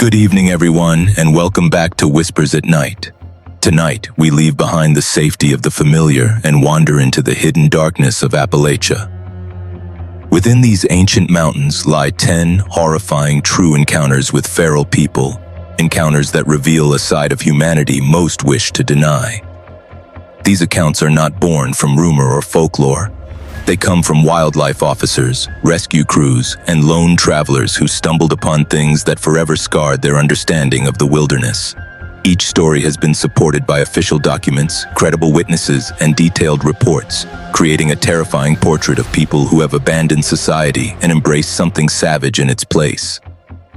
Good evening, everyone, and welcome back to Whispers at Night. Tonight, we leave behind the safety of the familiar and wander into the hidden darkness of Appalachia. Within these ancient mountains lie 10 horrifying true encounters with feral people, encounters that reveal a side of humanity most wish to deny. These accounts are not born from rumor or folklore. They come from wildlife officers, rescue crews, and lone travelers who stumbled upon things that forever scarred their understanding of the wilderness. Each story has been supported by official documents, credible witnesses, and detailed reports, creating a terrifying portrait of people who have abandoned society and embraced something savage in its place.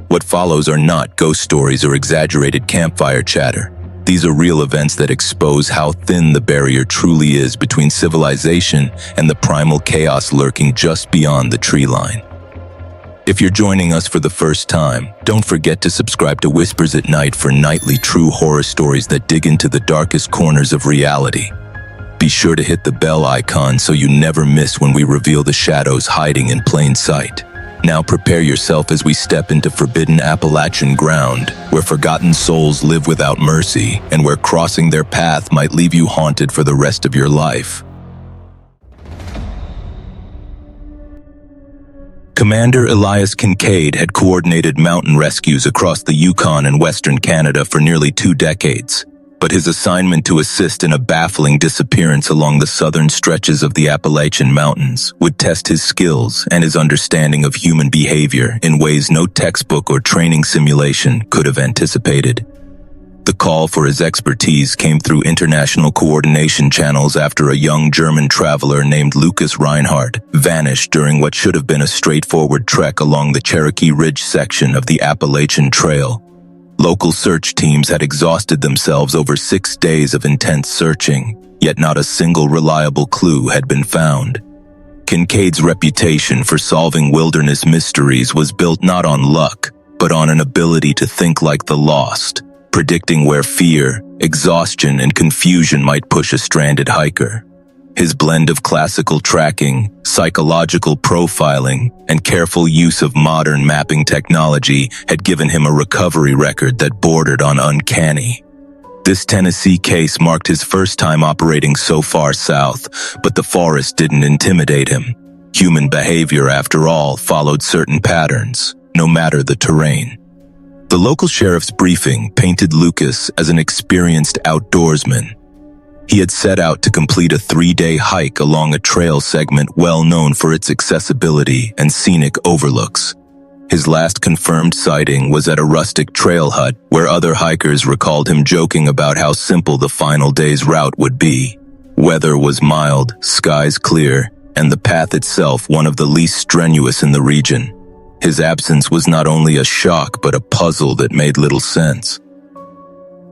What follows are not ghost stories or exaggerated campfire chatter. These are real events that expose how thin the barrier truly is between civilization and the primal chaos lurking just beyond the tree line. If you're joining us for the first time, don't forget to subscribe to Whispers at Night for nightly true horror stories that dig into the darkest corners of reality. Be sure to hit the bell icon so you never miss when we reveal the shadows hiding in plain sight. Now prepare yourself as we step into forbidden Appalachian ground, where forgotten souls live without mercy, and where crossing their path might leave you haunted for the rest of your life. Commander Elias Kincaid had coordinated mountain rescues across the Yukon and Western Canada for nearly 2 decades. But his assignment to assist in a baffling disappearance along the southern stretches of the Appalachian Mountains would test his skills and his understanding of human behavior in ways no textbook or training simulation could have anticipated. The call for his expertise came through international coordination channels after a young German traveler named Lucas Reinhardt vanished during what should have been a straightforward trek along the Cherokee Ridge section of the Appalachian Trail. Local search teams had exhausted themselves over 6 days of intense searching, yet not a single reliable clue had been found. Kincaid's reputation for solving wilderness mysteries was built not on luck, but on an ability to think like the lost, predicting where fear, exhaustion, and confusion might push a stranded hiker. His blend of classical tracking, psychological profiling, and careful use of modern mapping technology had given him a recovery record that bordered on uncanny. This Tennessee case marked his first time operating so far south, but the forest didn't intimidate him. Human behavior, after all, followed certain patterns, no matter the terrain. The local sheriff's briefing painted Lucas as an experienced outdoorsman. He had set out to complete a 3-day hike along a trail segment well known for its accessibility and scenic overlooks. His last confirmed sighting was at a rustic trail hut where other hikers recalled him joking about how simple the final day's route would be. Weather was mild, skies clear, and the path itself one of the least strenuous in the region. His absence was not only a shock but a puzzle that made little sense.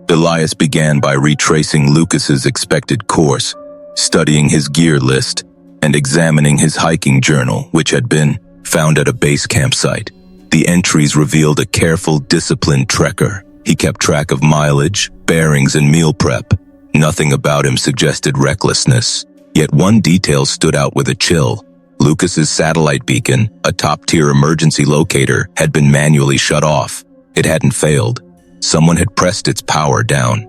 Elias began by retracing Lucas's expected course, studying his gear list, and examining his hiking journal, which had been found at a base campsite. The entries revealed a careful, disciplined trekker. He kept track of mileage, bearings, and meal prep. Nothing about him suggested recklessness, yet one detail stood out with a chill. Lucas's satellite beacon, a top-tier emergency locator, had been manually shut off. It hadn't failed. Someone had pressed its power down.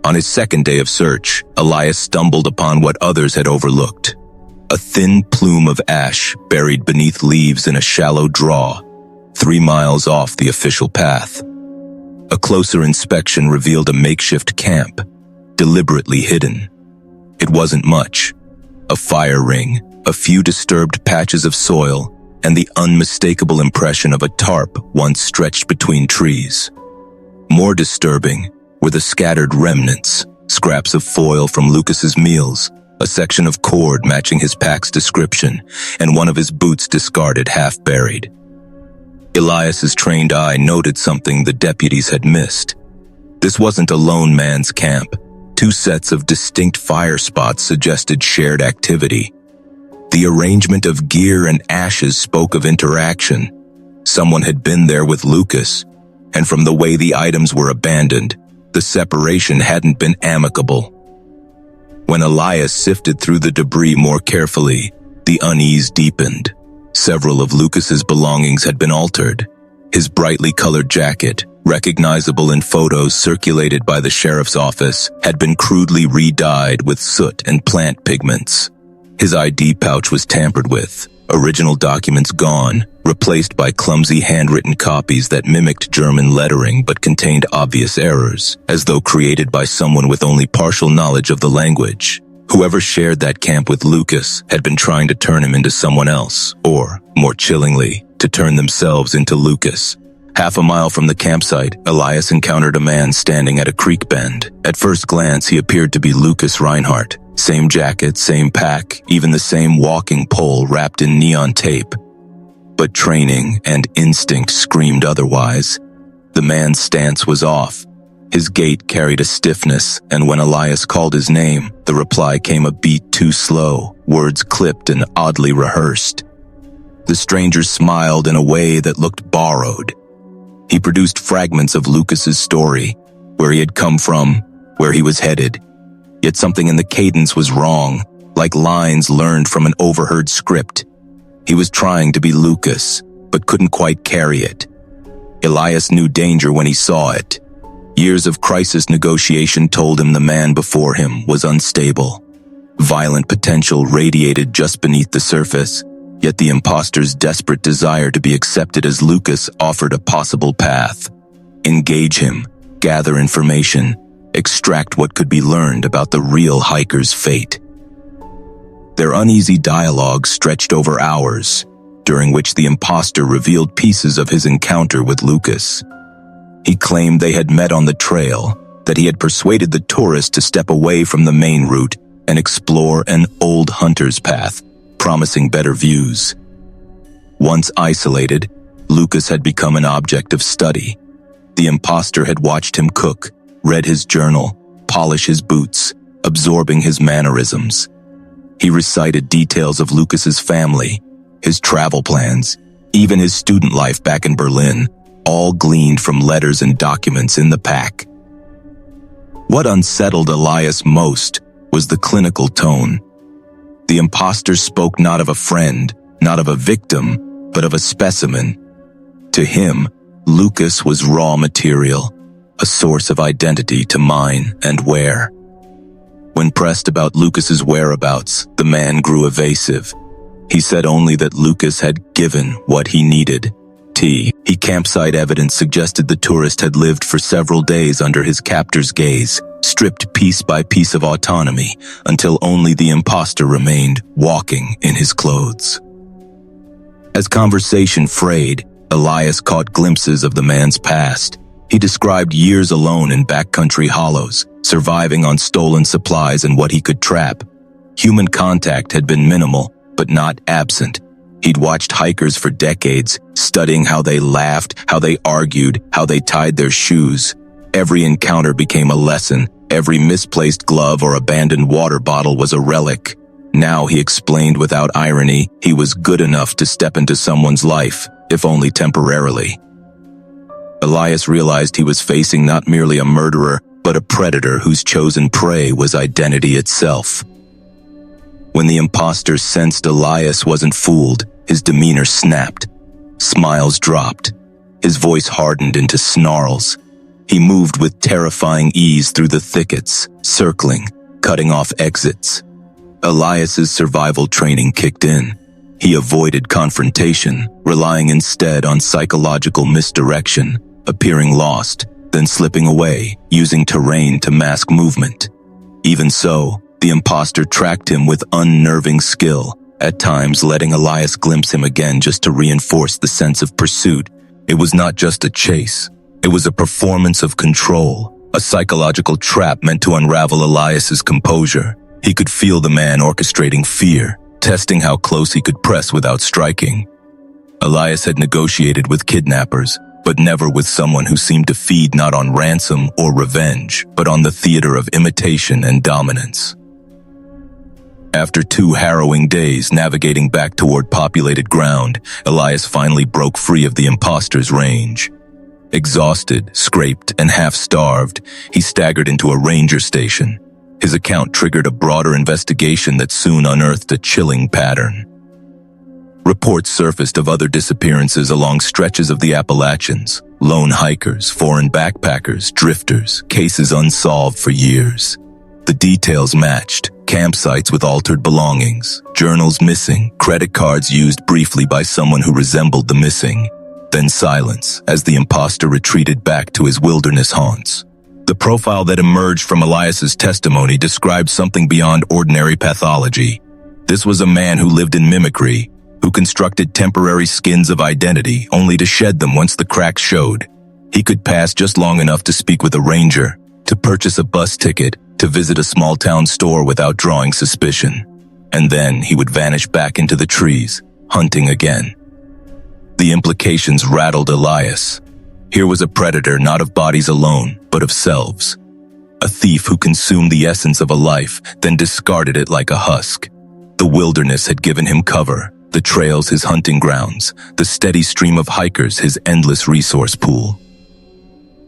On his second day of search, Elias stumbled upon what others had overlooked. A thin plume of ash buried beneath leaves in a shallow draw, 3 miles off the official path. A closer inspection revealed a makeshift camp, deliberately hidden. It wasn't much. A fire ring, a few disturbed patches of soil, and the unmistakable impression of a tarp once stretched between trees. More disturbing were the scattered remnants, scraps of foil from Lucas's meals, a section of cord matching his pack's description, and one of his boots discarded half-buried. Elias's trained eye noted something the deputies had missed. This wasn't a lone man's camp. 2 sets of distinct fire spots suggested shared activity. The arrangement of gear and ashes spoke of interaction. Someone had been there with Lucas, and from the way the items were abandoned, the separation hadn't been amicable. When Elias sifted through the debris more carefully, the unease deepened. Several of Lucas's belongings had been altered. His brightly colored jacket, recognizable in photos circulated by the sheriff's office, had been crudely re-dyed with soot and plant pigments. His ID pouch was tampered with, original documents gone, replaced by clumsy handwritten copies that mimicked German lettering but contained obvious errors, as though created by someone with only partial knowledge of the language. Whoever shared that camp with Lucas had been trying to turn him into someone else, or, more chillingly, to turn themselves into Lucas. Half a mile from the campsite, Elias encountered a man standing at a creek bend. At first glance, he appeared to be Lucas Reinhardt. Same jacket, same pack, even the same walking pole wrapped in neon tape. But training and instinct screamed otherwise. The man's stance was off. His gait carried a stiffness, and when Elias called his name, the reply came a beat too slow, words clipped and oddly rehearsed. The stranger smiled in a way that looked borrowed. He produced fragments of Lucas's story, where he had come from, where he was headed. Yet something in the cadence was wrong, like lines learned from an overheard script. He was trying to be Lucas, but couldn't quite carry it. Elias knew danger when he saw it. Years of crisis negotiation told him the man before him was unstable. Violent potential radiated just beneath the surface, yet the imposter's desperate desire to be accepted as Lucas offered a possible path. Engage him, gather information, extract what could be learned about the real hiker's fate. Their uneasy dialogue stretched over hours, during which the imposter revealed pieces of his encounter with Lucas. He claimed they had met on the trail, that he had persuaded the tourist to step away from the main route and explore an old hunter's path, promising better views. Once isolated, Lucas had become an object of study. The imposter had watched him cook, read his journal, polish his boots, absorbing his mannerisms. He recited details of Lucas's family, his travel plans, even his student life back in Berlin, all gleaned from letters and documents in the pack. What unsettled Elias most was the clinical tone. The imposter spoke not of a friend, not of a victim, but of a specimen. To him, Lucas was raw material, a source of identity to mine and wear. When pressed about Lucas's whereabouts, the man grew evasive. He said only that Lucas had given what he needed. Campsite evidence suggested the tourist had lived for several days under his captor's gaze, stripped piece by piece of autonomy, until only the imposter remained, walking in his clothes. As conversation frayed, Elias caught glimpses of the man's past. He described years alone in backcountry hollows, surviving on stolen supplies and what he could trap. Human contact had been minimal, but not absent. He'd watched hikers for decades, studying how they laughed, how they argued, how they tied their shoes. Every encounter became a lesson. Every misplaced glove or abandoned water bottle was a relic. Now, he explained without irony, he was good enough to step into someone's life, if only temporarily. Elias realized he was facing not merely a murderer, but a predator whose chosen prey was identity itself. When the imposter sensed Elias wasn't fooled, his demeanor snapped. Smiles dropped. His voice hardened into snarls. He moved with terrifying ease through the thickets, circling, cutting off exits. Elias's survival training kicked in. He avoided confrontation, relying instead on psychological misdirection, appearing lost, then slipping away, using terrain to mask movement. Even so, the imposter tracked him with unnerving skill, at times letting Elias glimpse him again just to reinforce the sense of pursuit. It was not just a chase. It was a performance of control, a psychological trap meant to unravel Elias's composure. He could feel the man orchestrating fear, testing how close he could press without striking. Elias had negotiated with kidnappers, but never with someone who seemed to feed not on ransom or revenge, but on the theater of imitation and dominance. After 2 harrowing days navigating back toward populated ground, Elias finally broke free of the imposter's range. Exhausted, scraped, and half-starved, he staggered into a ranger station. His account triggered a broader investigation that soon unearthed a chilling pattern. Reports surfaced of other disappearances along stretches of the Appalachians. Lone hikers, foreign backpackers, drifters, cases unsolved for years. The details matched: campsites with altered belongings, journals missing, credit cards used briefly by someone who resembled the missing. Then silence as the imposter retreated back to his wilderness haunts. The profile that emerged from Elias's testimony described something beyond ordinary pathology. This was a man who lived in mimicry, who constructed temporary skins of identity only to shed them once the cracks showed. He could pass just long enough to speak with a ranger, to purchase a bus ticket, to visit a small-town store without drawing suspicion. And then he would vanish back into the trees, hunting again. The implications rattled Elias. Here was a predator not of bodies alone, but of selves. A thief who consumed the essence of a life, then discarded it like a husk. The wilderness had given him cover, the trails his hunting grounds, the steady stream of hikers his endless resource pool.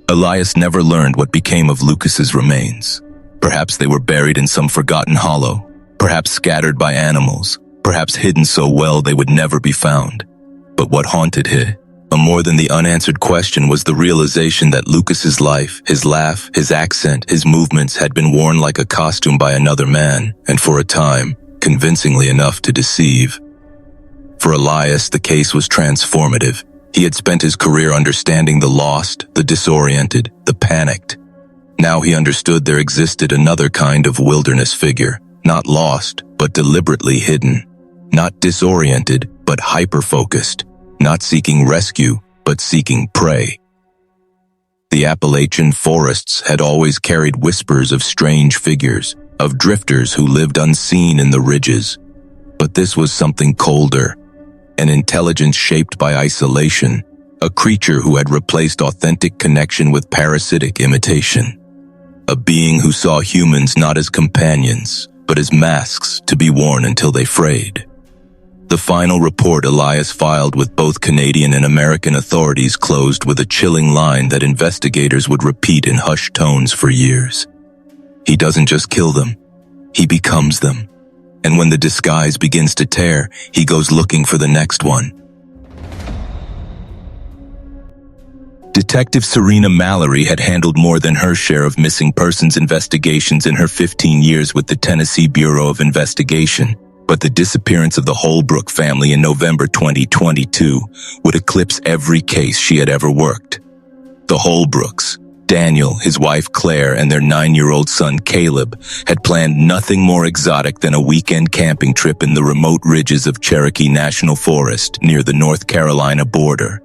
Elias never learned what became of Lucas's remains. Perhaps they were buried in some forgotten hollow, perhaps scattered by animals, perhaps hidden so well they would never be found. But what haunted him, more than the unanswered question, was the realization that Lucas's life, his laugh, his accent, his movements had been worn like a costume by another man, and for a time, convincingly enough to deceive. For Elias, the case was transformative. He had spent his career understanding the lost, the disoriented, the panicked. Now he understood there existed another kind of wilderness figure, not lost, but deliberately hidden. Not disoriented, but hyper-focused. Not seeking rescue, but seeking prey. The Appalachian forests had always carried whispers of strange figures, of drifters who lived unseen in the ridges. But this was something colder. An intelligence shaped by isolation, a creature who had replaced authentic connection with parasitic imitation. A being who saw humans not as companions, but as masks to be worn until they frayed. The final report Elias filed with both Canadian and American authorities closed with a chilling line that investigators would repeat in hushed tones for years. He doesn't just kill them, he becomes them. And when the disguise begins to tear, he goes looking for the next one. Detective Serena Mallory had handled more than her share of missing persons investigations in her 15 years with the Tennessee Bureau of Investigation, but the disappearance of the Holbrook family in November 2022 would eclipse every case she had ever worked. The Holbrooks, Daniel, his wife Claire, and their 9-year-old son Caleb had planned nothing more exotic than a weekend camping trip in the remote ridges of Cherokee National Forest near the North Carolina border.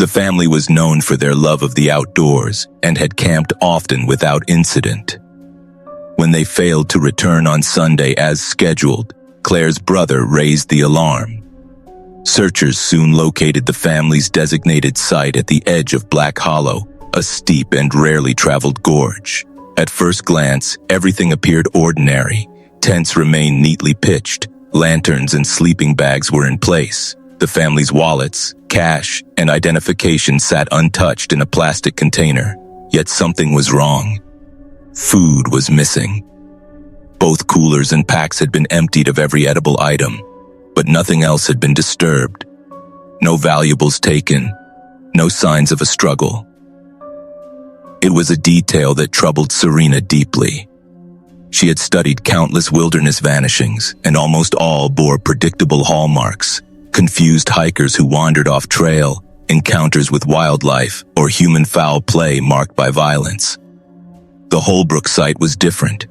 The family was known for their love of the outdoors and had camped often without incident. When they failed to return on Sunday as scheduled, Claire's brother raised the alarm. Searchers soon located the family's designated site at the edge of Black Hollow, a steep and rarely traveled gorge. At first glance, everything appeared ordinary. Tents remained neatly pitched, lanterns and sleeping bags were in place. The family's wallets, cash, and identification sat untouched in a plastic container. Yet something was wrong. Food was missing. Both coolers and packs had been emptied of every edible item, but nothing else had been disturbed. No valuables taken, no signs of a struggle. It was a detail that troubled Serena deeply. She had studied countless wilderness vanishings, and almost all bore predictable hallmarks: confused hikers who wandered off trail, encounters with wildlife, or human foul play marked by violence. The Holbrook site was different.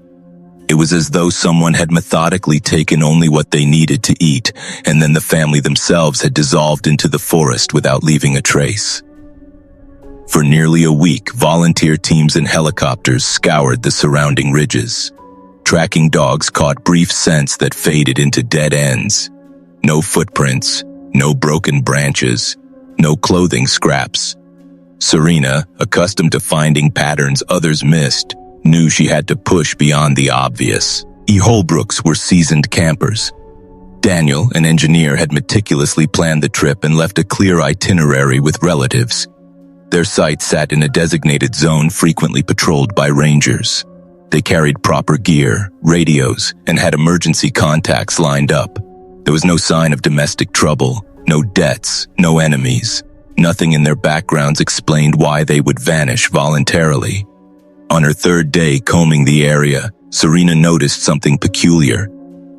It was as though someone had methodically taken only what they needed to eat, and then the family themselves had dissolved into the forest without leaving a trace. For nearly a week, volunteer teams and helicopters scoured the surrounding ridges. Tracking dogs caught brief scents that faded into dead ends. No footprints, no broken branches, no clothing scraps. Serena, accustomed to finding patterns others missed, knew she had to push beyond the obvious. The Holbrooks were seasoned campers. Daniel, an engineer, had meticulously planned the trip and left a clear itinerary with relatives. Their site sat in a designated zone frequently patrolled by rangers. They carried proper gear, radios, and had emergency contacts lined up. There was no sign of domestic trouble, no debts, no enemies. Nothing in their backgrounds explained why they would vanish voluntarily. On her third day combing the area, Serena noticed something peculiar.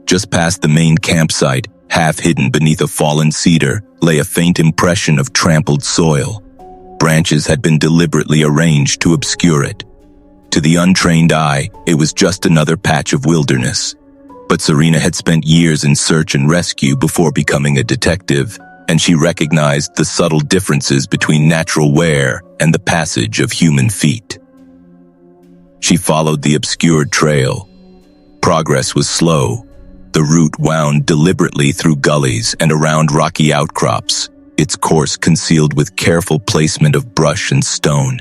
Just past the main campsite, half hidden beneath a fallen cedar, lay a faint impression of trampled soil. Branches had been deliberately arranged to obscure it. To the untrained eye, it was just another patch of wilderness. But Serena had spent years in search and rescue before becoming a detective, and she recognized the subtle differences between natural wear and the passage of human feet. She followed the obscured trail. Progress was slow. The route wound deliberately through gullies and around rocky outcrops, its course concealed with careful placement of brush and stone.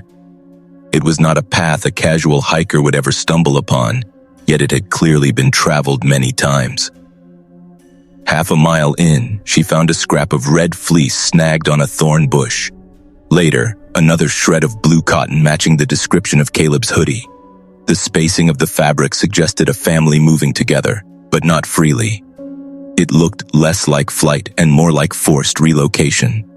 It was not a path a casual hiker would ever stumble upon, yet it had clearly been traveled many times. Half a mile in, she found a scrap of red fleece snagged on a thorn bush. Later, another shred of blue cotton matching the description of Caleb's hoodie. The spacing of the fabric suggested a family moving together, but not freely. It looked less like flight and more like forced relocation.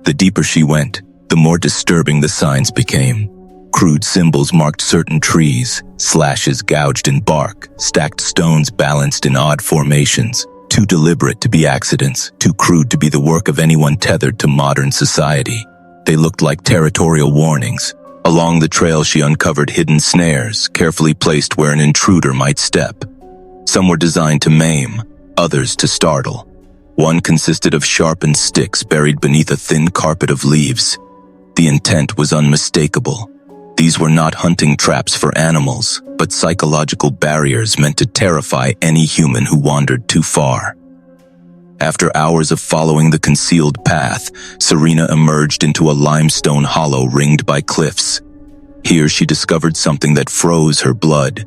The deeper she went, the more disturbing the signs became. Crude symbols marked certain trees, slashes gouged in bark, stacked stones balanced in odd formations, too deliberate to be accidents, too crude to be the work of anyone tethered to modern society. They looked like territorial warnings. Along the trail she uncovered hidden snares, carefully placed where an intruder might step. Some were designed to maim, others to startle. One consisted of sharpened sticks buried beneath a thin carpet of leaves. The intent was unmistakable. These were not hunting traps for animals, but psychological barriers meant to terrify any human who wandered too far. After hours of following the concealed path, Serena emerged into a limestone hollow ringed by cliffs. Here she discovered something that froze her blood.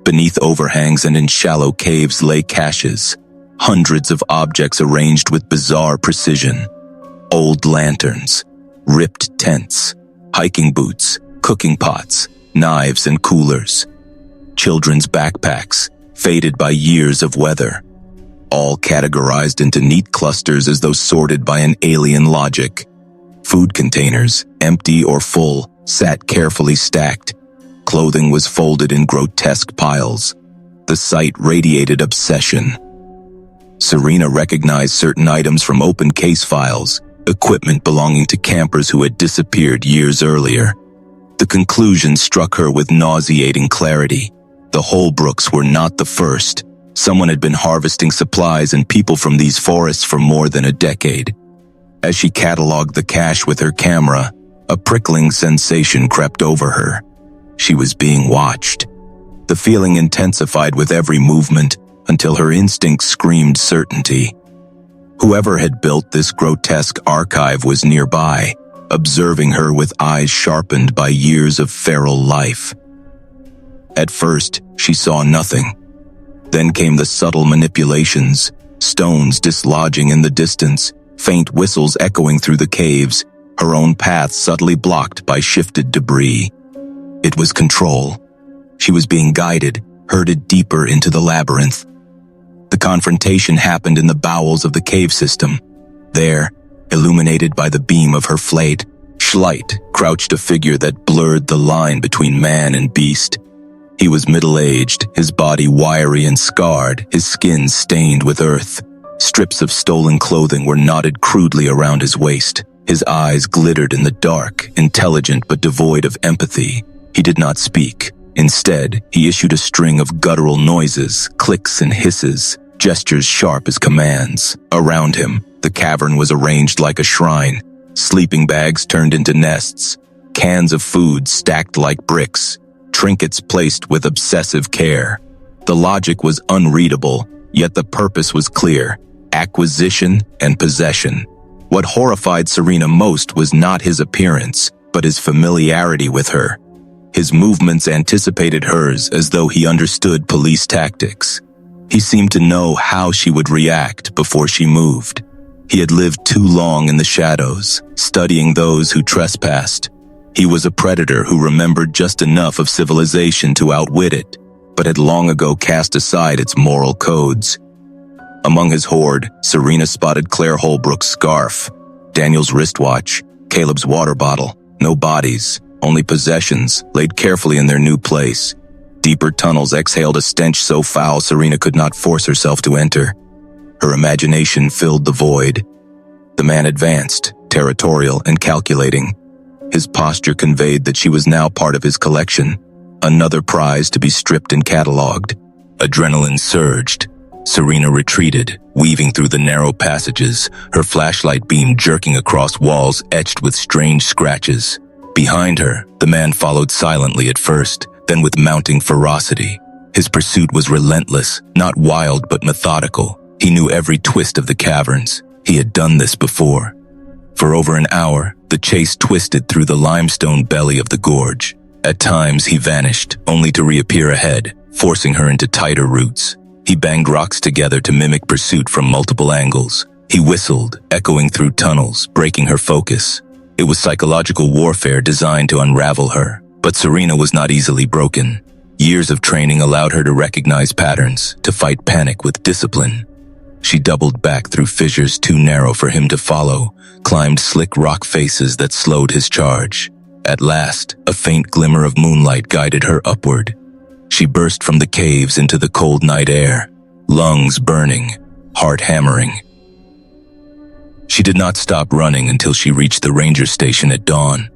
Beneath overhangs and in shallow caves lay caches, hundreds of objects arranged with bizarre precision. Old lanterns, ripped tents, hiking boots, cooking pots, knives and coolers. Children's backpacks, faded by years of weather. All categorized into neat clusters as though sorted by an alien logic. Food containers, empty or full, sat carefully stacked. Clothing was folded in grotesque piles. The sight radiated obsession. Serena recognized certain items from open case files, equipment belonging to campers who had disappeared years earlier. The conclusion struck her with nauseating clarity. The Holbrooks were not the first. Someone had been harvesting supplies and people from these forests for more than a decade. As she cataloged the cache with her camera, a prickling sensation crept over her. She was being watched. The feeling intensified with every movement until her instincts screamed certainty. Whoever had built this grotesque archive was nearby, observing her with eyes sharpened by years of feral life. At first, she saw nothing. Then came the subtle manipulations, stones dislodging in the distance, faint whistles echoing through the caves, her own path subtly blocked by shifted debris. It was control. She was being guided, herded deeper into the labyrinth. The confrontation happened in the bowels of the cave system. There, illuminated by the beam of her flashlight, crouched a figure that blurred the line between man and beast. He was middle-aged, his body wiry and scarred, his skin stained with earth. Strips of stolen clothing were knotted crudely around his waist. His eyes glittered in the dark, intelligent but devoid of empathy. He did not speak. Instead, he issued a string of guttural noises, clicks and hisses, gestures sharp as commands. Around him, the cavern was arranged like a shrine. Sleeping bags turned into nests, cans of food stacked like bricks, trinkets placed with obsessive care. The logic was unreadable, yet the purpose was clear: acquisition and possession. What horrified Serena most was not his appearance, but his familiarity with her. His movements anticipated hers as though he understood police tactics. He seemed to know how she would react before she moved. He had lived too long in the shadows, studying those who trespassed. He was a predator who remembered just enough of civilization to outwit it, but had long ago cast aside its moral codes. Among his hoard, Serena spotted Claire Holbrook's scarf, Daniel's wristwatch, Caleb's water bottle. No bodies, only possessions, laid carefully in their new place. Deeper tunnels exhaled a stench so foul Serena could not force herself to enter. Her imagination filled the void. The man advanced, territorial and calculating. His posture conveyed that she was now part of his collection, another prize to be stripped and catalogued. Adrenaline surged. Serena retreated, weaving through the narrow passages, her flashlight beam jerking across walls etched with strange scratches. Behind her, the man followed silently at first, then with mounting ferocity. His pursuit was relentless, not wild but methodical. He knew every twist of the caverns. He had done this before. For over an hour, the chase twisted through the limestone belly of the gorge. At times he vanished, only to reappear ahead, forcing her into tighter roots. He banged rocks together to mimic pursuit from multiple angles. He whistled, echoing through tunnels, breaking her focus. It was psychological warfare designed to unravel her, but Serena was not easily broken. Years of training allowed her to recognize patterns, to fight panic with discipline. She doubled back through fissures too narrow for him to follow, climbed slick rock faces that slowed his charge. At last, a faint glimmer of moonlight guided her upward. She burst from the caves into the cold night air, lungs burning, heart hammering. She did not stop running until she reached the ranger station at dawn.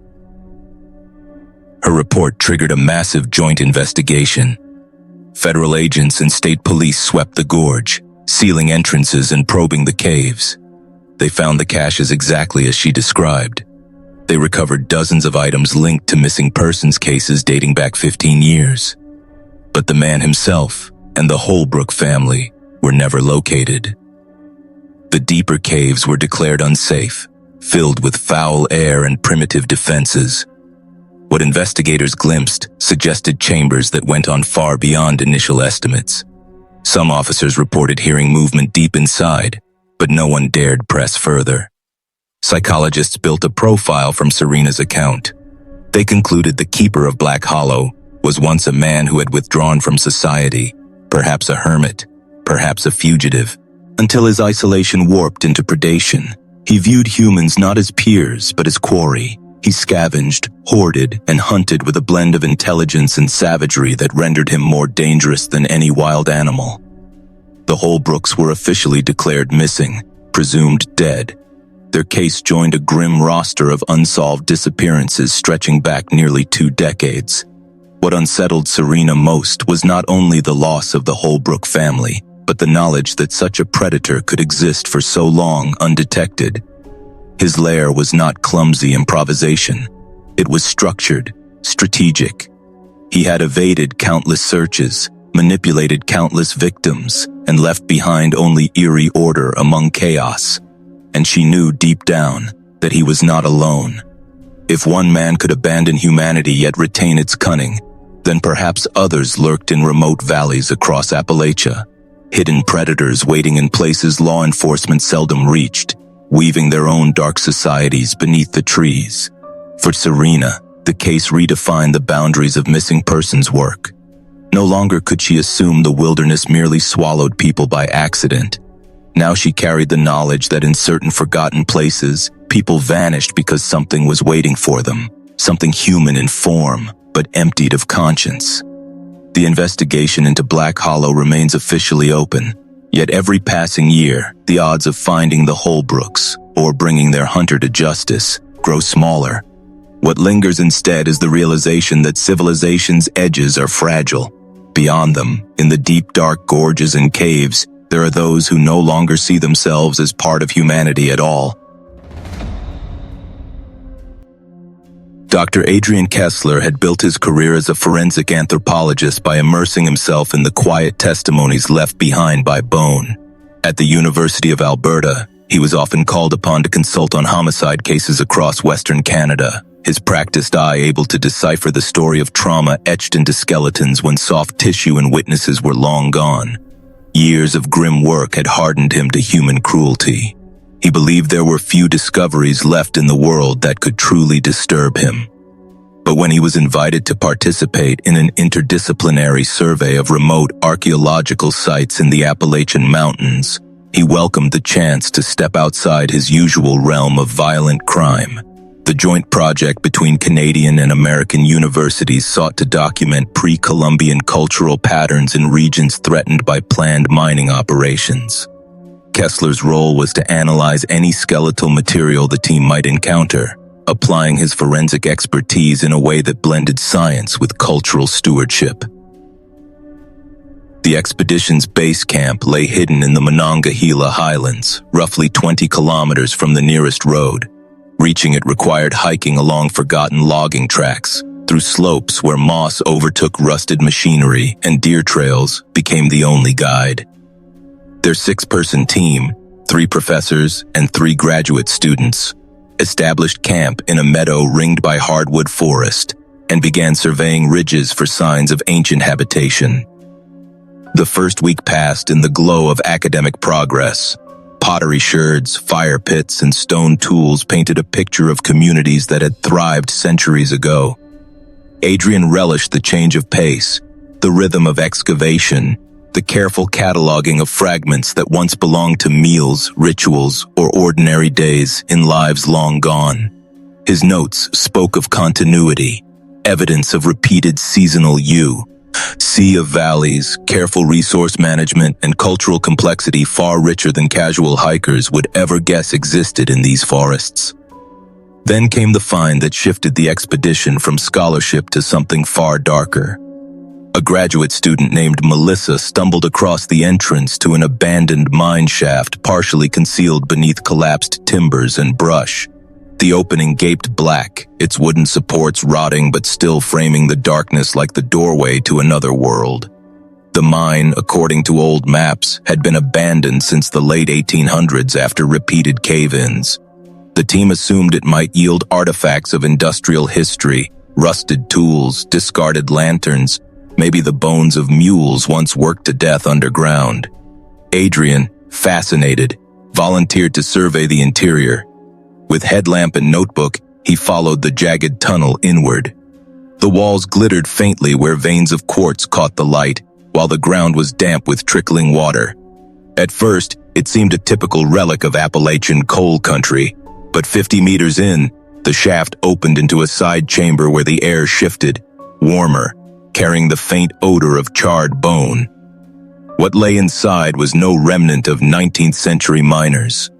Her report triggered a massive joint investigation. Federal agents and state police swept the gorge, sealing entrances and probing the caves. They found the caches exactly as she described. They recovered dozens of items linked to missing persons cases dating back 15 years. But the man himself and the Holbrook family were never located. The deeper caves were declared unsafe, filled with foul air and primitive defenses. What investigators glimpsed suggested chambers that went on far beyond initial estimates. Some officers reported hearing movement deep inside, but no one dared press further. Psychologists built a profile from Serena's account. They concluded the keeper of Black Hollow was once a man who had withdrawn from society, perhaps a hermit, perhaps a fugitive, until his isolation warped into predation. He viewed humans not as peers, but as quarry. He scavenged, hoarded, and hunted with a blend of intelligence and savagery that rendered him more dangerous than any wild animal. The Holbrooks were officially declared missing, presumed dead. Their case joined a grim roster of unsolved disappearances stretching back nearly 2 decades. What unsettled Serena most was not only the loss of the Holbrook family, but the knowledge that such a predator could exist for so long undetected. His lair was not clumsy improvisation. It was structured, strategic. He had evaded countless searches, manipulated countless victims, and left behind only eerie order among chaos. And she knew deep down that he was not alone. If one man could abandon humanity yet retain its cunning, then perhaps others lurked in remote valleys across Appalachia, hidden predators waiting in places law enforcement seldom reached, weaving their own dark societies beneath the trees. For Serena, the case redefined the boundaries of missing persons work. No longer could she assume the wilderness merely swallowed people by accident. Now she carried the knowledge that in certain forgotten places, people vanished because something was waiting for them, something human in form, but emptied of conscience. The investigation into Black Hollow remains officially open, yet every passing year, the odds of finding the Holbrooks, or bringing their hunter to justice, grow smaller. What lingers instead is the realization that civilization's edges are fragile. Beyond them, in the deep dark gorges and caves, there are those who no longer see themselves as part of humanity at all. Dr. Adrian Kessler had built his career as a forensic anthropologist by immersing himself in the quiet testimonies left behind by bone. At the University of Alberta, he was often called upon to consult on homicide cases across Western Canada, his practiced eye able to decipher the story of trauma etched into skeletons when soft tissue and witnesses were long gone. Years of grim work had hardened him to human cruelty. He believed there were few discoveries left in the world that could truly disturb him. But when he was invited to participate in an interdisciplinary survey of remote archaeological sites in the Appalachian Mountains, He welcomed the chance to step outside his usual realm of violent crime. The joint project between Canadian and American universities sought to document pre-Columbian cultural patterns in regions threatened by planned mining operations. Kessler's role was to analyze any skeletal material the team might encounter, applying his forensic expertise in a way that blended science with cultural stewardship. The expedition's base camp lay hidden in the Monongahela Highlands, roughly 20 kilometers from the nearest road. Reaching it required hiking along forgotten logging tracks, through slopes where moss overtook rusted machinery and deer trails became the only guide. Their 6-person team, 3 professors and 3 graduate students, established camp in a meadow ringed by hardwood forest and began surveying ridges for signs of ancient habitation. The first week passed in the glow of academic progress. Pottery sherds, fire pits, and stone tools painted a picture of communities that had thrived centuries ago. Adrian relished the change of pace, the rhythm of excavation, the careful cataloging of fragments that once belonged to meals, rituals, or ordinary days in lives long gone. His notes spoke of continuity, evidence of repeated seasonal sea of valleys, careful resource management, and cultural complexity far richer than casual hikers would ever guess existed in these forests. Then came the find that shifted the expedition from scholarship to something far darker. A graduate student named Melissa stumbled across the entrance to an abandoned mine shaft partially concealed beneath collapsed timbers and brush. The opening gaped black, its wooden supports rotting but still framing the darkness like the doorway to another world. The mine, according to old maps, had been abandoned since the late 1800s after repeated cave-ins. The team assumed it might yield artifacts of industrial history, rusted tools, discarded lanterns, maybe the bones of mules once worked to death underground. Adrian, fascinated, volunteered to survey the interior. With headlamp and notebook, he followed the jagged tunnel inward. The walls glittered faintly where veins of quartz caught the light, while the ground was damp with trickling water. At first, it seemed a typical relic of Appalachian coal country, but 50 meters in, the shaft opened into a side chamber where the air shifted, warmer, carrying the faint odor of charred bone. What lay inside was no remnant of 19th century miners.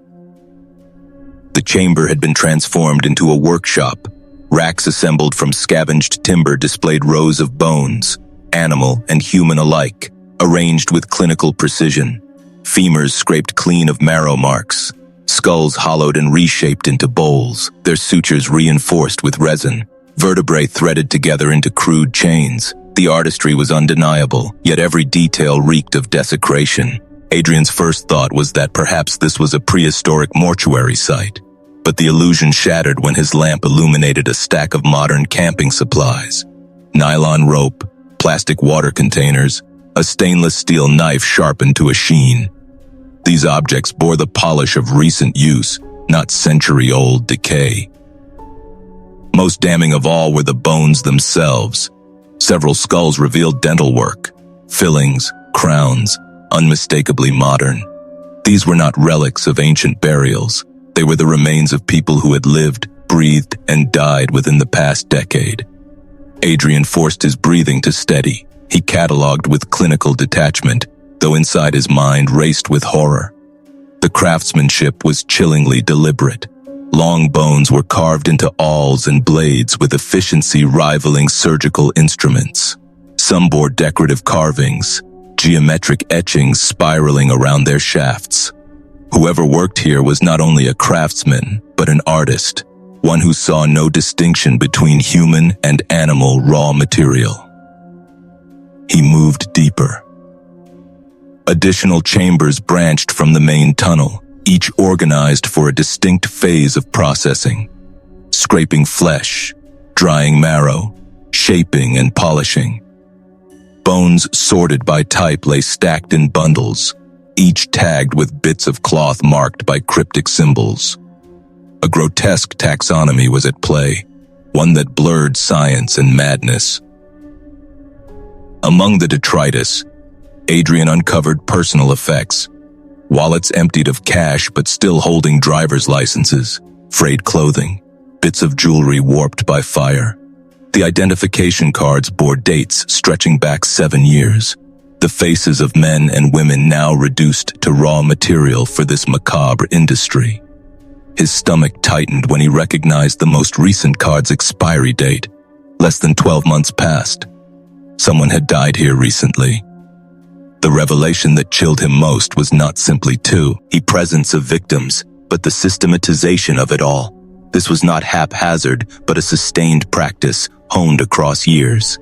The chamber had been transformed into a workshop. Racks assembled from scavenged timber displayed rows of bones, animal and human alike, arranged with clinical precision. Femurs scraped clean of marrow marks, skulls hollowed and reshaped into bowls, their sutures reinforced with resin, vertebrae threaded together into crude chains. The artistry was undeniable, yet every detail reeked of desecration. Adrian's first thought was that perhaps this was a prehistoric mortuary site. But the illusion shattered when his lamp illuminated a stack of modern camping supplies. Nylon rope, plastic water containers, a stainless steel knife sharpened to a sheen. These objects bore the polish of recent use, not century-old decay. Most damning of all were the bones themselves. Several skulls revealed dental work, fillings, crowns, unmistakably modern. These were not relics of ancient burials. They were the remains of people who had lived, breathed, and died within the past decade. Adrian forced his breathing to steady. He cataloged with clinical detachment, though inside his mind raced with horror. The craftsmanship was chillingly deliberate. Long bones were carved into awls and blades with efficiency rivaling surgical instruments. Some bore decorative carvings, geometric etchings spiraling around their shafts. Whoever worked here was not only a craftsman, but an artist, one who saw no distinction between human and animal raw material. He moved deeper. Additional chambers branched from the main tunnel, each organized for a distinct phase of processing. Scraping flesh, drying marrow, shaping and polishing. Bones sorted by type lay stacked in bundles, each tagged with bits of cloth marked by cryptic symbols. A grotesque taxonomy was at play, one that blurred science and madness. Among the detritus, Adrian uncovered personal effects, Wallets emptied of cash but still holding driver's licenses, frayed clothing, bits of jewelry warped by fire. The identification cards bore dates stretching back 7 years. The faces of men and women now reduced to raw material for this macabre industry. His stomach tightened when he recognized the most recent card's expiry date. Less than 12 months past. Someone had died here recently. The revelation that chilled him most was not simply the presence of victims, but the systematization of it all. This was not haphazard, but a sustained practice, honed across years.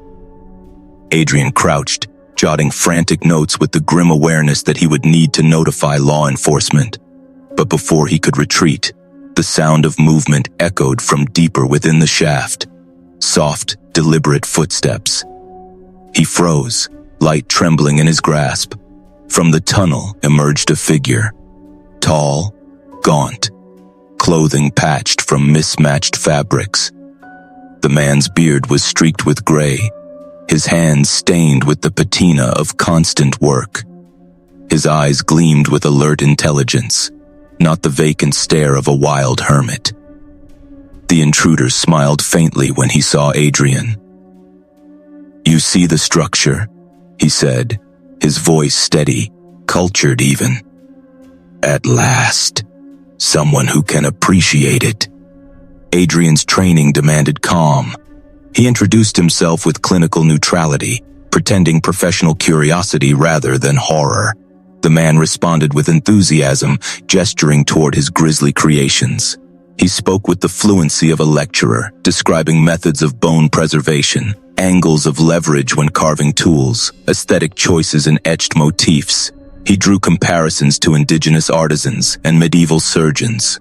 Adrian crouched, jotting frantic notes with the grim awareness that he would need to notify law enforcement. But before he could retreat, the sound of movement echoed from deeper within the shaft. Soft, deliberate footsteps. He froze, light trembling in his grasp. From the tunnel emerged a figure. Tall, gaunt, clothing patched from mismatched fabrics. The man's beard was streaked with gray, his hands stained with the patina of constant work. His eyes gleamed with alert intelligence, not the vacant stare of a wild hermit. The intruder smiled faintly when he saw Adrian. "You see the structure," he said, his voice steady, cultured even. "At last, someone who can appreciate it." Adrian's training demanded calm. He introduced himself with clinical neutrality, pretending professional curiosity rather than horror. The man responded with enthusiasm, gesturing toward his grisly creations. He spoke with the fluency of a lecturer, describing methods of bone preservation, angles of leverage when carving tools, aesthetic choices in etched motifs. He drew comparisons to indigenous artisans and medieval surgeons.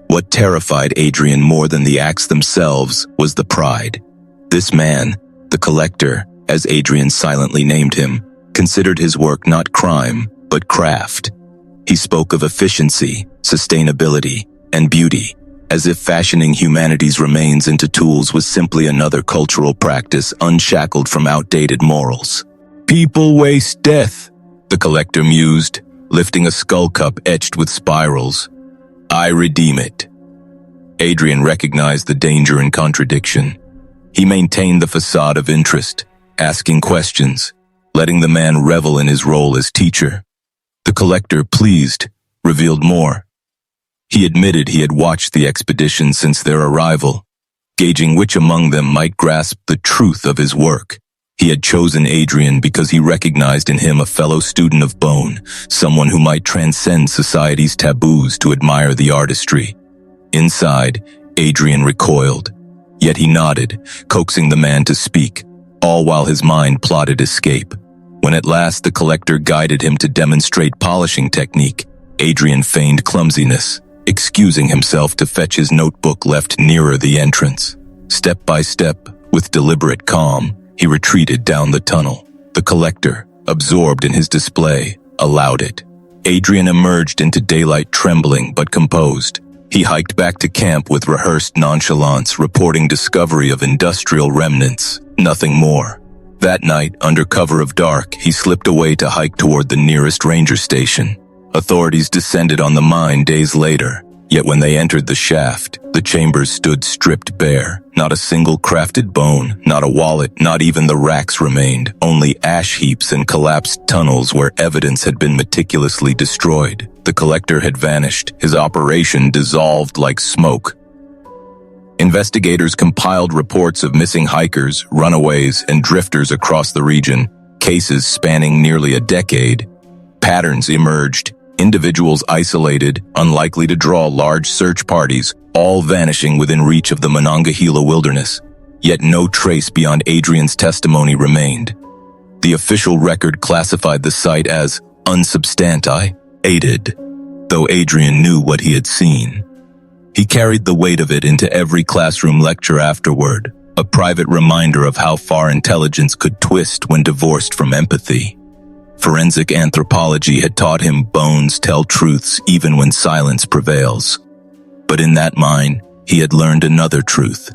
What terrified Adrian more than the acts themselves was the pride. This man, the collector, as Adrian silently named him, considered his work not crime, but craft. He spoke of efficiency, sustainability, and beauty, as if fashioning humanity's remains into tools was simply another cultural practice unshackled from outdated morals. "People waste death," the collector mused, lifting a skull cup etched with spirals. "I redeem it." Adrian recognized the danger in contradiction. He maintained the facade of interest, asking questions, letting the man revel in his role as teacher. The collector, pleased, revealed more. He admitted he had watched the expedition since their arrival, gauging which among them might grasp the truth of his work. He had chosen Adrian because he recognized in him a fellow student of bone, someone who might transcend society's taboos to admire the artistry. Inside, Adrian recoiled, yet he nodded, coaxing the man to speak, all while his mind plotted escape. When at last the collector guided him to demonstrate polishing technique, Adrian feigned clumsiness, excusing himself to fetch his notebook left nearer the entrance. Step by step, with deliberate calm, he retreated down the tunnel. The collector, absorbed in his display, allowed it. Adrian emerged into daylight trembling but composed. He hiked back to camp with rehearsed nonchalance, reporting discovery of industrial remnants, nothing more. That night, under cover of dark, he slipped away to hike toward the nearest ranger station. Authorities descended on the mine days later, yet when they entered the shaft, the chambers stood stripped bare. Not a single crafted bone, not a wallet, not even the racks remained, only ash heaps and collapsed tunnels where evidence had been meticulously destroyed. The collector had vanished, his operation dissolved like smoke. Investigators compiled reports of missing hikers, runaways, and drifters across the region, cases spanning nearly a decade. Patterns emerged, individuals isolated, unlikely to draw large search parties, all vanishing within reach of the Monongahela wilderness. Yet no trace beyond Adrian's testimony remained. The official record classified the site as unsubstantiated, though Adrian knew what he had seen. He carried the weight of it into every classroom lecture afterward, a private reminder of how far intelligence could twist when divorced from empathy. Forensic anthropology had taught him bones tell truths even when silence prevails. But in that mine, he had learned another truth.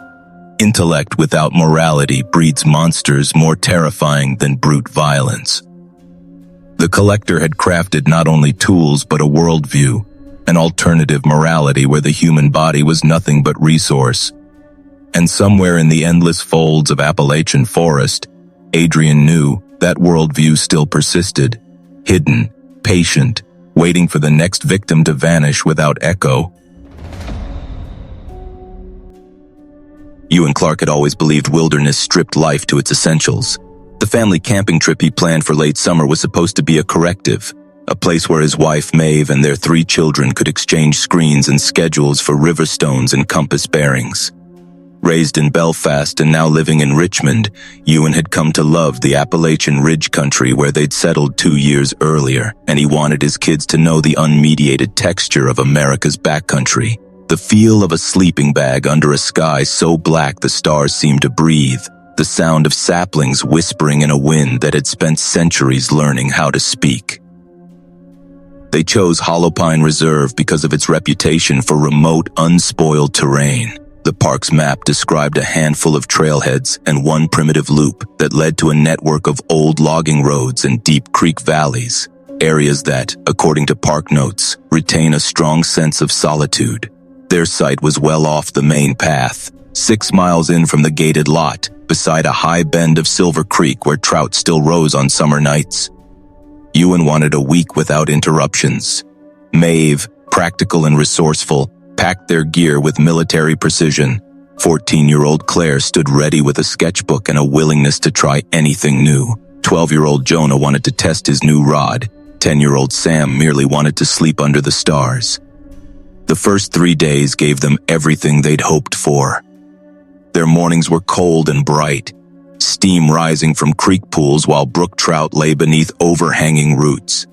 Intellect without morality breeds monsters more terrifying than brute violence. The collector had crafted not only tools but a worldview, an alternative morality where the human body was nothing but resource. And somewhere in the endless folds of Appalachian forest, Adrian knew that worldview still persisted, hidden, patient, waiting for the next victim to vanish without echo. Ewan Clark had always believed wilderness stripped life to its essentials. The family camping trip he planned for late summer was supposed to be a corrective, a place where his wife Maeve and their 3 children could exchange screens and schedules for river stones and compass bearings. Raised in Belfast and now living in Richmond, Ewan had come to love the Appalachian Ridge country where they'd settled 2 years earlier, and he wanted his kids to know the unmediated texture of America's backcountry, the feel of a sleeping bag under a sky so black the stars seemed to breathe, the sound of saplings whispering in a wind that had spent centuries learning how to speak. They chose Hollow Pine Reserve because of its reputation for remote, unspoiled terrain. The park's map described a handful of trailheads and one primitive loop that led to a network of old logging roads and deep creek valleys, areas that, according to park notes, retain a strong sense of solitude. Their site was well off the main path, 6 miles in from the gated lot, beside a high bend of Silver Creek where trout still rose on summer nights. Ewan wanted a week without interruptions. Maeve, practical and resourceful, packed their gear with military precision. 14-year-old Claire stood ready with a sketchbook and a willingness to try anything new. 12-year-old Jonah wanted to test his new rod. 10-year-old Sam merely wanted to sleep under the stars. The first 3 days gave them everything they'd hoped for. Their mornings were cold and bright, steam rising from creek pools while brook trout lay beneath overhanging roots.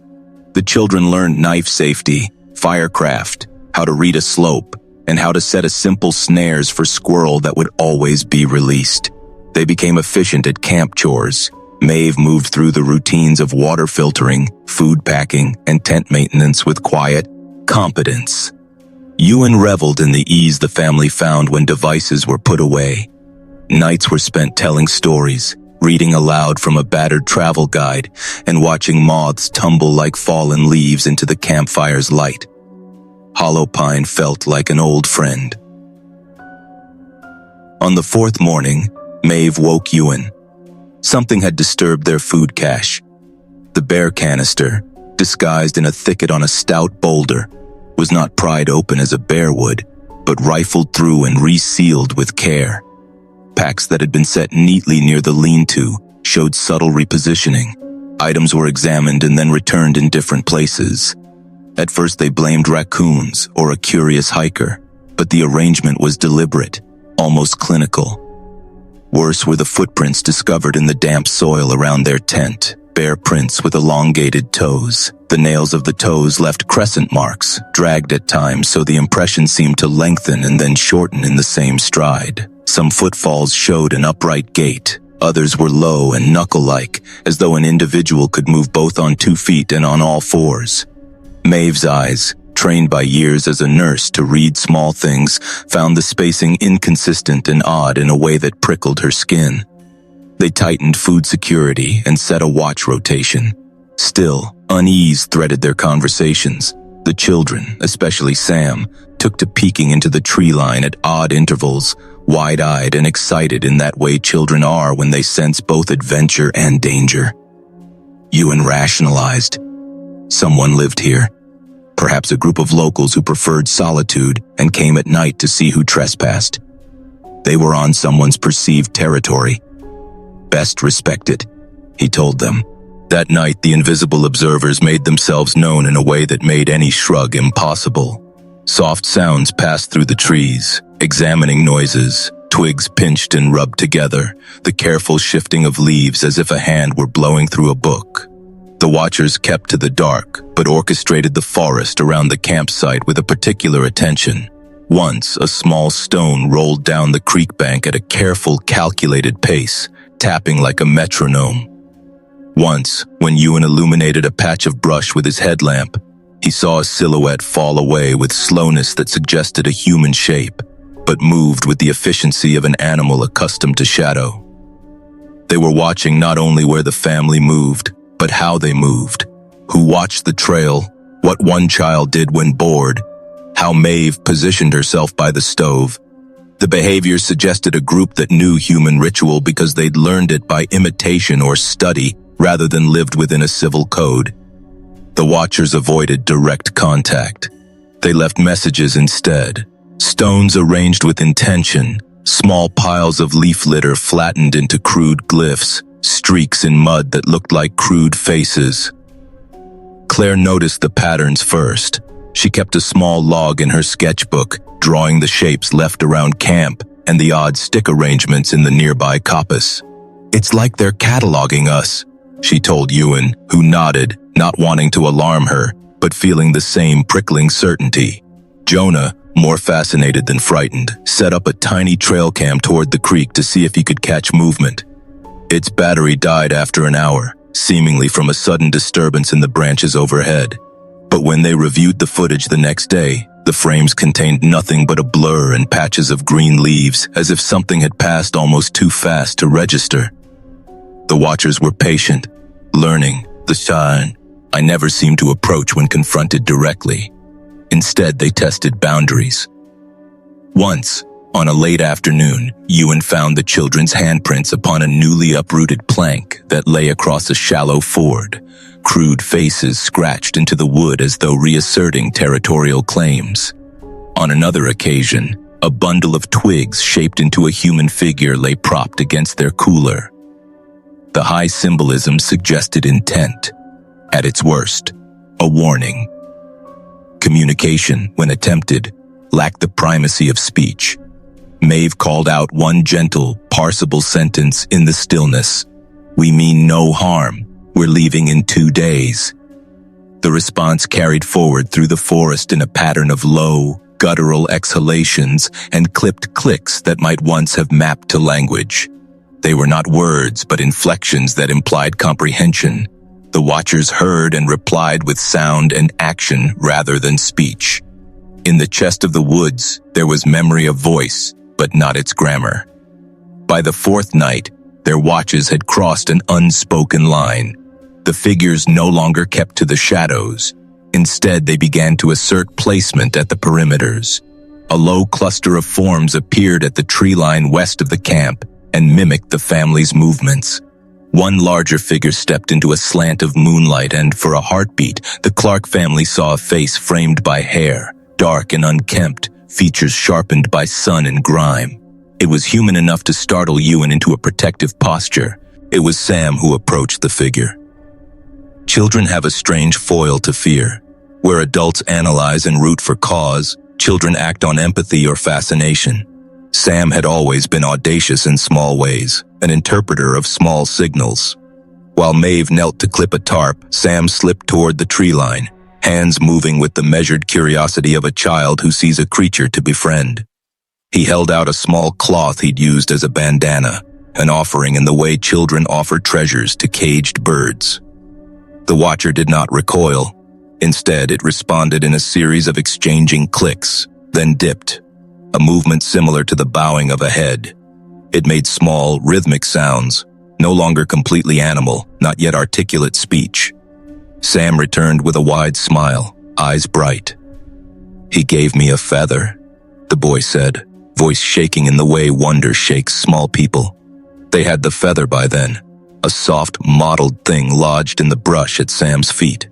The children learned knife safety, firecraft, how to read a slope, and how to set a simple snares for squirrel that would always be released. They became efficient at camp chores. Maeve moved through the routines of water filtering, food packing, and tent maintenance with quiet competence. Ewan reveled in the ease the family found when devices were put away. Nights were spent telling stories, reading aloud from a battered travel guide, and watching moths tumble like fallen leaves into the campfire's light. Hollow Pine felt like an old friend. On the 4th morning, Maeve woke Ewan. Something had disturbed their food cache. The bear canister, disguised in a thicket on a stout boulder, was not pried open as a bear would, but rifled through and resealed with care. Packs that had been set neatly near the lean-to showed subtle repositioning. Items were examined and then returned in different places. At first they blamed raccoons or a curious hiker, but the arrangement was deliberate, almost clinical. Worse were the footprints discovered in the damp soil around their tent, bare prints with elongated toes. The nails of the toes left crescent marks, dragged at times so the impression seemed to lengthen and then shorten in the same stride. Some footfalls showed an upright gait. Others were low and knuckle-like, as though an individual could move both on 2 feet and on all 4s. Maeve's eyes, trained by years as a nurse to read small things, found the spacing inconsistent and odd in a way that prickled her skin. They tightened food security and set a watch rotation. Still, unease threaded their conversations. The children, especially Sam, took to peeking into the tree line at odd intervals, wide-eyed and excited in that way children are when they sense both adventure and danger. Ewan rationalized. Someone lived here. Perhaps a group of locals who preferred solitude and came at night to see who trespassed. They were on someone's perceived territory. Best respect it, he told them. That night, the invisible observers made themselves known in a way that made any shrug impossible. Soft sounds passed through the trees, examining noises, twigs pinched and rubbed together, the careful shifting of leaves as if a hand were blowing through a book. The watchers kept to the dark, but orchestrated the forest around the campsite with a particular attention. Once, a small stone rolled down the creek bank at a careful, calculated pace, tapping like a metronome. Once, when Ewan illuminated a patch of brush with his headlamp, he saw a silhouette fall away with slowness that suggested a human shape, but moved with the efficiency of an animal accustomed to shadow. They were watching not only where the family moved, but how they moved, who watched the trail, what one child did when bored, how Maeve positioned herself by the stove. The behaviors suggested a group that knew human ritual because they'd learned it by imitation or study rather than lived within a civil code. The watchers avoided direct contact. They left messages instead. Stones arranged with intention, small piles of leaf litter flattened into crude glyphs, streaks in mud that looked like crude faces. Claire noticed the patterns first. She kept a small log in her sketchbook, drawing the shapes left around camp and the odd stick arrangements in the nearby coppice. "It's like they're cataloging us," she told Ewan, who nodded, not wanting to alarm her, but feeling the same prickling certainty. Jonah, more fascinated than frightened, set up a tiny trail cam toward the creek to see if he could catch movement. Its battery died after an hour, seemingly from a sudden disturbance in the branches overhead. But when they reviewed the footage the next day, the frames contained nothing but a blur and patches of green leaves, as if something had passed almost too fast to register. The watchers were patient, learning the sign I never seemed to approach when confronted directly. Instead, they tested boundaries. Once, on a late afternoon, Ewan found the children's handprints upon a newly uprooted plank that lay across a shallow ford, crude faces scratched into the wood as though reasserting territorial claims. On another occasion, a bundle of twigs shaped into a human figure lay propped against their cooler. The high symbolism suggested intent. At its worst, a warning. Communication, when attempted, lacked the primacy of speech. Maeve called out one gentle, parsable sentence in the stillness. "We mean no harm. We're leaving in 2 days." The response carried forward through the forest in a pattern of low, guttural exhalations and clipped clicks that might once have mapped to language. They were not words, but inflections that implied comprehension. The watchers heard and replied with sound and action rather than speech. In the chest of the woods, there was memory of voice, but not its grammar. By the fourth night, their watches had crossed an unspoken line. The figures no longer kept to the shadows. Instead, they began to assert placement at the perimeters. A low cluster of forms appeared at the tree line west of the camp and mimicked the family's movements. One larger figure stepped into a slant of moonlight, and for a heartbeat, the Clark family saw a face framed by hair, dark and unkempt, features sharpened by sun and grime. It was human enough to startle Ewan into a protective posture. It was Sam who approached the figure. Children have a strange foil to fear. Where adults analyze and root for cause, children act on empathy or fascination. Sam had always been audacious in small ways, an interpreter of small signals. While Maeve knelt to clip a tarp, Sam slipped toward the tree line, hands moving with the measured curiosity of a child who sees a creature to befriend. He held out a small cloth he'd used as a bandana, an offering in the way children offer treasures to caged birds. The watcher did not recoil. Instead, it responded in a series of exchanging clicks, then dipped, a movement similar to the bowing of a head. It made small, rhythmic sounds, no longer completely animal, not yet articulate speech. Sam returned with a wide smile, eyes bright. "He gave me a feather," the boy said, voice shaking in the way wonder shakes small people. They had the feather by then, a soft, mottled thing lodged in the brush at Sam's feet.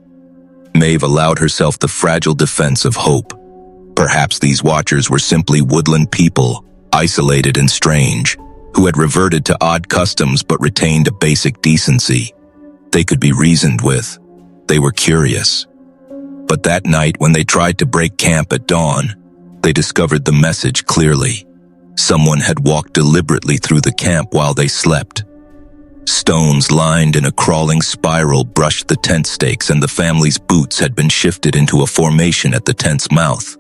Maeve allowed herself the fragile defense of hope. Perhaps these watchers were simply woodland people, isolated and strange, who had reverted to odd customs but retained a basic decency. They could be reasoned with. They were curious. But that night, when they tried to break camp at dawn, they discovered the message clearly. Someone had walked deliberately through the camp while they slept. Stones lined in a crawling spiral brushed the tent stakes, and the family's boots had been shifted into a formation at the tent's mouth.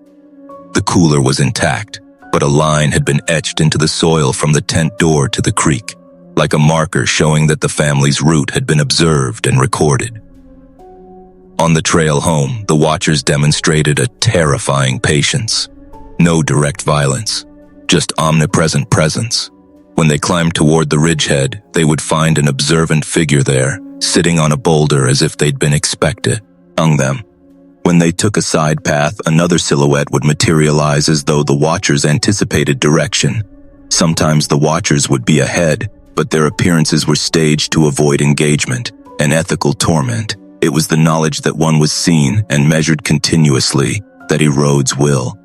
The cooler was intact, but a line had been etched into the soil from the tent door to the creek, like a marker showing that the family's route had been observed and recorded. On the trail home, the watchers demonstrated a terrifying patience. No direct violence, just omnipresent presence. When they climbed toward the ridgehead, they would find an observant figure there, sitting on a boulder as if they'd been expected, hung them. When they took a side path, another silhouette would materialize as though the watchers anticipated direction. Sometimes the watchers would be ahead, but their appearances were staged to avoid engagement, an ethical torment. It was the knowledge that one was seen and measured continuously that erodes will.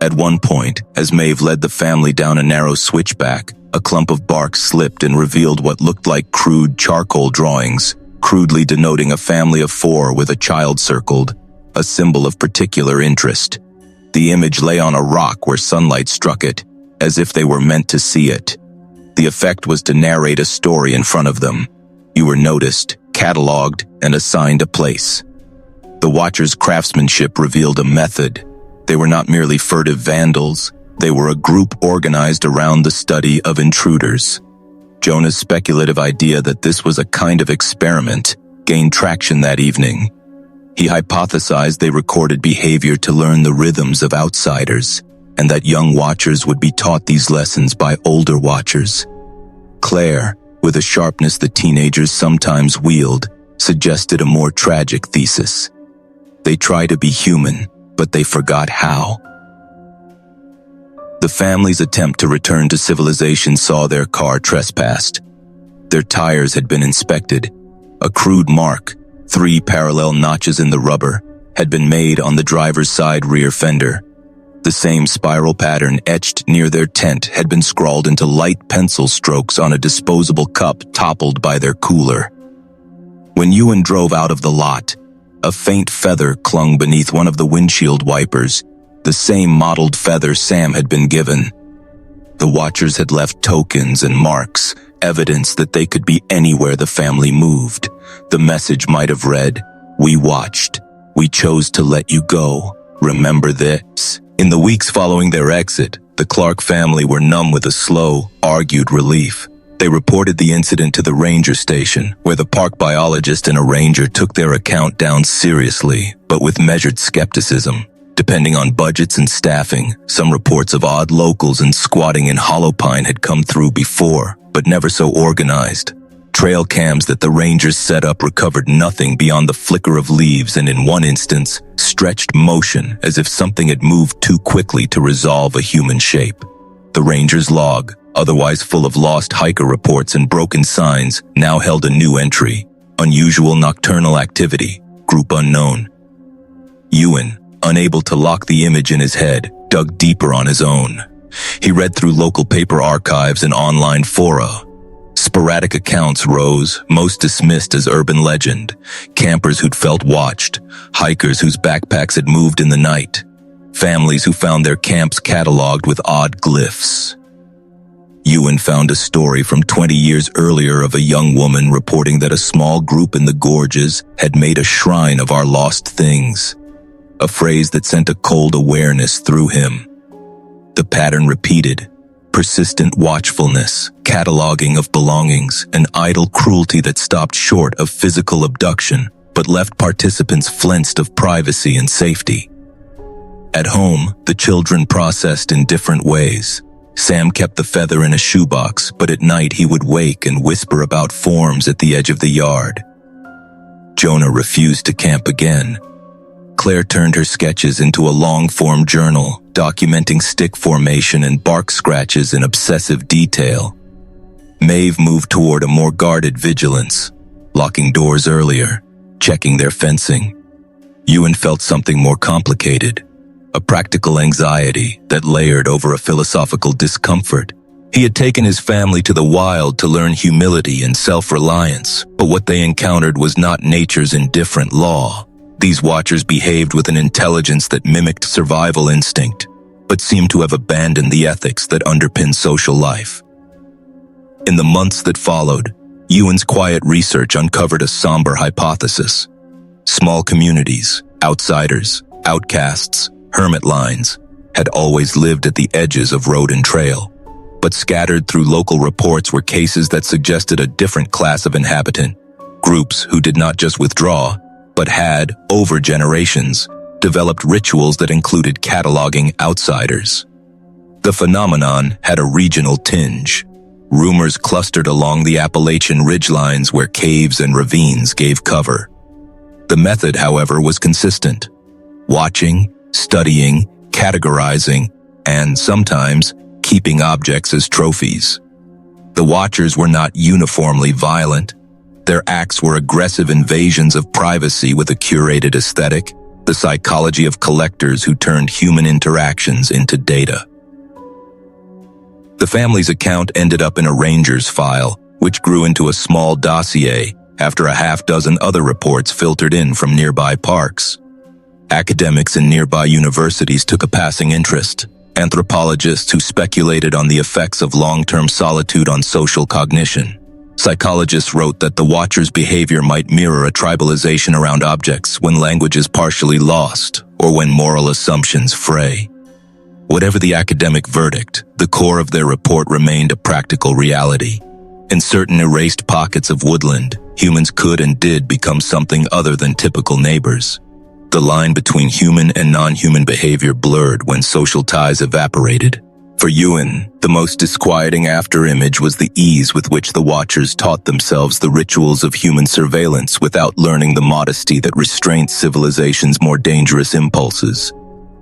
At one point, as Maeve led the family down a narrow switchback, a clump of bark slipped and revealed what looked like crude charcoal drawings, crudely denoting a family of 4 with a child circled, a symbol of particular interest. The image lay on a rock where sunlight struck it, as if they were meant to see it. The effect was to narrate a story in front of them. You were noticed, catalogued, and assigned a place. The watchers' craftsmanship revealed a method. They were not merely furtive vandals, they were a group organized around the study of intruders. Jonah's speculative idea that this was a kind of experiment gained traction that evening. He hypothesized they recorded behavior to learn the rhythms of outsiders, and that young watchers would be taught these lessons by older watchers. Claire, with a sharpness the teenagers sometimes wield, suggested a more tragic thesis. They try to be human, but they forgot how. The family's attempt to return to civilization saw their car trespassed. Their tires had been inspected. A crude mark, 3 parallel notches in the rubber, had been made on the driver's side rear fender. The same spiral pattern etched near their tent had been scrawled into light pencil strokes on a disposable cup toppled by their cooler. When Ewan drove out of the lot, a faint feather clung beneath one of the windshield wipers, the same mottled feather Sam had been given. The watchers had left tokens and marks, evidence that they could be anywhere the family moved. The message might have read, "We watched. We chose to let you go. Remember this." In the weeks following their exit, the Clark family were numb with a slow, argued relief. They reported the incident to the ranger station, where the park biologist and a ranger took their account down seriously, but with measured skepticism. Depending on budgets and staffing, some reports of odd locals and squatting in Hollow Pine had come through before, but never so organized. Trail cams that the rangers set up recovered nothing beyond the flicker of leaves and, in one instance, stretched motion as if something had moved too quickly to resolve a human shape. The ranger's log, otherwise full of lost hiker reports and broken signs, now held a new entry: unusual nocturnal activity, group unknown. Ewan, unable to lock the image in his head, dug deeper on his own. He read through local paper archives and online fora. Sporadic accounts rose, most dismissed as urban legend. Campers who'd felt watched, hikers whose backpacks had moved in the night, families who found their camps cataloged with odd glyphs. Ewan found a story from 20 years earlier of a young woman reporting that a small group in the gorges had made a shrine of our lost things, a phrase that sent a cold awareness through him. The pattern repeated: persistent watchfulness, cataloging of belongings, an idle cruelty that stopped short of physical abduction, but left participants flensed of privacy and safety. At home, the children processed in different ways. Sam kept the feather in a shoebox, but at night he would wake and whisper about forms at the edge of the yard. Jonah refused to camp again. Claire turned her sketches into a long-form journal, documenting stick formation and bark scratches in obsessive detail. Maeve moved toward a more guarded vigilance, locking doors earlier, checking their fencing. Ewan felt something more complicated, a practical anxiety that layered over a philosophical discomfort. He had taken his family to the wild to learn humility and self-reliance, but what they encountered was not nature's indifferent law. These watchers behaved with an intelligence that mimicked survival instinct, but seemed to have abandoned the ethics that underpin social life. In the months that followed, Ewan's quiet research uncovered a somber hypothesis. Small communities, outsiders, outcasts, hermit lines, had always lived at the edges of road and trail, but scattered through local reports were cases that suggested a different class of inhabitant, groups who did not just withdraw, but had, over generations, developed rituals that included cataloging outsiders. The phenomenon had a regional tinge. rumors clustered along the Appalachian ridgelines where caves and ravines gave cover. The method, however, was consistent: watching, studying, categorizing, and sometimes keeping objects as trophies. The watchers were not uniformly violent. Their acts were aggressive invasions of privacy with a curated aesthetic, the psychology of collectors who turned human interactions into data. The family's account ended up in a ranger's file, which grew into a small dossier after a half-dozen other reports filtered in from nearby parks. Academics in nearby universities took a passing interest. Anthropologists who speculated on the effects of long-term solitude on social cognition. Psychologists wrote that the watcher's behavior might mirror a tribalization around objects when language is partially lost or when moral assumptions fray. Whatever the academic verdict, the core of their report remained a practical reality. In certain erased pockets of woodland, humans could and did become something other than typical neighbors. The line between human and non-human behavior blurred when social ties evaporated. For Ewan, the most disquieting afterimage was the ease with which the watchers taught themselves the rituals of human surveillance without learning the modesty that restrained civilization's more dangerous impulses.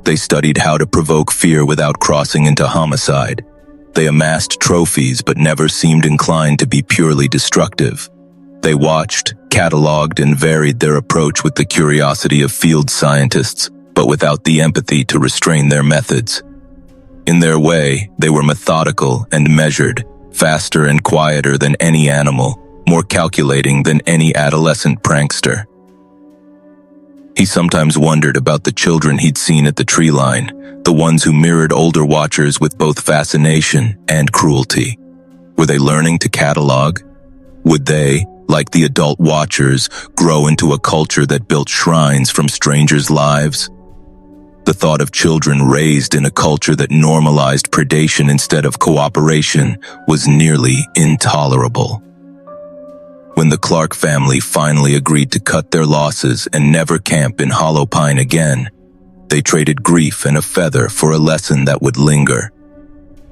They studied how to provoke fear without crossing into homicide. They amassed trophies but never seemed inclined to be purely destructive. They watched, cataloged, and varied their approach with the curiosity of field scientists, but without the empathy to restrain their methods. In their way, they were methodical and measured, faster and quieter than any animal, more calculating than any adolescent prankster. He sometimes wondered about the children he'd seen at the tree line, the ones who mirrored older watchers with both fascination and cruelty. Were they learning to catalog? Would they, like the adult watchers, grow into a culture that built shrines from strangers' lives? The thought of children raised in a culture that normalized predation instead of cooperation was nearly intolerable. When the Clark family finally agreed to cut their losses and never camp in Hollow Pine again, they traded grief and a feather for a lesson that would linger.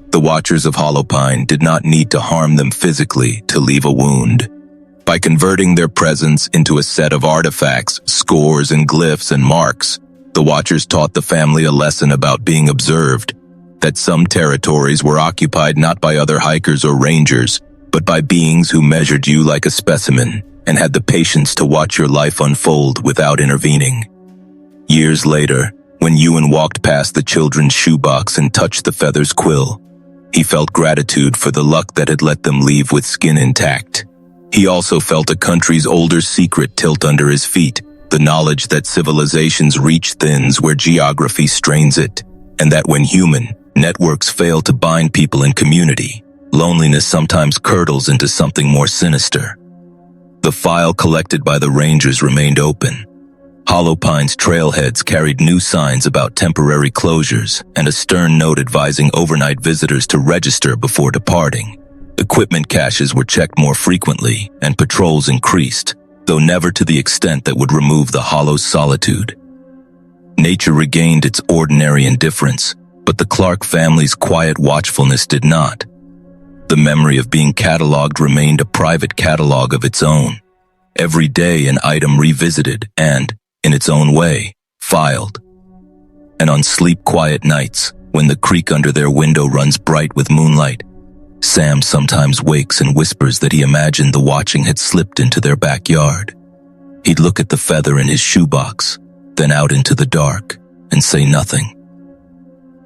The watchers of Hollow Pine did not need to harm them physically to leave a wound. By converting their presence into a set of artifacts, scores and glyphs and marks, the watchers taught the family a lesson about being observed, that some territories were occupied not by other hikers or rangers, but by beings who measured you like a specimen and had the patience to watch your life unfold without intervening. Years later, when Ewan walked past the children's shoebox and touched the feather's quill, he felt gratitude for the luck that had let them leave with skin intact. He also felt a country's older secret tilt under his feet, the knowledge that civilization's reach thins where geography strains it, and that when human networks fail to bind people in community, loneliness sometimes curdles into something more sinister. The file collected by the rangers remained open. Hollow Pine's trailheads carried new signs about temporary closures and a stern note advising overnight visitors to register before departing. Equipment caches were checked more frequently and patrols increased, though never to the extent that would remove the hollow's solitude. Nature regained its ordinary indifference, but the Clark family's quiet watchfulness did not. The memory of being cataloged remained a private catalog of its own. Every day an item revisited and, in its own way, filed. And on sleep-quiet nights, when the creek under their window runs bright with moonlight, Sam sometimes wakes and whispers that he imagined the watching had slipped into their backyard. He'd look at the feather in his shoebox, then out into the dark, and say nothing.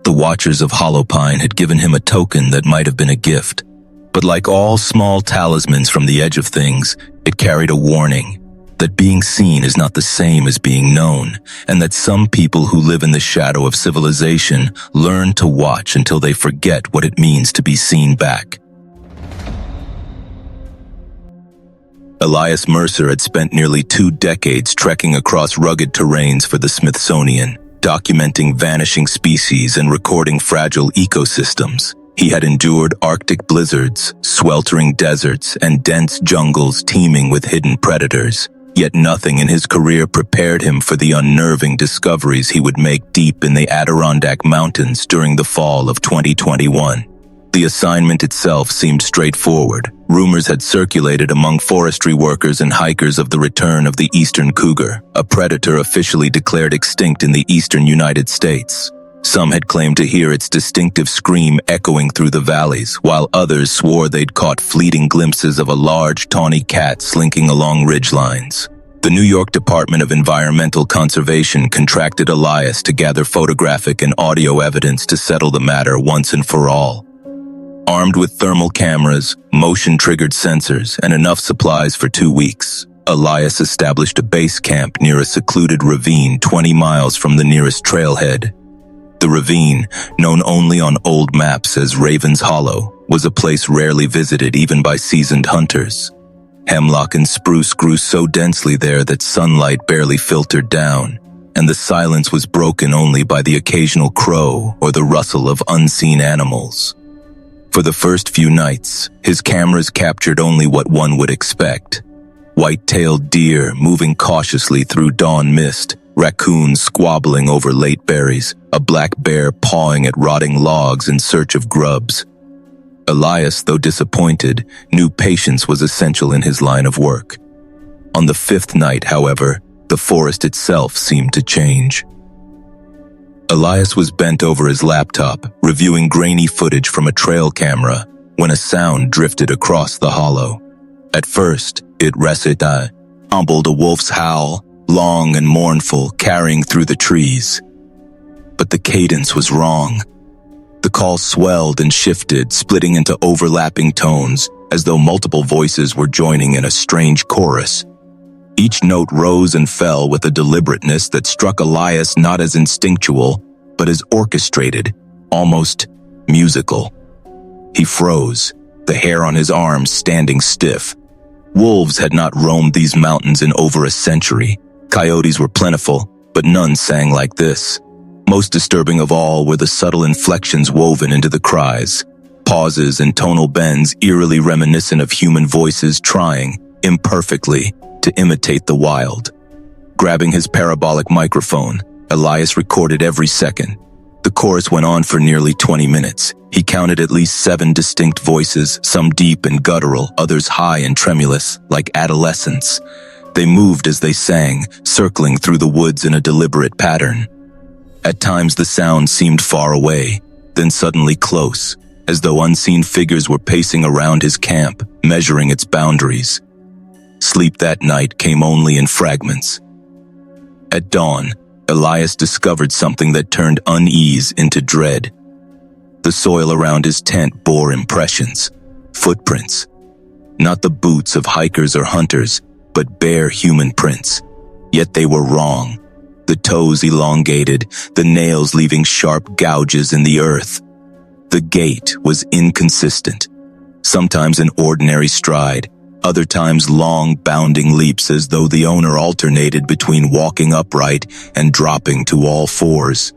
The watchers of Hollow Pine had given him a token that might have been a gift, but like all small talismans from the edge of things, it carried a warning that being seen is not the same as being known, and that some people who live in the shadow of civilization learn to watch until they forget what it means to be seen back. Elias Mercer had spent nearly 2 decades trekking across rugged terrains for the Smithsonian, documenting vanishing species and recording fragile ecosystems. He had endured Arctic blizzards, sweltering deserts, and dense jungles teeming with hidden predators. Yet nothing in his career prepared him for the unnerving discoveries he would make deep in the Adirondack Mountains during the fall of 2021. The assignment itself seemed straightforward. Rumors had circulated among forestry workers and hikers of the return of the eastern cougar, a predator officially declared extinct in the eastern United States. Some had claimed to hear its distinctive scream echoing through the valleys, while others swore they'd caught fleeting glimpses of a large, tawny cat slinking along ridgelines. The New York Department of Environmental Conservation contracted Elias to gather photographic and audio evidence to settle the matter once and for all. Armed with thermal cameras, motion-triggered sensors, and enough supplies for 2 weeks, Elias established a base camp near a secluded ravine 20 miles from the nearest trailhead. The ravine, known only on old maps as Raven's Hollow, was a place rarely visited even by seasoned hunters. Hemlock and spruce grew so densely there that sunlight barely filtered down, and the silence was broken only by the occasional crow or the rustle of unseen animals. For the first few nights, his cameras captured only what one would expect. White-tailed deer moving cautiously through dawn mist, raccoons squabbling over late berries, a black bear pawing at rotting logs in search of grubs. Elias, though disappointed, knew patience was essential in his line of work. On the 5th night, however, the forest itself seemed to change. Elias was bent over his laptop, reviewing grainy footage from a trail camera, when a sound drifted across the hollow. At first, it resembled a wolf's howl, long and mournful, carrying through the trees. But the cadence was wrong. The call swelled and shifted, splitting into overlapping tones, as though multiple voices were joining in a strange chorus. Each note rose and fell with a deliberateness that struck Elias not as instinctual, but as orchestrated, almost musical. He froze, the hair on his arms standing stiff. Wolves had not roamed these mountains in over a century. Coyotes were plentiful, but none sang like this. Most disturbing of all were the subtle inflections woven into the cries, pauses and tonal bends eerily reminiscent of human voices trying, imperfectly, to imitate the wild. Grabbing his parabolic microphone, Elias recorded every second. The chorus went on for nearly 20 minutes. He counted at least 7 distinct voices, some deep and guttural, others high and tremulous, like adolescents. They moved as they sang, circling through the woods in a deliberate pattern. At times the sound seemed far away, then suddenly close, as though unseen figures were pacing around his camp, measuring its boundaries. Sleep that night came only in fragments. At dawn, Elias discovered something that turned unease into dread. The soil around his tent bore impressions, footprints. Not the boots of hikers or hunters, but bare human prints. Yet they were wrong. The toes elongated, the nails leaving sharp gouges in the earth. The gait was inconsistent, sometimes an ordinary stride, other times long bounding leaps as though the owner alternated between walking upright and dropping to all fours.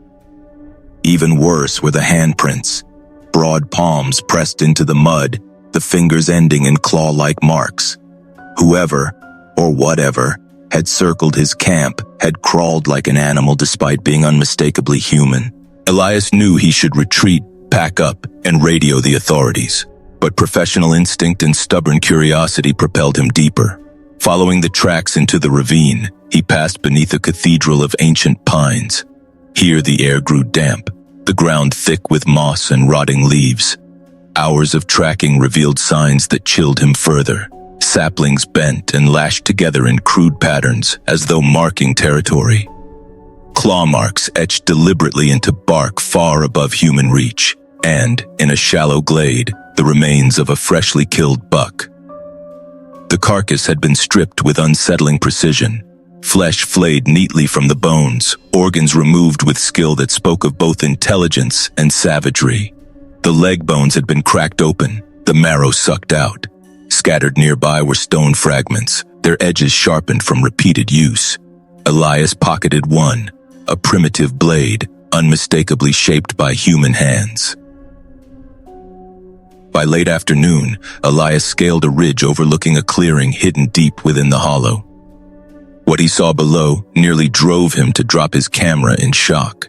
Even worse were the handprints, broad palms pressed into the mud, the fingers ending in claw-like marks. Whoever, or whatever, had circled his camp, had crawled like an animal despite being unmistakably human. Elias knew he should retreat, pack up, and radio the authorities. But professional instinct and stubborn curiosity propelled him deeper. Following the tracks into the ravine, he passed beneath a cathedral of ancient pines. Here the air grew damp, the ground thick with moss and rotting leaves. Hours of tracking revealed signs that chilled him further. Saplings bent and lashed together in crude patterns as though marking territory. Claw marks etched deliberately into bark far above human reach, and, in a shallow glade, the remains of a freshly killed buck. The carcass had been stripped with unsettling precision, flesh flayed neatly from the bones, organs removed with skill that spoke of both intelligence and savagery. The leg bones had been cracked open, the marrow sucked out. Scattered nearby were stone fragments, their edges sharpened from repeated use. Elias pocketed one, a primitive blade, unmistakably shaped by human hands. By late afternoon, Elias scaled a ridge overlooking a clearing hidden deep within the hollow. What he saw below nearly drove him to drop his camera in shock.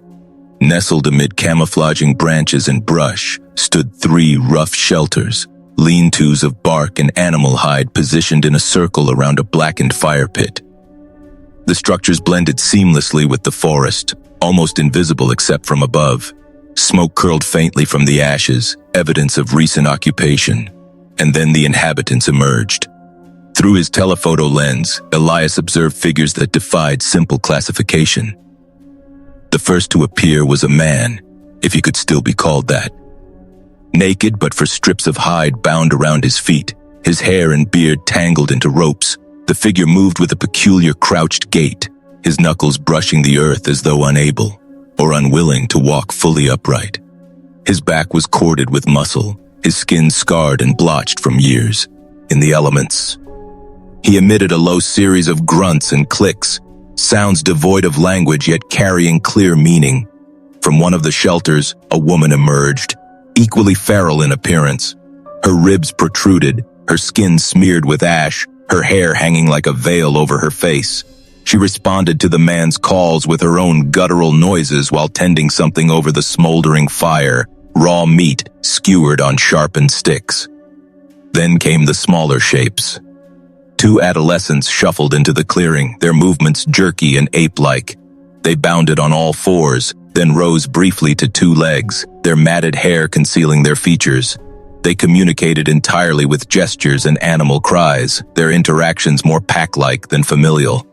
Nestled amid camouflaging branches and brush stood 3 rough shelters, lean-tos of bark and animal hide positioned in a circle around a blackened fire pit. The structures blended seamlessly with the forest, almost invisible except from above. Smoke curled faintly from the ashes, evidence of recent occupation, and then the inhabitants emerged. Through his telephoto lens, Elias observed figures that defied simple classification. The first to appear was a man, if he could still be called that. Naked but for strips of hide bound around his feet, his hair and beard tangled into ropes, the figure moved with a peculiar crouched gait, his knuckles brushing the earth as though unable or unwilling to walk fully upright. His back was corded with muscle, his skin scarred and blotched from years in the elements. He emitted a low series of grunts and clicks, sounds devoid of language yet carrying clear meaning. From one of the shelters, a woman emerged, equally feral in appearance. Her ribs protruded, her skin smeared with ash, her hair hanging like a veil over her face. She responded to the man's calls with her own guttural noises while tending something over the smoldering fire, raw meat skewered on sharpened sticks. Then came the smaller shapes. 2 adolescents shuffled into the clearing, their movements jerky and ape-like. They bounded on all 4s, then rose briefly to 2 legs, their matted hair concealing their features. They communicated entirely with gestures and animal cries, their interactions more pack-like than familial.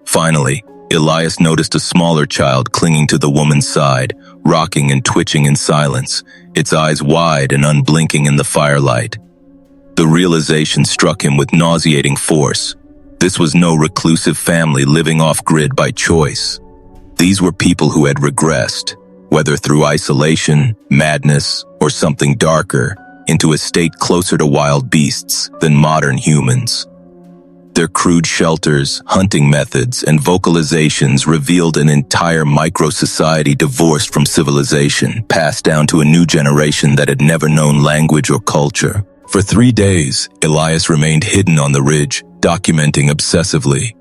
Finally, Elias noticed a smaller child clinging to the woman's side, rocking and twitching in silence, its eyes wide and unblinking in the firelight. The realization struck him with nauseating force. This was no reclusive family living off-grid by choice. These were people who had regressed, whether through isolation, madness, or something darker, into a state closer to wild beasts than modern humans. Their crude shelters, hunting methods, and vocalizations revealed an entire micro-society divorced from civilization, passed down to a new generation that had never known language or culture. For 3 days, Elias remained hidden on the ridge, documenting obsessively.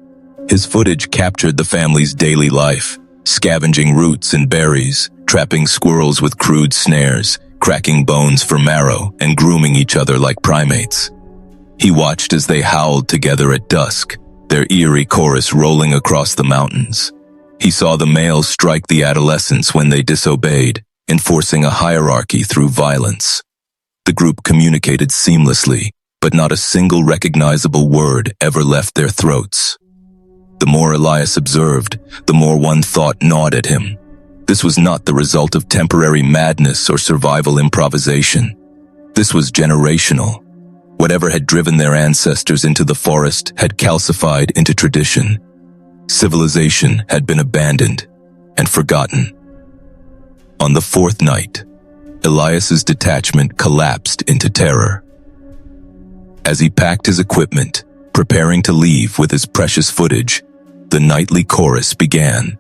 His footage captured the family's daily life, scavenging roots and berries, trapping squirrels with crude snares, cracking bones for marrow, and grooming each other like primates. He watched as they howled together at dusk, their eerie chorus rolling across the mountains. He saw the males strike the adolescents when they disobeyed, enforcing a hierarchy through violence. The group communicated seamlessly, but not a single recognizable word ever left their throats. The more Elias observed, the more one thought gnawed at him. This was not the result of temporary madness or survival improvisation. This was generational. Whatever had driven their ancestors into the forest had calcified into tradition. Civilization had been abandoned and forgotten. On the 4th night, Elias's detachment collapsed into terror. As he packed his equipment, preparing to leave with his precious footage, the nightly chorus began.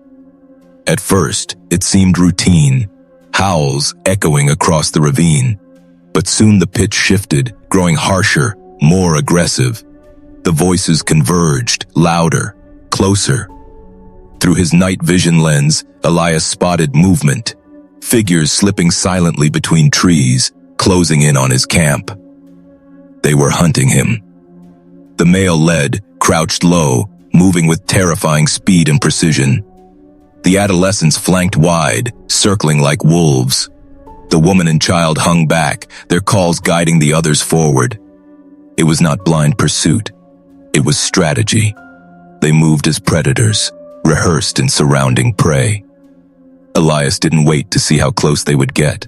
At first, it seemed routine, howls echoing across the ravine. But soon the pitch shifted, growing harsher, more aggressive. The voices converged, louder, closer. Through his night vision lens, Elias spotted movement, figures slipping silently between trees, closing in on his camp. They were hunting him. The male led, crouched low, moving with terrifying speed and precision. The adolescents flanked wide, circling like wolves. The woman and child hung back, their calls guiding the others forward. It was not blind pursuit. It was strategy. They moved as predators, rehearsed in surrounding prey. Elias didn't wait to see how close they would get.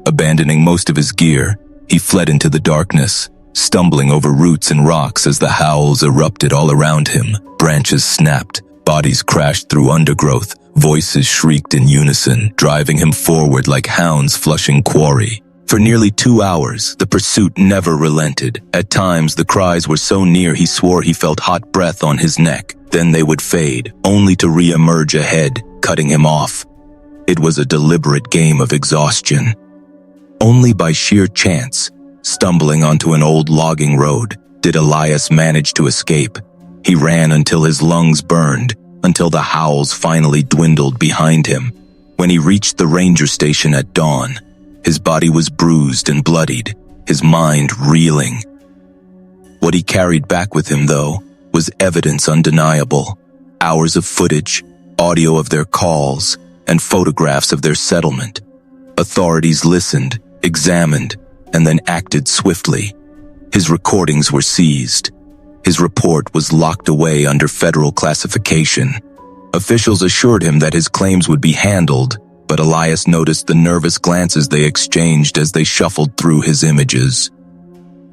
Abandoning most of his gear, he fled into the darkness, stumbling over roots and rocks as the howls erupted all around him. Branches snapped, bodies crashed through undergrowth, voices shrieked in unison, driving him forward like hounds flushing quarry. For nearly 2 hours, the pursuit never relented. At times, the cries were so near he swore he felt hot breath on his neck. Then they would fade, only to re-emerge ahead, cutting him off. It was a deliberate game of exhaustion. Only by sheer chance, stumbling onto an old logging road, did Elias manage to escape. He ran until his lungs burned, until the howls finally dwindled behind him. When he reached the ranger station at dawn, his body was bruised and bloodied, his mind reeling. What he carried back with him, though, was evidence undeniable. Hours of footage, audio of their calls, and photographs of their settlement. Authorities listened, examined, and then acted swiftly. His recordings were seized. His report was locked away under federal classification. Officials assured him that his claims would be handled, but Elias noticed the nervous glances they exchanged as they shuffled through his images.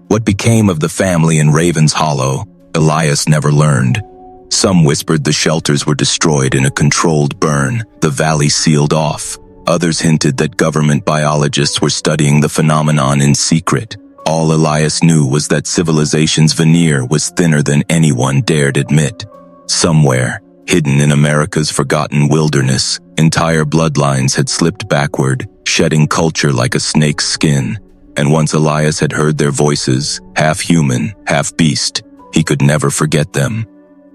What became of the family in Raven's Hollow, Elias never learned. Some whispered the shelters were destroyed in a controlled burn, the valley sealed off. Others hinted that government biologists were studying the phenomenon in secret. All Elias knew was that civilization's veneer was thinner than anyone dared admit. Somewhere, hidden in America's forgotten wilderness, entire bloodlines had slipped backward, shedding culture like a snake's skin. And once Elias had heard their voices, half human, half beast, he could never forget them.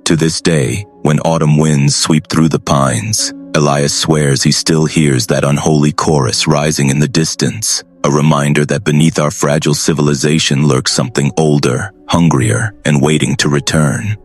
To this day, when autumn winds sweep through the pines, Elias swears he still hears that unholy chorus rising in the distance, a reminder that beneath our fragile civilization lurks something older, hungrier, and waiting to return.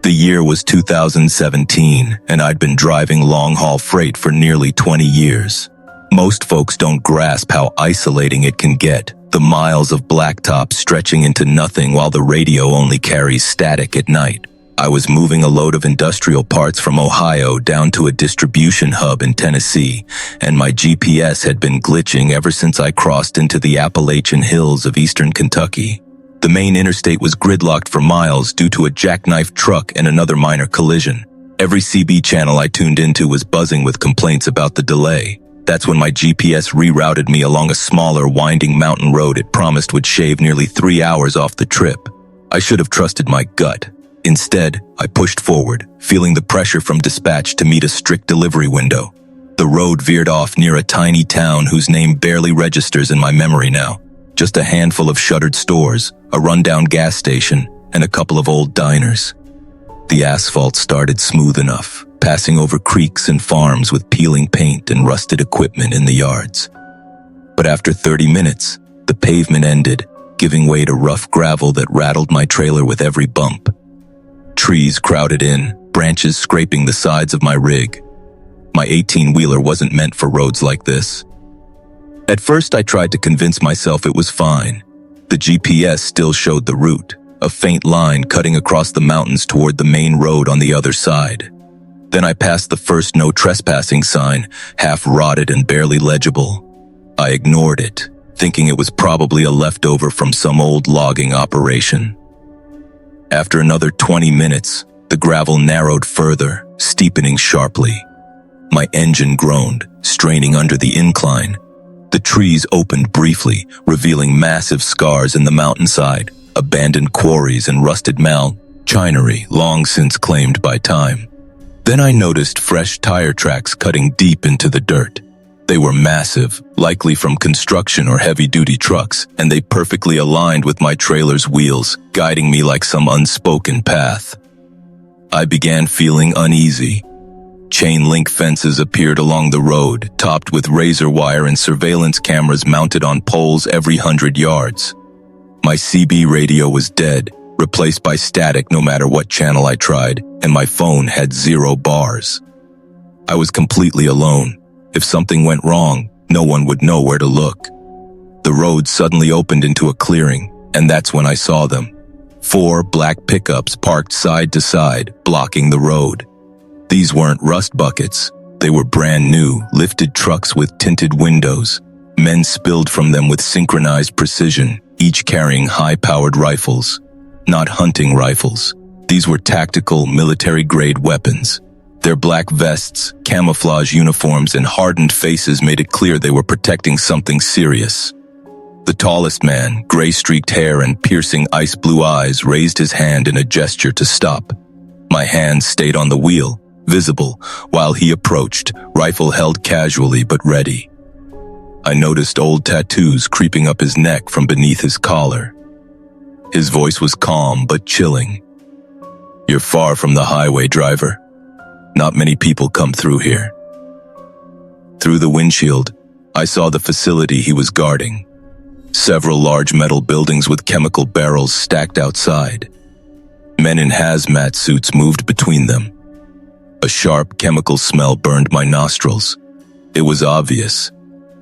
The year was 2017, and I'd been driving long-haul freight for nearly 20 years. Most folks don't grasp how isolating it can get, the miles of blacktop stretching into nothing while the radio only carries static at night. I was moving a load of industrial parts from Ohio down to a distribution hub in Tennessee, and my GPS had been glitching ever since I crossed into the Appalachian hills of eastern Kentucky. The main interstate was gridlocked for miles due to a jackknife truck and another minor collision. Every CB channel I tuned into was buzzing with complaints about the delay. That's when my GPS rerouted me along a smaller, winding mountain road it promised would shave nearly 3 hours off the trip. I should have trusted my gut. Instead, I pushed forward, feeling the pressure from dispatch to meet a strict delivery window. The road veered off near a tiny town whose name barely registers in my memory now. Just a handful of shuttered stores, a rundown gas station, and a couple of old diners. The asphalt started smooth enough, passing over creeks and farms with peeling paint and rusted equipment in the yards. But after 30 minutes, the pavement ended, giving way to rough gravel that rattled my trailer with every bump. Trees crowded in, branches scraping the sides of my rig. My 18-wheeler wasn't meant for roads like this. At first, I tried to convince myself it was fine. The GPS still showed the route, a faint line cutting across the mountains toward the main road on the other side. Then I passed the first no trespassing sign, half rotted and barely legible. I ignored it, thinking it was probably a leftover from some old logging operation. After another 20 minutes, the gravel narrowed further, steepening sharply. My engine groaned, straining under the incline. The trees opened briefly, revealing massive scars in the mountainside, abandoned quarries and rusted chinery long since claimed by time. Then I noticed fresh tire tracks cutting deep into the dirt. They were massive, likely from construction or heavy-duty trucks, and they perfectly aligned with my trailer's wheels, guiding me like some unspoken path. I began feeling uneasy. Chain-link fences appeared along the road, topped with razor wire and surveillance cameras mounted on poles every 100 yards. My CB radio was dead, replaced by static no matter what channel I tried, and my phone had 0 bars. I was completely alone. If something went wrong, no one would know where to look. The road suddenly opened into a clearing, and that's when I saw them. 4 black pickups parked side to side, blocking the road. These weren't rust buckets. They were brand new, lifted trucks with tinted windows. Men spilled from them with synchronized precision, each carrying high-powered rifles. Not hunting rifles. These were tactical, military-grade weapons. Their black vests, camouflage uniforms, and hardened faces made it clear they were protecting something serious. The tallest man, gray-streaked hair and piercing ice-blue eyes, raised his hand in a gesture to stop. My hand stayed on the wheel, visible, while he approached, rifle held casually but ready. I noticed old tattoos creeping up his neck from beneath his collar. His voice was calm but chilling. "You're far from the highway, driver." Not many people come through here. Through the windshield, I saw the facility he was guarding. Several large metal buildings with chemical barrels stacked outside. Men in hazmat suits moved between them. A sharp chemical smell burned my nostrils. It was obvious.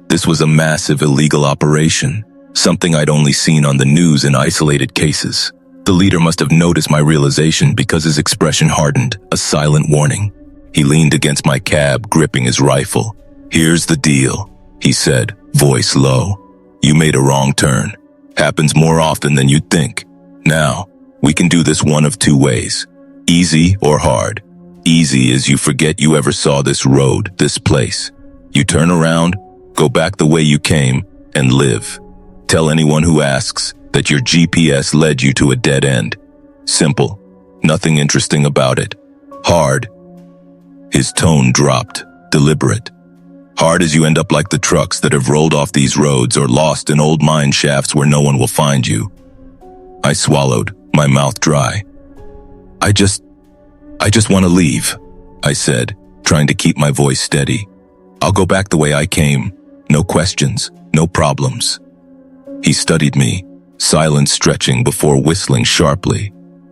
This was a massive illegal operation, something I'd only seen on the news in isolated cases. The leader must have noticed my realization because his expression hardened, a silent warning. He leaned against my cab, gripping his rifle. "Here's the deal," he said, voice low. "You made a wrong turn. Happens more often than you'd think. Now, we can do this one of two ways. Easy or hard. Easy is you forget you ever saw this road, this place. You turn around, go back the way you came, and live. Tell anyone who asks that your GPS led you to a dead end. Simple. Nothing interesting about it. Hard." His tone dropped, deliberate. "Hard as you end up like the trucks that have rolled off these roads or lost in old mine shafts where no one will find you." I swallowed, my mouth dry. I just want to leave," I said, trying to keep my voice steady. "I'll go back the way I came. No questions, no problems." He studied me, silence stretching before whistling sharply.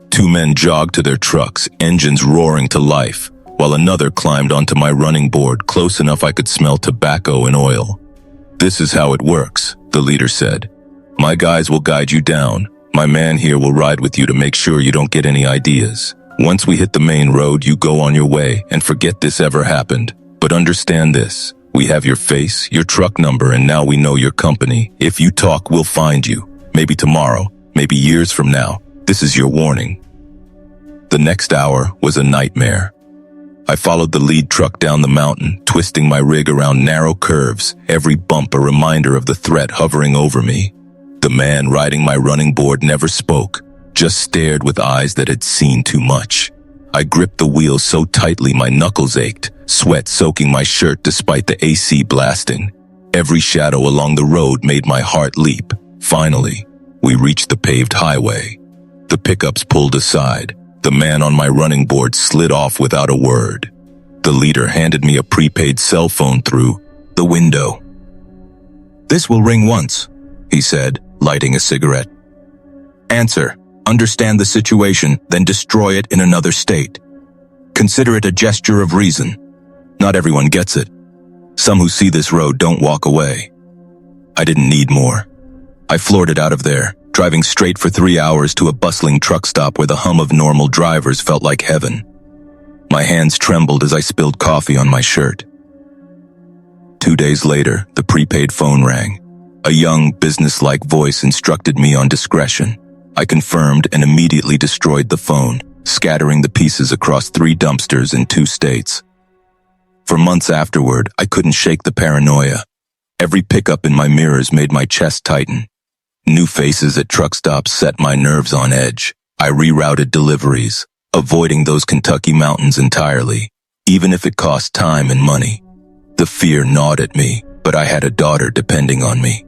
Two men jogged to their trucks, engines roaring to life, while another climbed onto my running board close enough I could smell tobacco and oil. "This is how it works," the leader said. "My guys will guide you down. My man here will ride with you to make sure you don't get any ideas. Once we hit the main road, you go on your way and forget this ever happened. But understand this. We have your face, your truck number, and now we know your company. If you talk, we'll find you. Maybe tomorrow, maybe years from now. This is your warning." The next hour was a nightmare. I followed the lead truck down the mountain, twisting my rig around narrow curves, every bump a reminder of the threat hovering over me. The man riding my running board never spoke, just stared with eyes that had seen too much. I gripped the wheel so tightly my knuckles ached, sweat soaking my shirt despite the AC blasting. Every shadow along the road made my heart leap. Finally, we reached the paved highway. The pickups pulled aside. The man on my running board slid off without a word. The leader handed me a prepaid cell phone through the window. "This will ring once," he said, lighting a cigarette. "Answer, understand the situation, then destroy it in another state. Consider it a gesture of reason. Not everyone gets it. Some who see this road don't walk away." I didn't need more. I floored it out of there, driving straight for 3 hours to a bustling truck stop where the hum of normal drivers felt like heaven. My hands trembled as I spilled coffee on my shirt. 2 days later, the prepaid phone rang. A young, business-like voice instructed me on discretion. I confirmed and immediately destroyed the phone, scattering the pieces across 3 dumpsters in 2 states. For months afterward, I couldn't shake the paranoia. Every pickup in my mirrors made my chest tighten. New faces at truck stops set my nerves on edge. I rerouted deliveries, avoiding those Kentucky mountains entirely, even if it cost time and money. The fear gnawed at me, but I had a daughter depending on me.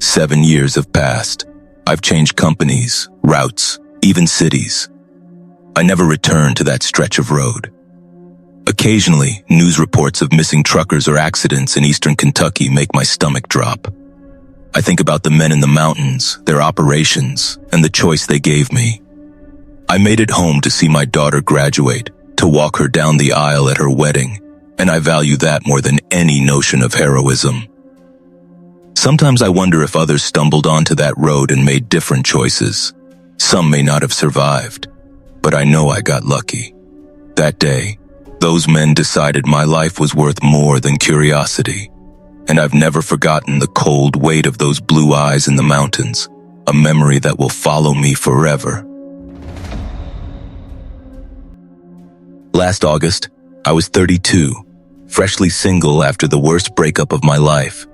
7 years have passed. I've changed companies, routes, even cities. I never returned to that stretch of road. Occasionally, news reports of missing truckers or accidents in eastern Kentucky make my stomach drop. I think about the men in the mountains, their operations, and the choice they gave me. I made it home to see my daughter graduate, to walk her down the aisle at her wedding, and I value that more than any notion of heroism. Sometimes I wonder if others stumbled onto that road and made different choices. Some may not have survived, but I know I got lucky. That day, those men decided my life was worth more than curiosity. And I've never forgotten the cold weight of those blue eyes in the mountains, a memory that will follow me forever. Last August, I was 32, freshly single after the worst breakup of my life.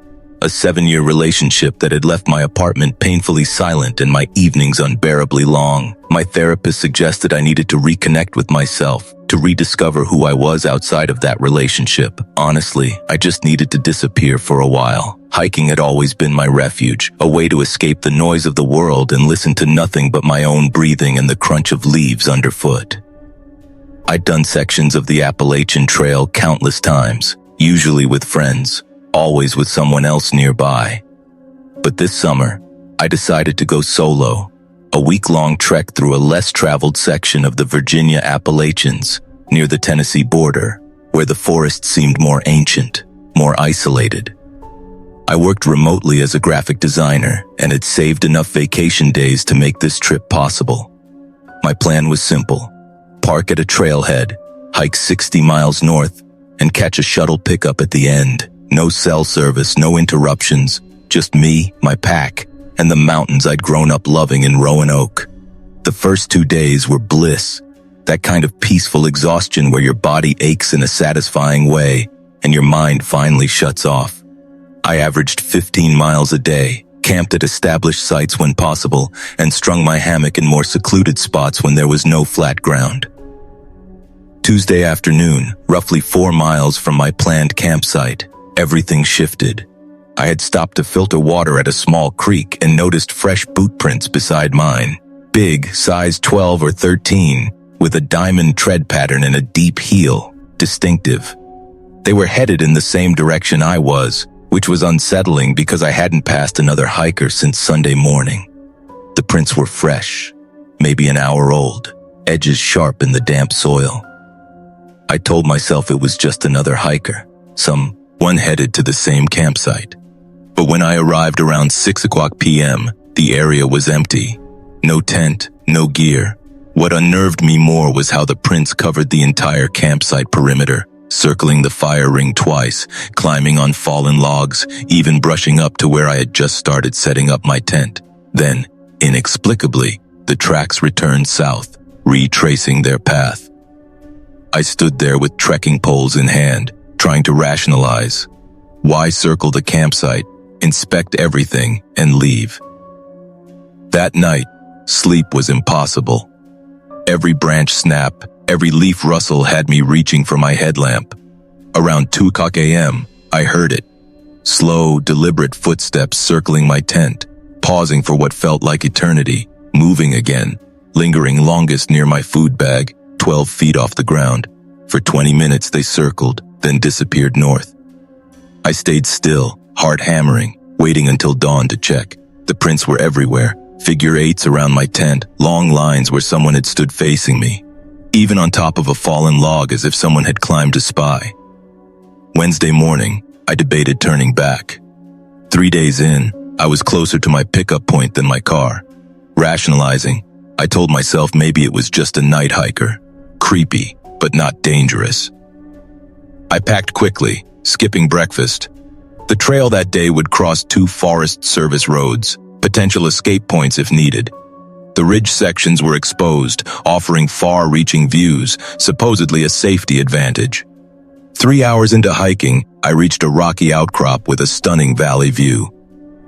A 7-year relationship that had left my apartment painfully silent and my evenings unbearably long. My therapist suggested I needed to reconnect with myself, to rediscover who I was outside of that relationship. Honestly, I just needed to disappear for a while. Hiking had always been my refuge, a way to escape the noise of the world and listen to nothing but my own breathing and the crunch of leaves underfoot. I'd done sections of the Appalachian Trail countless times, usually with friends, always with someone else nearby. But this summer, I decided to go solo, a week-long trek through a less-traveled section of the Virginia Appalachians, near the Tennessee border, where the forest seemed more ancient, more isolated. I worked remotely as a graphic designer and had saved enough vacation days to make this trip possible. My plan was simple: park at a trailhead, hike 60 miles north, and catch a shuttle pickup at the end. No cell service, no interruptions, just me, my pack, and the mountains I'd grown up loving in Roanoke. The first 2 days were bliss, that kind of peaceful exhaustion where your body aches in a satisfying way and your mind finally shuts off. I averaged 15 miles a day, camped at established sites when possible, and strung my hammock in more secluded spots when there was no flat ground. Tuesday afternoon, roughly 4 miles from my planned campsite, everything shifted. I had stopped to filter water at a small creek and noticed fresh boot prints beside mine. Big, size 12 or 13, with a diamond tread pattern and a deep heel, distinctive. They were headed in the same direction I was, which was unsettling because I hadn't passed another hiker since Sunday morning. The prints were fresh, maybe an hour old, edges sharp in the damp soil. I told myself it was just another hiker, someone headed to the same campsite. But when I arrived around 6 p.m., the area was empty. No tent, no gear. What unnerved me more was how the prints covered the entire campsite perimeter, circling the fire ring twice, climbing on fallen logs, even brushing up to where I had just started setting up my tent. Then, inexplicably, the tracks returned south, retracing their path. I stood there with trekking poles in hand, trying to rationalize. Why circle the campsite, inspect everything, and leave? That night, sleep was impossible. Every branch snap, every leaf rustle had me reaching for my headlamp. Around 2 a.m., I heard it. Slow, deliberate footsteps circling my tent, pausing for what felt like eternity, moving again, lingering longest near my food bag, 12 feet off the ground. For 20 minutes they circled, then disappeared north. I stayed still, heart hammering, waiting until dawn to check. The prints were everywhere, figure eights around my tent, long lines where someone had stood facing me, even on top of a fallen log as if someone had climbed to spy. Wednesday morning, I debated turning back. 3 days in, I was closer to my pickup point than my car. Rationalizing, I told myself maybe it was just a night hiker. Creepy, but not dangerous. I packed quickly, skipping breakfast. The trail that day would cross 2 Forest Service roads, potential escape points if needed. The ridge sections were exposed, offering far-reaching views, supposedly a safety advantage. 3 hours into hiking, I reached a rocky outcrop with a stunning valley view.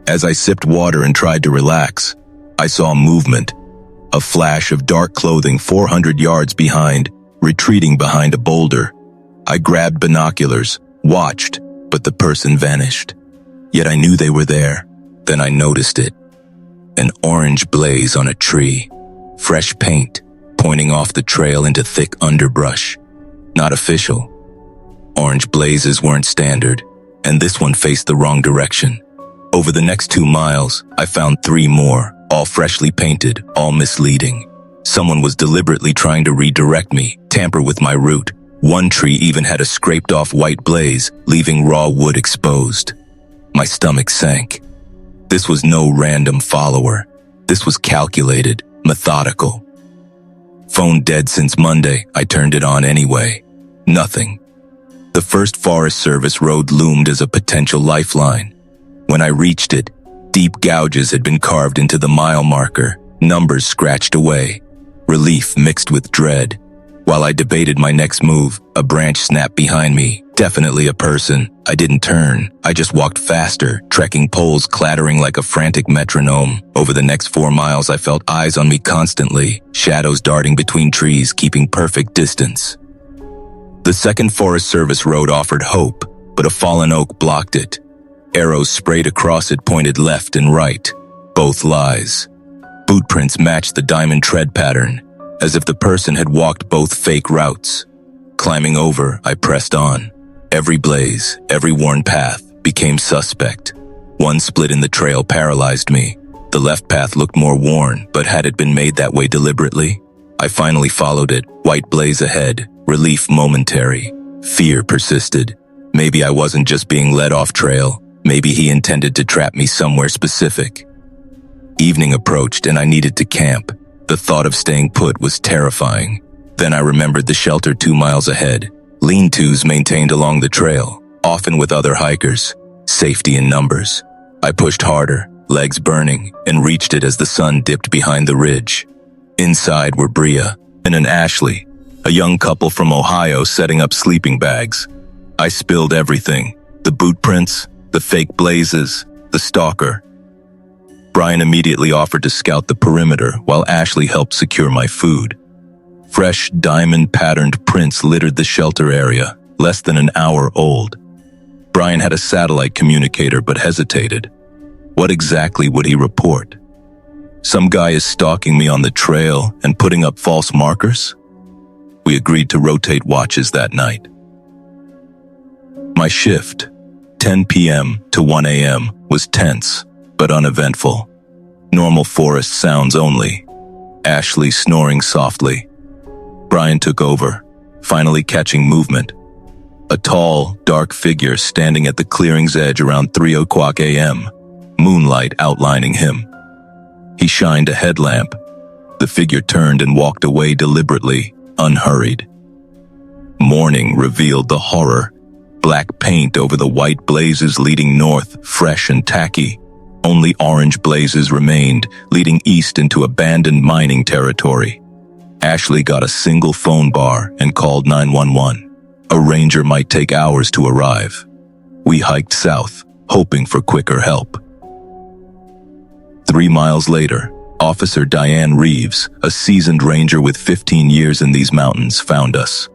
As I sipped water and tried to relax, I saw movement. A flash of dark clothing 400 yards behind, retreating behind a boulder. I grabbed binoculars, watched, but the person vanished. Yet I knew they were there. Then I noticed it. An orange blaze on a tree. Fresh paint, pointing off the trail into thick underbrush. Not official. Orange blazes weren't standard, and this one faced the wrong direction. Over the next 2 miles, I found 3 more, all freshly painted, all misleading. Someone was deliberately trying to redirect me, tamper with my route. One tree even had a scraped-off white blaze, leaving raw wood exposed. My stomach sank. This was no random follower. This was calculated, methodical. Phone dead since Monday, I turned it on anyway. Nothing. The first Forest Service road loomed as a potential lifeline. When I reached it, deep gouges had been carved into the mile marker, numbers scratched away. Relief mixed with dread. While I debated my next move, a branch snapped behind me. Definitely a person. I didn't turn. I just walked faster, trekking poles clattering like a frantic metronome. Over the next 4 miles, I felt eyes on me constantly, shadows darting between trees, keeping perfect distance. The second Forest Service road offered hope, but a fallen oak blocked it. Arrows sprayed across it pointed left and right. Both lies. Boot prints matched the diamond tread pattern. as if the person had walked both fake routes. Climbing over, I pressed on. Every blaze, every worn path became suspect. One split in the trail paralyzed me. The left path looked more worn, but had it been made that way deliberately? I finally followed it, white blaze ahead, relief momentary. Fear persisted. Maybe I wasn't just being led off trail. Maybe he intended to trap me somewhere specific. Evening approached and I needed to camp. The thought of staying put was terrifying. Then I remembered the shelter 2 miles ahead. Lean-tos maintained along the trail, often with other hikers. Safety in numbers. I pushed harder, legs burning, and reached it as the sun dipped behind the ridge. Inside were Bria and Ashley, a young couple from Ohio setting up sleeping bags. I spilled everything. The boot prints, the fake blazes, the stalker. Brian immediately offered to scout the perimeter while Ashley helped secure my food. Fresh diamond-patterned prints littered the shelter area, less than an hour old. Brian had a satellite communicator but hesitated. What exactly would he report? Some guy is stalking me on the trail and putting up false markers? We agreed to rotate watches that night. My shift, 10 p.m. to 1 a.m., was tense, but uneventful. Normal forest sounds only. Ashley snoring softly. Brian took over, finally catching movement. A tall, dark figure standing at the clearing's edge around 3 o'clock a.m., moonlight outlining him. He shined a headlamp. The figure turned and walked away deliberately, unhurried. Morning revealed the horror. Black paint over the white blazes leading north, fresh and tacky. Only orange blazes remained, leading east into abandoned mining territory. Ashley got a single phone bar and called 911. A ranger might take hours to arrive. We hiked south, hoping for quicker help. 3 miles later, Officer Diane Reeves, a seasoned ranger with 15 years in these mountains, found us.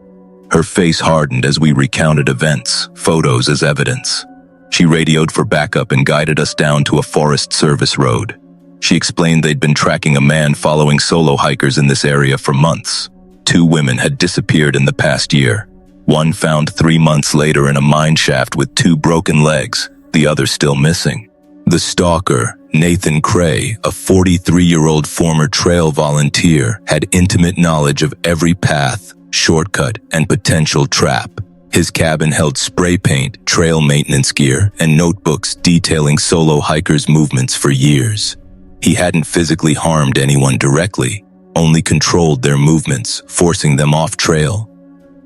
Her face hardened as we recounted events, photos as evidence. She radioed for backup and guided us down to a Forest Service road. She explained they'd been tracking a man following solo hikers in this area for months. 2 women had disappeared in the past year. One found 3 months later in a mine shaft with 2 broken legs, the other still missing. The stalker, Nathan Cray, a 43-year-old former trail volunteer, had intimate knowledge of every path, shortcut, and potential trap. His cabin held spray paint, trail maintenance gear, and notebooks detailing solo hikers' movements for years. He hadn't physically harmed anyone directly, only controlled their movements, forcing them off trail.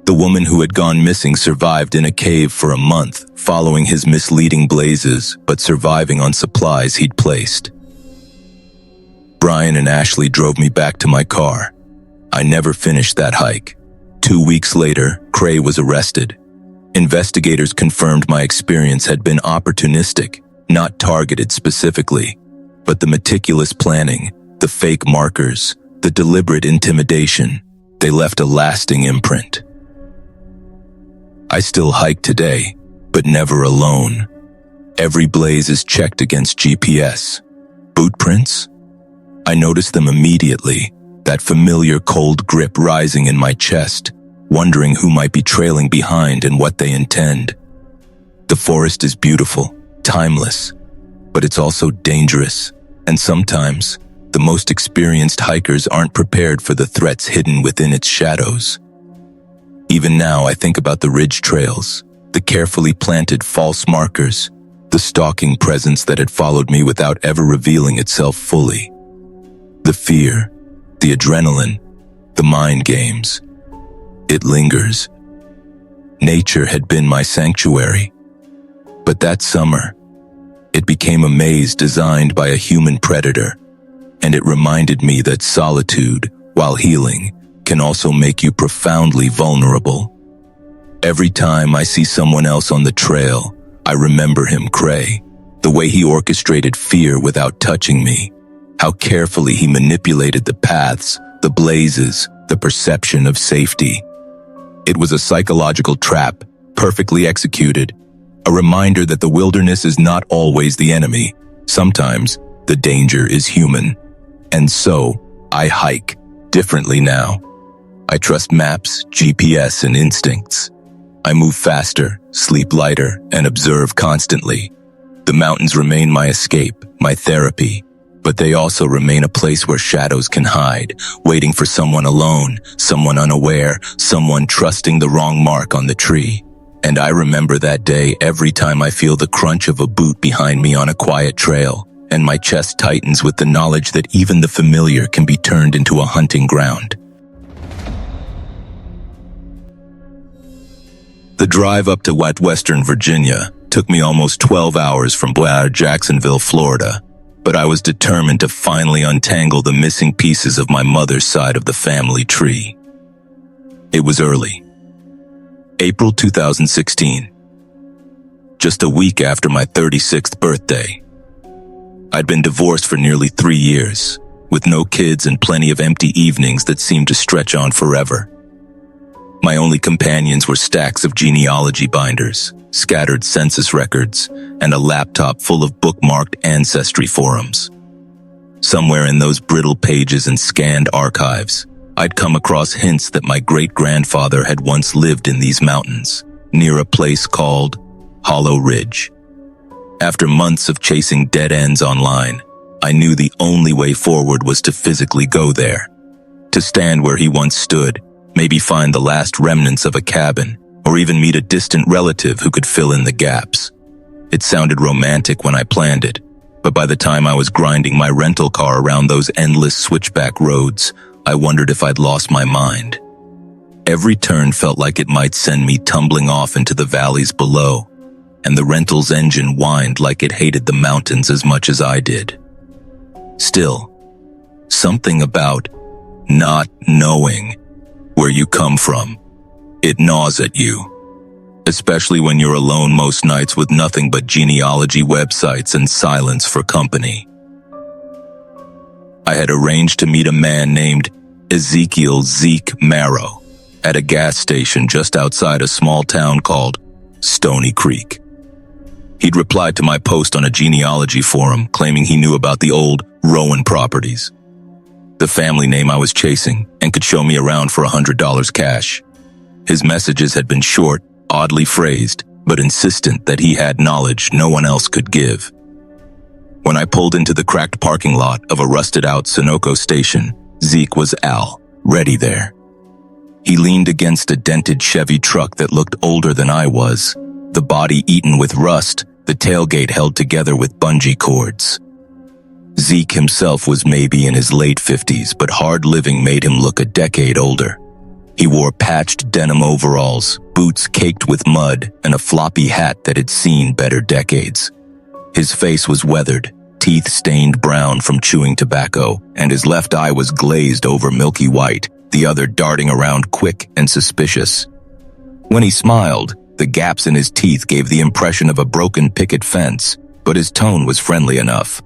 The woman who had gone missing survived in a cave for a month, following his misleading blazes, but surviving on supplies he'd placed. Brian and Ashley drove me back to my car. I never finished that hike. 2 weeks later, Cray was arrested. Investigators confirmed my experience had been opportunistic, not targeted specifically, but the meticulous planning, the fake markers, the deliberate intimidation, they left a lasting imprint. I still hike today, but never alone. Every blaze is checked against GPS. Boot prints? I notice them immediately, that familiar cold grip rising in my chest, wondering who might be trailing behind and what they intend. The forest is beautiful, timeless, but it's also dangerous, and sometimes the most experienced hikers aren't prepared for the threats hidden within its shadows. Even now, I think about the ridge trails, the carefully planted false markers, the stalking presence that had followed me without ever revealing itself fully. The fear, the adrenaline, the mind games. It lingers. Nature had been my sanctuary. But that summer, it became a maze designed by a human predator, and it reminded me that solitude, while healing, can also make you profoundly vulnerable. Every time I see someone else on the trail, I remember him, Cray, the way he orchestrated fear without touching me, how carefully he manipulated the paths, the blazes, the perception of safety. It was a psychological trap, perfectly executed, a reminder that the wilderness is not always the enemy. Sometimes the danger is human. And so, I hike, differently now. I trust maps, GPS, and instincts. I move faster, sleep lighter, and observe constantly. The mountains remain my escape, my therapy, but they also remain a place where shadows can hide, waiting for someone alone, someone unaware, someone trusting the wrong mark on the tree. And I remember that day every time I feel the crunch of a boot behind me on a quiet trail, and my chest tightens with the knowledge that even the familiar can be turned into a hunting ground. The drive up to Western Virginia took me almost 12 hours from Jacksonville, Florida, but I was determined to finally untangle the missing pieces of my mother's side of the family tree. It was early. April 2016. Just a week after my 36th birthday. I'd been divorced for nearly 3 years, with no kids and plenty of empty evenings that seemed to stretch on forever. My only companions were stacks of genealogy binders, scattered census records, and a laptop full of bookmarked ancestry forums. Somewhere in those brittle pages and scanned archives, I'd come across hints that my great-grandfather had once lived in these mountains, near a place called Hollow Ridge. After months of chasing dead ends online, I knew the only way forward was to physically go there, to stand where he once stood, maybe find the last remnants of a cabin, or even meet a distant relative who could fill in the gaps. It sounded romantic when I planned it, but by the time I was grinding my rental car around those endless switchback roads, I wondered if I'd lost my mind. Every turn felt like it might send me tumbling off into the valleys below, and the rental's engine whined like it hated the mountains as much as I did. Still, something about not knowing where you come from, it gnaws at you, especially when you're alone most nights with nothing but genealogy websites and silence for company. I had arranged to meet a man named Ezekiel Zeke Marrow at a gas station just outside a small town called Stony Creek. He'd replied to my post on a genealogy forum claiming he knew about the old Rowan properties, the family name I was chasing, and could show me around for $100 cash. His messages had been short, oddly phrased, but insistent that he had knowledge no one else could give. When I pulled into the cracked parking lot of a rusted-out Sunoco station, Zeke was ready there. He leaned against a dented Chevy truck that looked older than I was, the body eaten with rust, the tailgate held together with bungee cords. Zeke himself was maybe in his late 50s, but hard living made him look a decade older. He wore patched denim overalls, boots caked with mud, and a floppy hat that had seen better decades. His face was weathered, teeth stained brown from chewing tobacco, and his left eye was glazed over milky white, the other darting around quick and suspicious. When he smiled, the gaps in his teeth gave the impression of a broken picket fence, but his tone was friendly enough.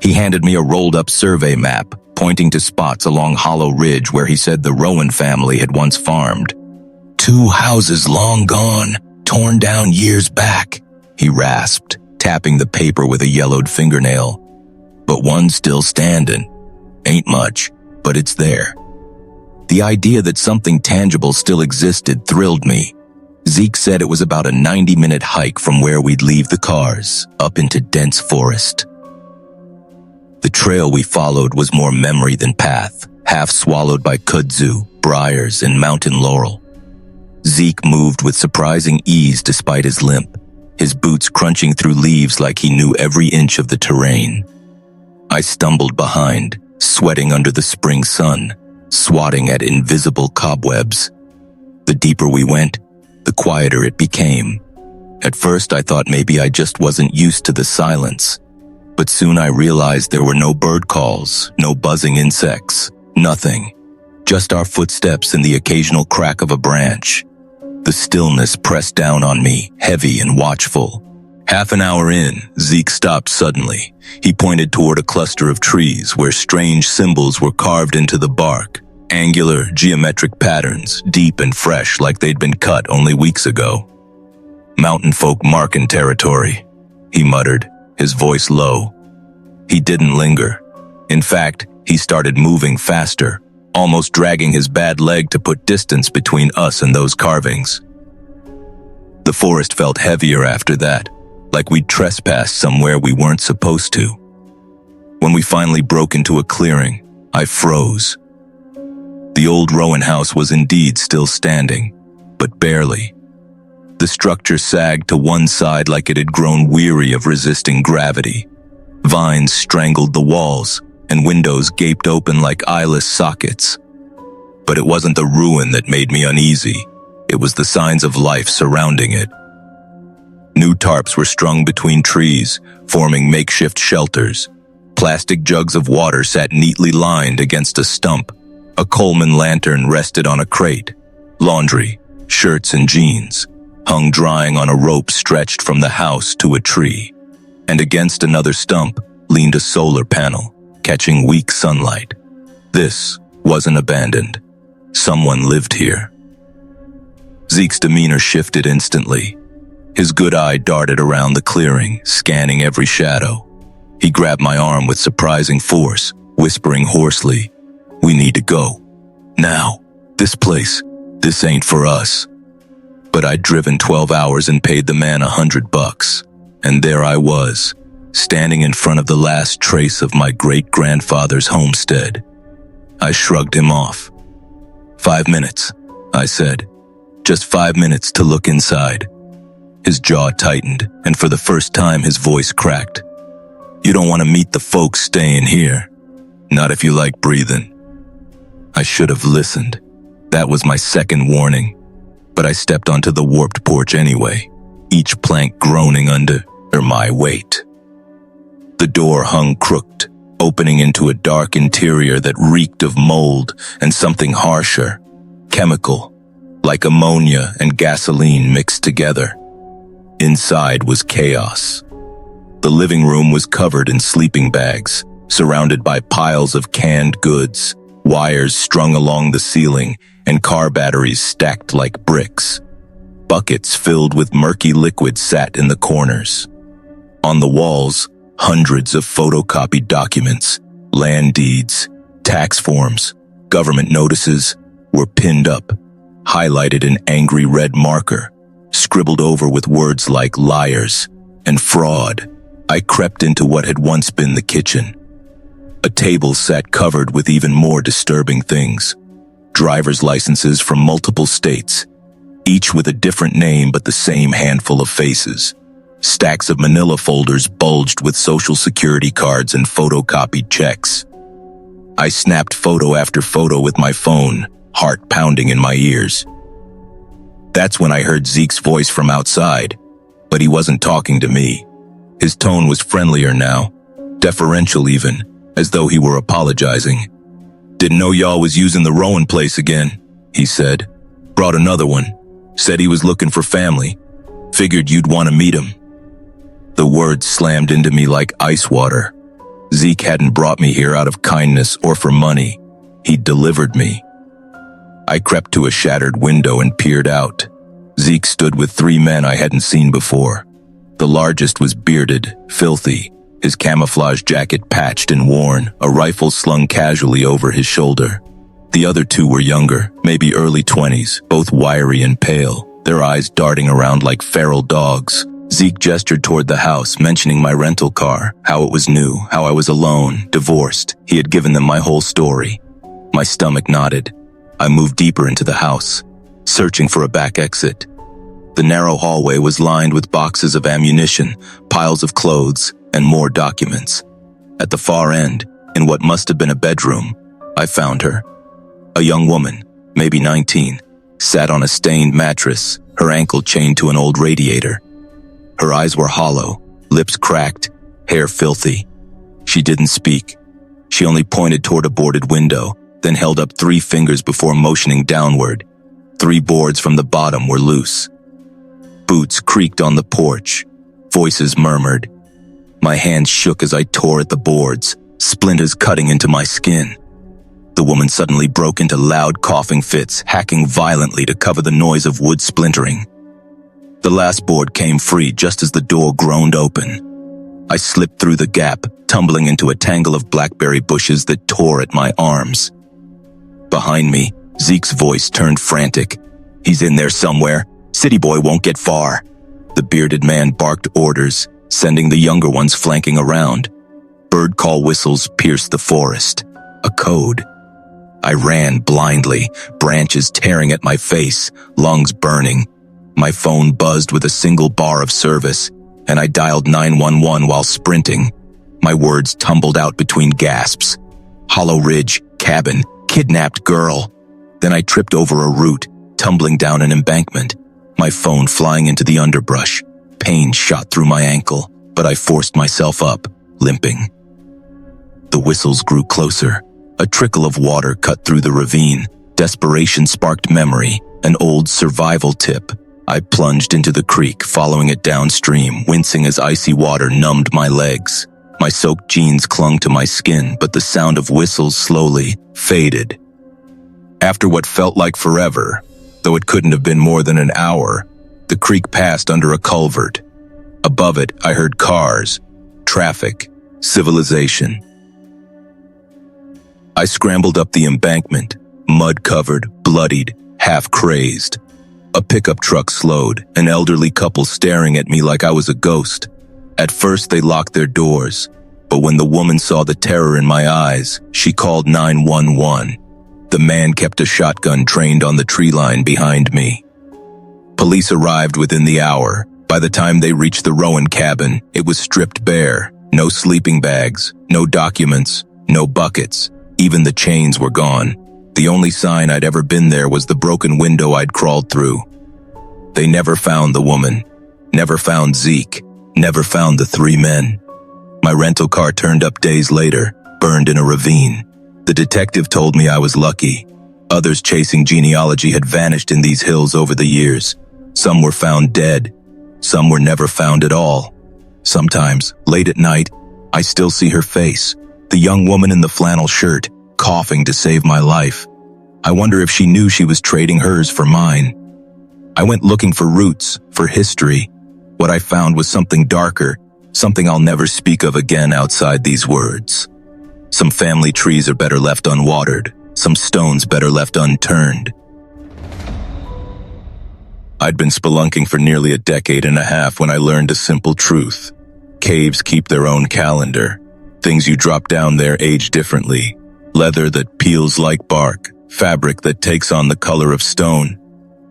He handed me a rolled-up survey map, pointing to spots along Hollow Ridge where he said the Rowan family had once farmed. 2 houses long gone, torn down years back, he rasped, tapping the paper with a yellowed fingernail. But one still standing. Ain't much, but it's there. The idea that something tangible still existed thrilled me. Zeke said it was about a 90-minute hike from where we'd leave the cars, up into dense forest. The trail we followed was more memory than path, half swallowed by kudzu, briars, and mountain laurel. Zeke moved with surprising ease despite his limp, his boots crunching through leaves like he knew every inch of the terrain. I stumbled behind, sweating under the spring sun, swatting at invisible cobwebs. The deeper we went, the quieter it became. At first I thought maybe I just wasn't used to the silence. But soon I realized there were no bird calls, no buzzing insects, nothing. Just our footsteps and the occasional crack of a branch. The stillness pressed down on me, heavy and watchful. Half an hour in, Zeke stopped suddenly. He pointed toward a cluster of trees where strange symbols were carved into the bark. Angular, geometric patterns, deep and fresh like they'd been cut only weeks ago. Mountain folk marking territory, he muttered, his voice low. He didn't linger. In fact, he started moving faster, almost dragging his bad leg to put distance between us and those carvings. The forest felt heavier after that, like we'd trespassed somewhere we weren't supposed to. When we finally broke into a clearing, I froze. The old Rowan house was indeed still standing, but barely. The structure sagged to one side like it had grown weary of resisting gravity. Vines strangled the walls, and windows gaped open like eyeless sockets. But it wasn't the ruin that made me uneasy. It was the signs of life surrounding it. New tarps were strung between trees, forming makeshift shelters. Plastic jugs of water sat neatly lined against a stump. A Coleman lantern rested on a crate. Laundry, shirts and jeans, hung drying on a rope stretched from the house to a tree. And against another stump leaned a solar panel, catching weak sunlight. This wasn't abandoned. Someone lived here. Zeke's demeanor shifted instantly. His good eye darted around the clearing, scanning every shadow. He grabbed my arm with surprising force, whispering hoarsely, "We need to go. Now. This place, this ain't for us." But I'd driven 12 hours and paid the man $100, and there I was, standing in front of the last trace of my great-grandfather's homestead. I shrugged him off. 5 minutes, I said. Just 5 minutes to look inside. His jaw tightened, and for the first time his voice cracked. "You don't want to meet the folks staying here. Not if you like breathing." I should have listened. That was my second warning. But I stepped onto the warped porch anyway, each plank groaning under my weight. The door hung crooked, opening into a dark interior that reeked of mold and something harsher, chemical, like ammonia and gasoline mixed together. Inside was chaos. The living room was covered in sleeping bags, surrounded by piles of canned goods, wires strung along the ceiling, and car batteries stacked like bricks. Buckets filled with murky liquid sat in the corners. On the walls, hundreds of photocopied documents, land deeds, tax forms, government notices were pinned up, highlighted in angry red marker, scribbled over with words like liars and fraud. I crept into what had once been the kitchen. A table sat covered with even more disturbing things. Driver's licenses from multiple states, each with a different name but the same handful of faces. Stacks of manila folders bulged with social security cards and photocopied checks. I snapped photo after photo with my phone, heart pounding in my ears. That's when I heard Zeke's voice from outside, but he wasn't talking to me. His tone was friendlier now, deferential even, as though he were apologizing. "Didn't know y'all was using the Rowan place again," he said. "Brought another one. Said he was looking for family. Figured you'd want to meet him." The words slammed into me like ice water. Zeke hadn't brought me here out of kindness or for money. He'd delivered me. I crept to a shattered window and peered out. Zeke stood with 3 men I hadn't seen before. The largest was bearded, filthy, his camouflage jacket patched and worn, a rifle slung casually over his shoulder. The other 2 were younger, maybe early 20s, both wiry and pale, their eyes darting around like feral dogs. Zeke gestured toward the house, mentioning my rental car, how it was new, how I was alone, divorced. He had given them my whole story. My stomach knotted. I moved deeper into the house, searching for a back exit. The narrow hallway was lined with boxes of ammunition, piles of clothes, and more documents. At the far end, in what must have been a bedroom, I found her. A young woman, maybe 19, sat on a stained mattress, her ankle chained to an old radiator. Her eyes were hollow, lips cracked, hair filthy. She didn't speak. She only pointed toward a boarded window, then held up 3 fingers before motioning downward. 3 boards from the bottom were loose. Boots creaked on the porch. Voices murmured. My hands shook as I tore at the boards, splinters cutting into my skin. The woman suddenly broke into loud coughing fits, hacking violently to cover the noise of wood splintering. The last board came free just as the door groaned open. I slipped through the gap, tumbling into a tangle of blackberry bushes that tore at my arms. Behind me, Zeke's voice turned frantic. "He's in there somewhere. City boy won't get far." The bearded man barked orders, sending the younger ones flanking around. Bird call whistles pierced the forest. A code. I ran blindly, branches tearing at my face, lungs burning. My phone buzzed with a single bar of service, and I dialed 911 while sprinting. My words tumbled out between gasps. Hollow Ridge, cabin, kidnapped girl. Then I tripped over a root, tumbling down an embankment, my phone flying into the underbrush. Pain shot through my ankle, but I forced myself up, limping. The whistles grew closer. A trickle of water cut through the ravine. Desperation sparked memory, an old survival tip. I plunged into the creek, following it downstream, wincing as icy water numbed my legs. My soaked jeans clung to my skin, but the sound of whistles slowly faded. After what felt like forever, though it couldn't have been more than an hour, the creek passed under a culvert. Above it, I heard cars, traffic, civilization. I scrambled up the embankment, mud-covered, bloodied, half-crazed. A pickup truck slowed, an elderly couple staring at me like I was a ghost. At first, they locked their doors, but when the woman saw the terror in my eyes, she called 911. The man kept a shotgun trained on the tree line behind me. Police arrived within the hour. By the time they reached the Rowan cabin, it was stripped bare. No sleeping bags, no documents, no buckets. Even the chains were gone. The only sign I'd ever been there was the broken window I'd crawled through. They never found the woman, never found Zeke, never found the 3 men. My rental car turned up days later, burned in a ravine. The detective told me I was lucky. Others chasing genealogy had vanished in these hills over the years. Some were found dead. Some were never found at all. Sometimes, late at night, I still see her face. The young woman in the flannel shirt, coughing to save my life. I wonder if she knew she was trading hers for mine. I went looking for roots, for history. What I found was something darker, something I'll never speak of again outside these words. Some family trees are better left unwatered, some stones better left unturned. I'd been spelunking for nearly a decade and a half when I learned a simple truth. Caves keep their own calendar. Things you drop down there age differently. Leather that peels like bark, fabric that takes on the color of stone,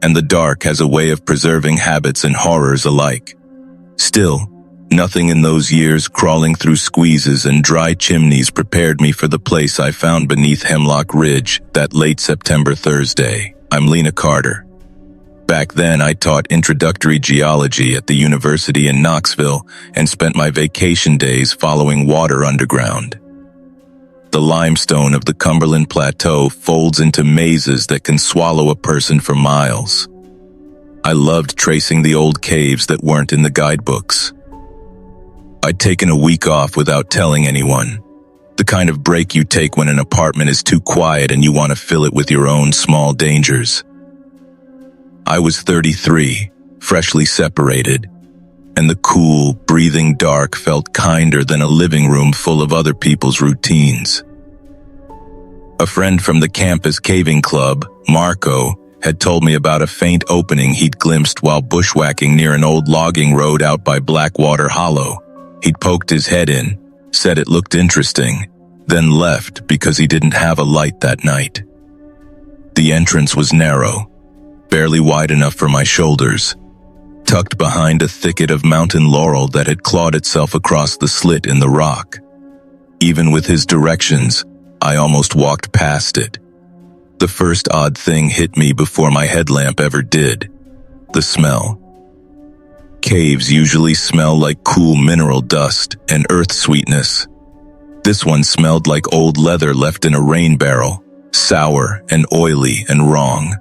and the dark has a way of preserving habits and horrors alike. Still, nothing in those years crawling through squeezes and dry chimneys prepared me for the place I found beneath Hemlock Ridge that late September Thursday. I'm Lena Carter. Back then, I taught introductory geology at the university in Knoxville and spent my vacation days following water underground. The limestone of the Cumberland Plateau folds into mazes that can swallow a person for miles. I loved tracing the old caves that weren't in the guidebooks. I'd taken a week off without telling anyone. The kind of break you take when an apartment is too quiet and you want to fill it with your own small dangers. I was 33, freshly separated, and the cool, breathing dark felt kinder than a living room full of other people's routines. A friend from the campus caving club, Marco, had told me about a faint opening he'd glimpsed while bushwhacking near an old logging road out by Blackwater Hollow. He'd poked his head in, said it looked interesting, then left because he didn't have a light that night. The entrance was narrow, barely wide enough for my shoulders, tucked behind a thicket of mountain laurel that had clawed itself across the slit in the rock. Even with his directions, I almost walked past it. The first odd thing hit me before my headlamp ever did: the smell. Caves usually smell like cool mineral dust and earth sweetness. This one smelled like old leather left in a rain barrel, sour and oily and wrong.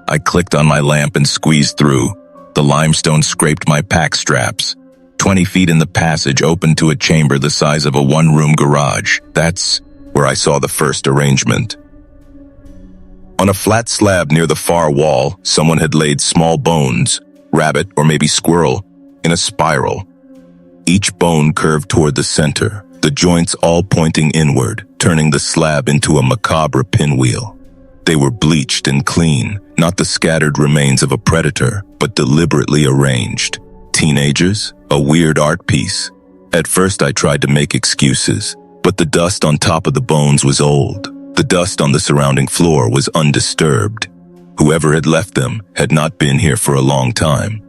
I clicked on my lamp and squeezed through. The limestone scraped my pack straps. 20 feet in the passage opened to a chamber the size of a one-room garage. That's where I saw the first arrangement. On a flat slab near the far wall, someone had laid small bones, rabbit or maybe squirrel, in a spiral. Each bone curved toward the center, the joints all pointing inward, turning the slab into a macabre pinwheel. They were bleached and clean, not the scattered remains of a predator, but deliberately arranged. Teenagers? A weird art piece. At first I tried to make excuses, but the dust on top of the bones was old. The dust on the surrounding floor was undisturbed. Whoever had left them had not been here for a long time.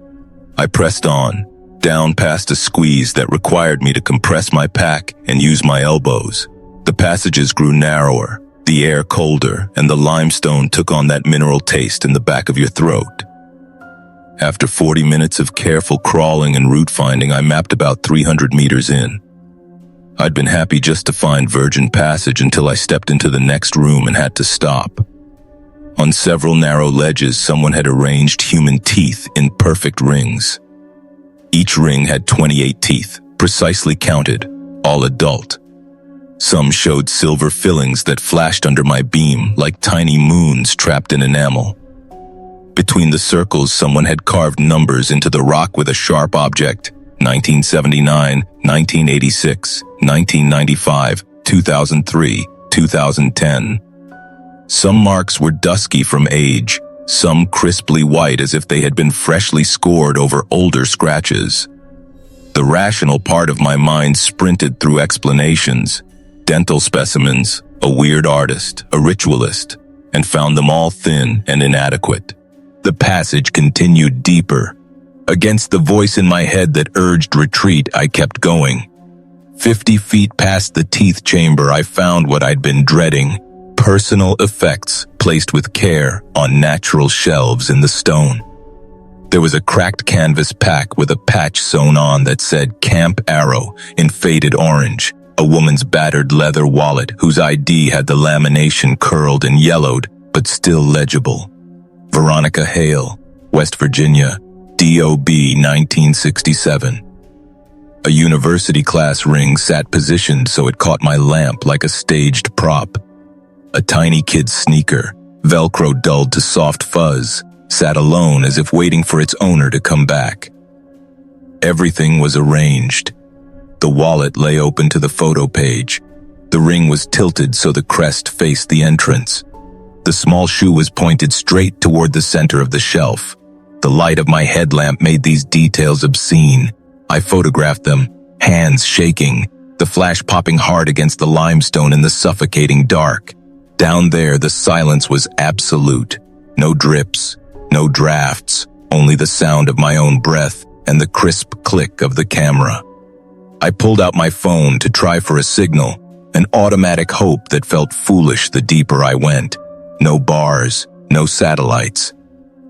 I pressed on, down past a squeeze that required me to compress my pack and use my elbows. The passages grew narrower, the air colder, and the limestone took on that mineral taste in the back of your throat. After 40 minutes of careful crawling and route finding, I mapped about 300 meters in. I'd been happy just to find virgin passage until I stepped into the next room and had to stop. On several narrow ledges, someone had arranged human teeth in perfect rings. Each ring had 28 teeth, precisely counted, all adult. Some showed silver fillings that flashed under my beam like tiny moons trapped in enamel. Between the circles, someone had carved numbers into the rock with a sharp object: 1979, 1986, 1995, 2003, 2010. Some marks were dusky from age, some crisply white as if they had been freshly scored over older scratches. The rational part of my mind sprinted through explanations, dental specimens, a weird artist, a ritualist, and found them all thin and inadequate. The passage continued deeper. Against the voice in my head that urged retreat, I kept going. 50 feet past the teeth chamber, I found what I'd been dreading: personal effects placed with care on natural shelves in the stone. There was a cracked canvas pack with a patch sewn on that said Camp Arrow in faded orange, a woman's battered leather wallet whose ID had the lamination curled and yellowed, but still legible. Veronica Hale, West Virginia, DOB 1967. A university class ring sat positioned so it caught my lamp like a staged prop. A tiny kid's sneaker, Velcro dulled to soft fuzz, sat alone as if waiting for its owner to come back. Everything was arranged. The wallet lay open to the photo page. The ring was tilted so the crest faced the entrance. The small shoe was pointed straight toward the center of the shelf. The light of my headlamp made these details obscene. I photographed them, hands shaking, the flash popping hard against the limestone in the suffocating dark. Down there, the silence was absolute. No drips, no drafts, only the sound of my own breath and the crisp click of the camera. I pulled out my phone to try for a signal, an automatic hope that felt foolish the deeper I went. No bars, no satellites.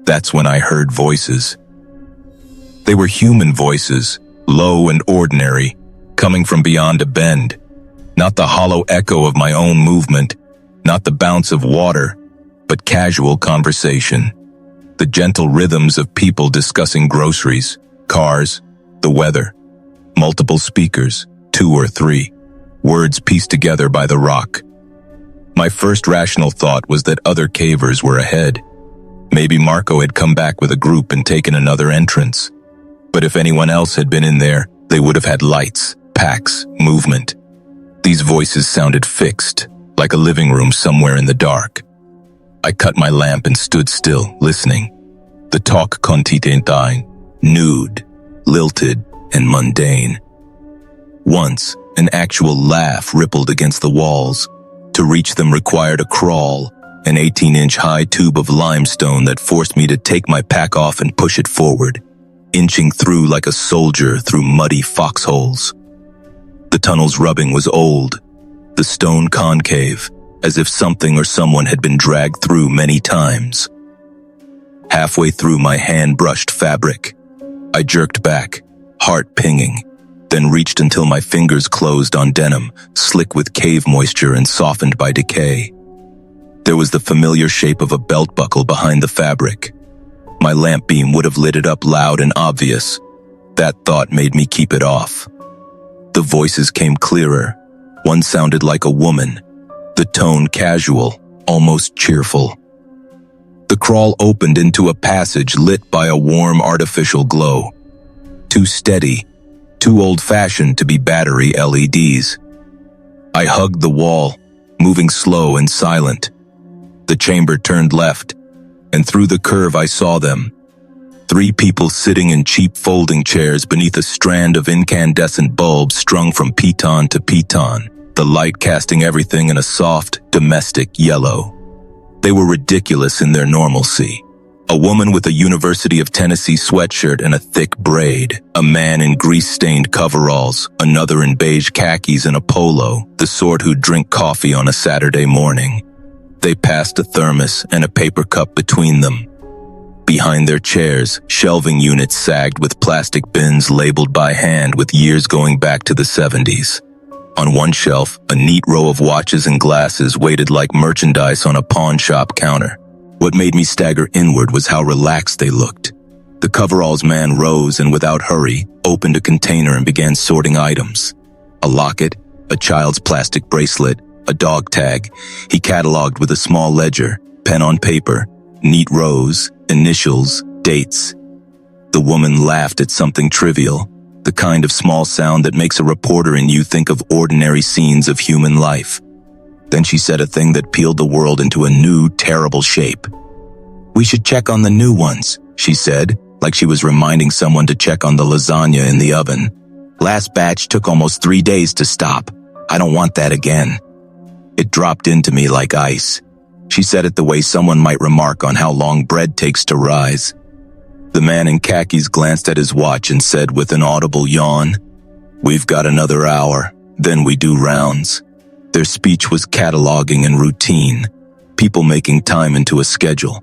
That's when I heard voices. They were human voices, low and ordinary, coming from beyond a bend. Not the hollow echo of my own movement, not the bounce of water, but casual conversation. The gentle rhythms of people discussing groceries, cars, the weather. Multiple speakers, 2 or 3, words pieced together by the rock. My first rational thought was that other cavers were ahead. Maybe Marco had come back with a group and taken another entrance. But if anyone else had been in there, they would have had lights, packs, movement. These voices sounded fixed, like a living room somewhere in the dark. I cut my lamp and stood still, listening. The talk continued, nude, lilted, and mundane. Once, an actual laugh rippled against the walls. To reach them required a crawl, an 18-inch high tube of limestone that forced me to take my pack off and push it forward, inching through like a soldier through muddy foxholes. The tunnel's rubbing was old, the stone concave, as if something or someone had been dragged through many times. Halfway through, my hand brushed fabric. I jerked back, heart pinging, then reached until my fingers closed on denim, slick with cave moisture and softened by decay. There was the familiar shape of a belt buckle behind the fabric. My lamp beam would have lit it up loud and obvious. That thought made me keep it off. The voices came clearer. One sounded like a woman, the tone casual, almost cheerful. The crawl opened into a passage lit by a warm artificial glow. Too steady, too old-fashioned to be battery LEDs. I hugged the wall, moving slow and silent. The chamber turned left, and through the curve I saw them. 3 people sitting in cheap folding chairs beneath a strand of incandescent bulbs strung from piton to piton, the light casting everything in a soft, domestic yellow. They were ridiculous in their normalcy. A woman with a University of Tennessee sweatshirt and a thick braid, a man in grease-stained coveralls, another in beige khakis and a polo, the sort who'd drink coffee on a Saturday morning. They passed a thermos and a paper cup between them. Behind their chairs, shelving units sagged with plastic bins labeled by hand with years going back to the 70s. On one shelf, a neat row of watches and glasses waited like merchandise on a pawn shop counter. What made me stagger inward was how relaxed they looked. The coveralls man rose and without hurry, opened a container and began sorting items. A locket, a child's plastic bracelet, a dog tag. He cataloged with a small ledger, pen on paper, neat rows, initials, dates. The woman laughed at something trivial, the kind of small sound that makes a reporter in you think of ordinary scenes of human life. Then she said a thing that peeled the world into a new, terrible shape. "We should check on the new ones," she said, like she was reminding someone to check on the lasagna in the oven. "Last batch took almost 3 days to stop. I don't want that again." It dropped into me like ice. She said it the way someone might remark on how long bread takes to rise. The man in khakis glanced at his watch and said with an audible yawn, "We've got another hour, then we do rounds." Their speech was cataloging and routine, people making time into a schedule.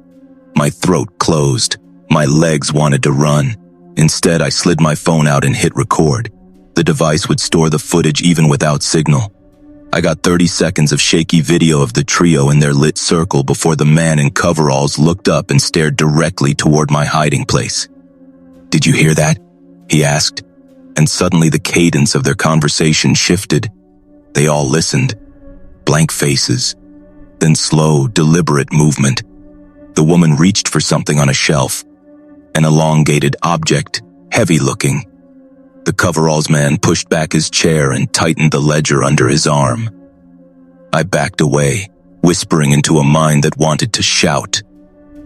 My throat closed. My legs wanted to run. Instead, I slid my phone out and hit record. The device would store the footage even without signal. I got 30 seconds of shaky video of the trio in their lit circle before the man in coveralls looked up and stared directly toward my hiding place. "Did you hear that?" he asked, and suddenly the cadence of their conversation shifted. They all listened. Blank faces. Then slow, deliberate movement. The woman reached for something on a shelf. An elongated object, heavy-looking. The coveralls man pushed back his chair and tightened the ledger under his arm. I backed away, whispering into a mind that wanted to shout.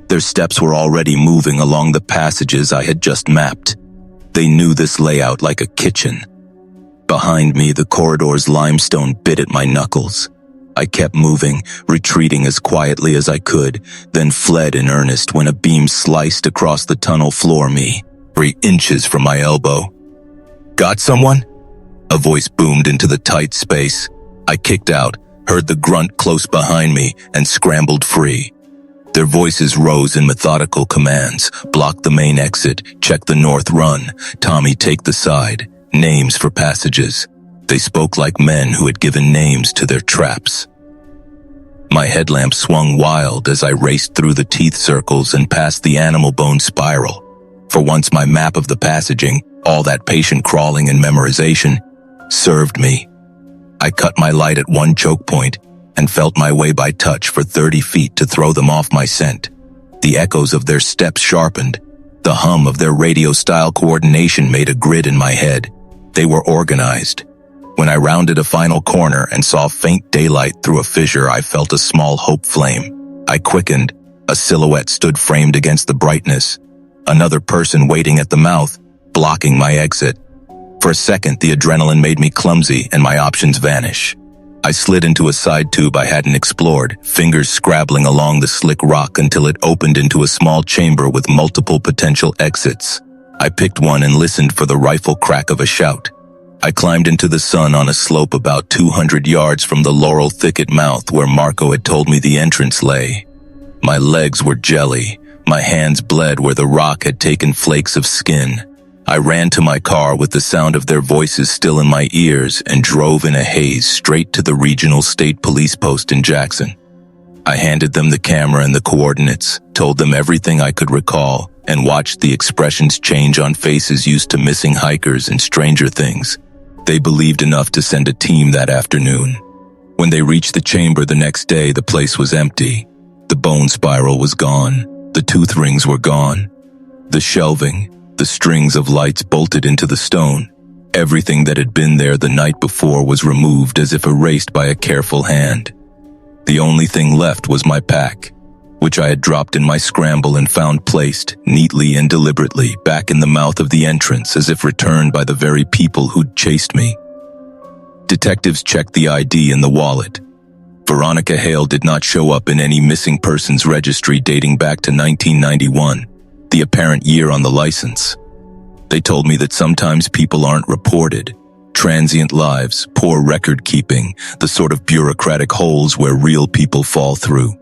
Their steps were already moving along the passages I had just mapped. They knew this layout like a kitchen. Behind me, the corridor's limestone bit at my knuckles. I kept moving, retreating as quietly as I could, then fled in earnest when a beam sliced across the tunnel floor 3 inches from my elbow. "Got someone?" A voice boomed into the tight space. I kicked out, heard the grunt close behind me, and scrambled free. Their voices rose in methodical commands. "Block the main exit, check the north run, Tommy take the side, names for passages." They spoke like men who had given names to their traps. My headlamp swung wild as I raced through the teeth circles and past the animal bone spiral. For once my map of the passaging, all that patient crawling and memorization, served me. I cut my light at one choke point and felt my way by touch for 30 feet to throw them off my scent. The echoes of their steps sharpened. The hum of their radio-style coordination made a grid in my head. They were organized. When I rounded a final corner and saw faint daylight through a fissure, I felt a small hope flame. I quickened. A silhouette stood framed against the brightness. Another person waiting at the mouth, blocking my exit. For a second, the adrenaline made me clumsy and my options vanish. I slid into a side tube I hadn't explored, fingers scrabbling along the slick rock until it opened into a small chamber with multiple potential exits. I picked one and listened for the rifle crack of a shout. I climbed into the sun on a slope about 200 yards from the laurel thicket mouth where Marco had told me the entrance lay. My legs were jelly. My hands bled where the rock had taken flakes of skin. I ran to my car with the sound of their voices still in my ears and drove in a haze straight to the regional state police post in Jackson. I handed them the camera and the coordinates, told them everything I could recall, and watched the expressions change on faces used to missing hikers and stranger things. They believed enough to send a team that afternoon. When they reached the chamber the next day, the place was empty. The bone spiral was gone. The tooth rings were gone. The shelving, the strings of lights bolted into the stone. Everything that had been there the night before was removed as if erased by a careful hand. The only thing left was my pack, which I had dropped in my scramble and found placed, neatly and deliberately, back in the mouth of the entrance as if returned by the very people who'd chased me. Detectives checked the ID in the wallet. Veronica Hale did not show up in any missing persons registry dating back to 1991, the apparent year on the license. They told me that sometimes people aren't reported. Transient lives, poor record keeping, the sort of bureaucratic holes where real people fall through.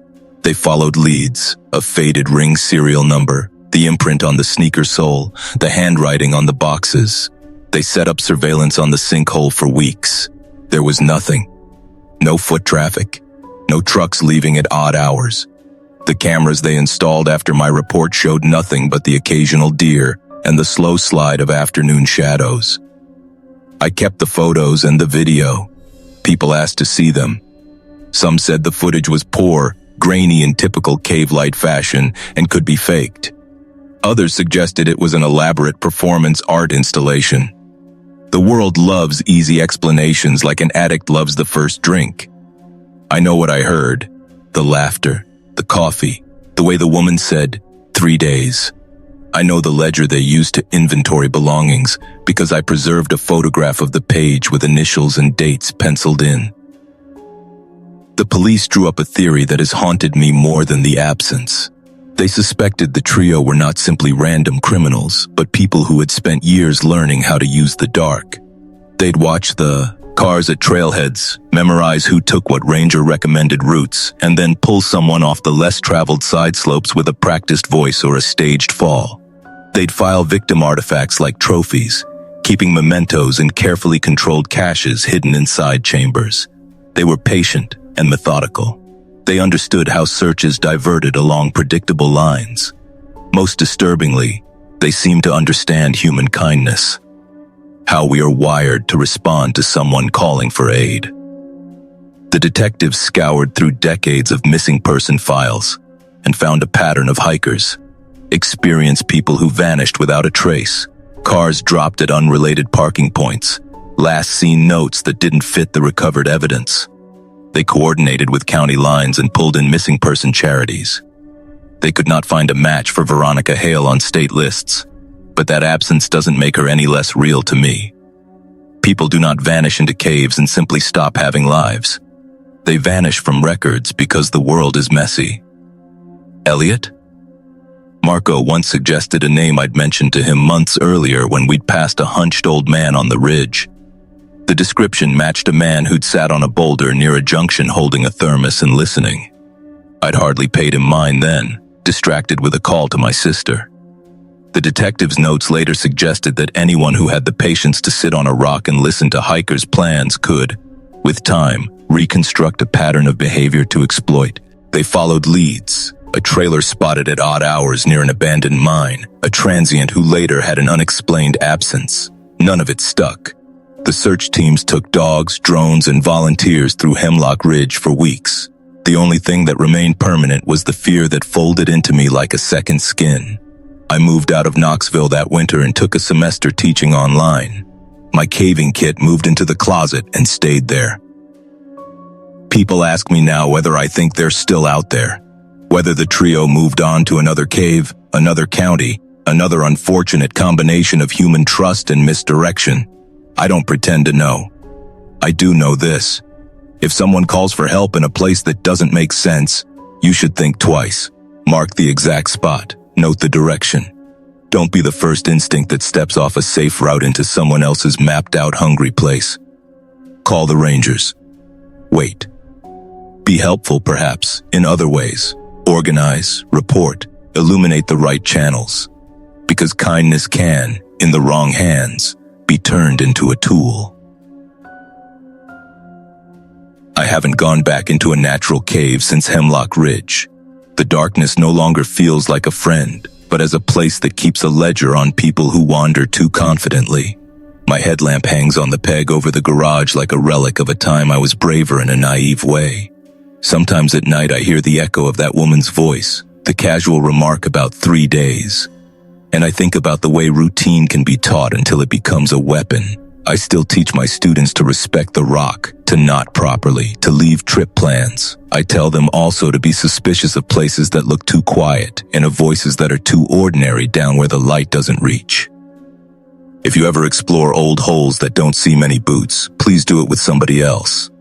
They followed leads, a faded ring serial number, the imprint on the sneaker sole, the handwriting on the boxes. They set up surveillance on the sinkhole for weeks. There was nothing. No foot traffic. No trucks leaving at odd hours. The cameras they installed after my report showed nothing but the occasional deer and the slow slide of afternoon shadows. I kept the photos and the video. People asked to see them. Some said the footage was poor, grainy in typical cave light fashion, and could be faked. Others suggested it was an elaborate performance art installation. The world loves easy explanations like an addict loves the first drink. I know what I heard. The laughter, the coffee, the way the woman said, 3 days. I know the ledger they used to inventory belongings because I preserved a photograph of the page with initials and dates penciled in. The police drew up a theory that has haunted me more than the absence. They suspected the trio were not simply random criminals, but people who had spent years learning how to use the dark. They'd watch the cars at trailheads, memorize who took what ranger recommended routes, and then pull someone off the less traveled side slopes with a practiced voice or a staged fall. They'd file victim artifacts like trophies, keeping mementos in carefully controlled caches hidden in side chambers. They were patient and methodical. They understood how searches diverted along predictable lines. Most disturbingly, they seemed to understand human kindness, how we are wired to respond to someone calling for aid. The detectives scoured through decades of missing person files and found a pattern of hikers, experienced people who vanished without a trace, cars dropped at unrelated parking points, last seen notes that didn't fit the recovered evidence. They coordinated with county lines and pulled in missing person charities. They could not find a match for Veronica Hale on state lists, but that absence doesn't make her any less real to me. People do not vanish into caves and simply stop having lives. They vanish from records because the world is messy. Elliot? Marco once suggested a name I'd mentioned to him months earlier when we'd passed a hunched old man on the ridge. The description matched a man who'd sat on a boulder near a junction holding a thermos and listening. I'd hardly paid him mind then, distracted with a call to my sister. The detective's notes later suggested that anyone who had the patience to sit on a rock and listen to hikers' plans could, with time, reconstruct a pattern of behavior to exploit. They followed leads, a trailer spotted at odd hours near an abandoned mine, a transient who later had an unexplained absence. None of it stuck. The search teams took dogs, drones, and volunteers through Hemlock Ridge for weeks. The only thing that remained permanent was the fear that folded into me like a second skin. I moved out of Knoxville that winter and took a semester teaching online. My caving kit moved into the closet and stayed there. People ask me now whether I think they're still out there, whether the trio moved on to another cave, another county, another unfortunate combination of human trust and misdirection. I don't pretend to know. I do know this. If someone calls for help in a place that doesn't make sense, you should think twice. Mark the exact spot. Note the direction. Don't be the first instinct that steps off a safe route into someone else's mapped-out hungry place. Call the rangers. Wait. Be helpful, perhaps, in other ways. Organize, report, illuminate the right channels. Because kindness can, in the wrong hands, be turned into a tool. I haven't gone back into a natural cave since Hemlock Ridge. The darkness no longer feels like a friend, but as a place that keeps a ledger on people who wander too confidently. My headlamp hangs on the peg over the garage like a relic of a time I was braver in a naive way. Sometimes at night I hear the echo of that woman's voice, the casual remark about 3 days. And I think about the way routine can be taught until it becomes a weapon. I still teach my students to respect the rock, to knot properly, to leave trip plans. I tell them also to be suspicious of places that look too quiet and of voices that are too ordinary down where the light doesn't reach. If you ever explore old holes that don't see many boots, please do it with somebody else.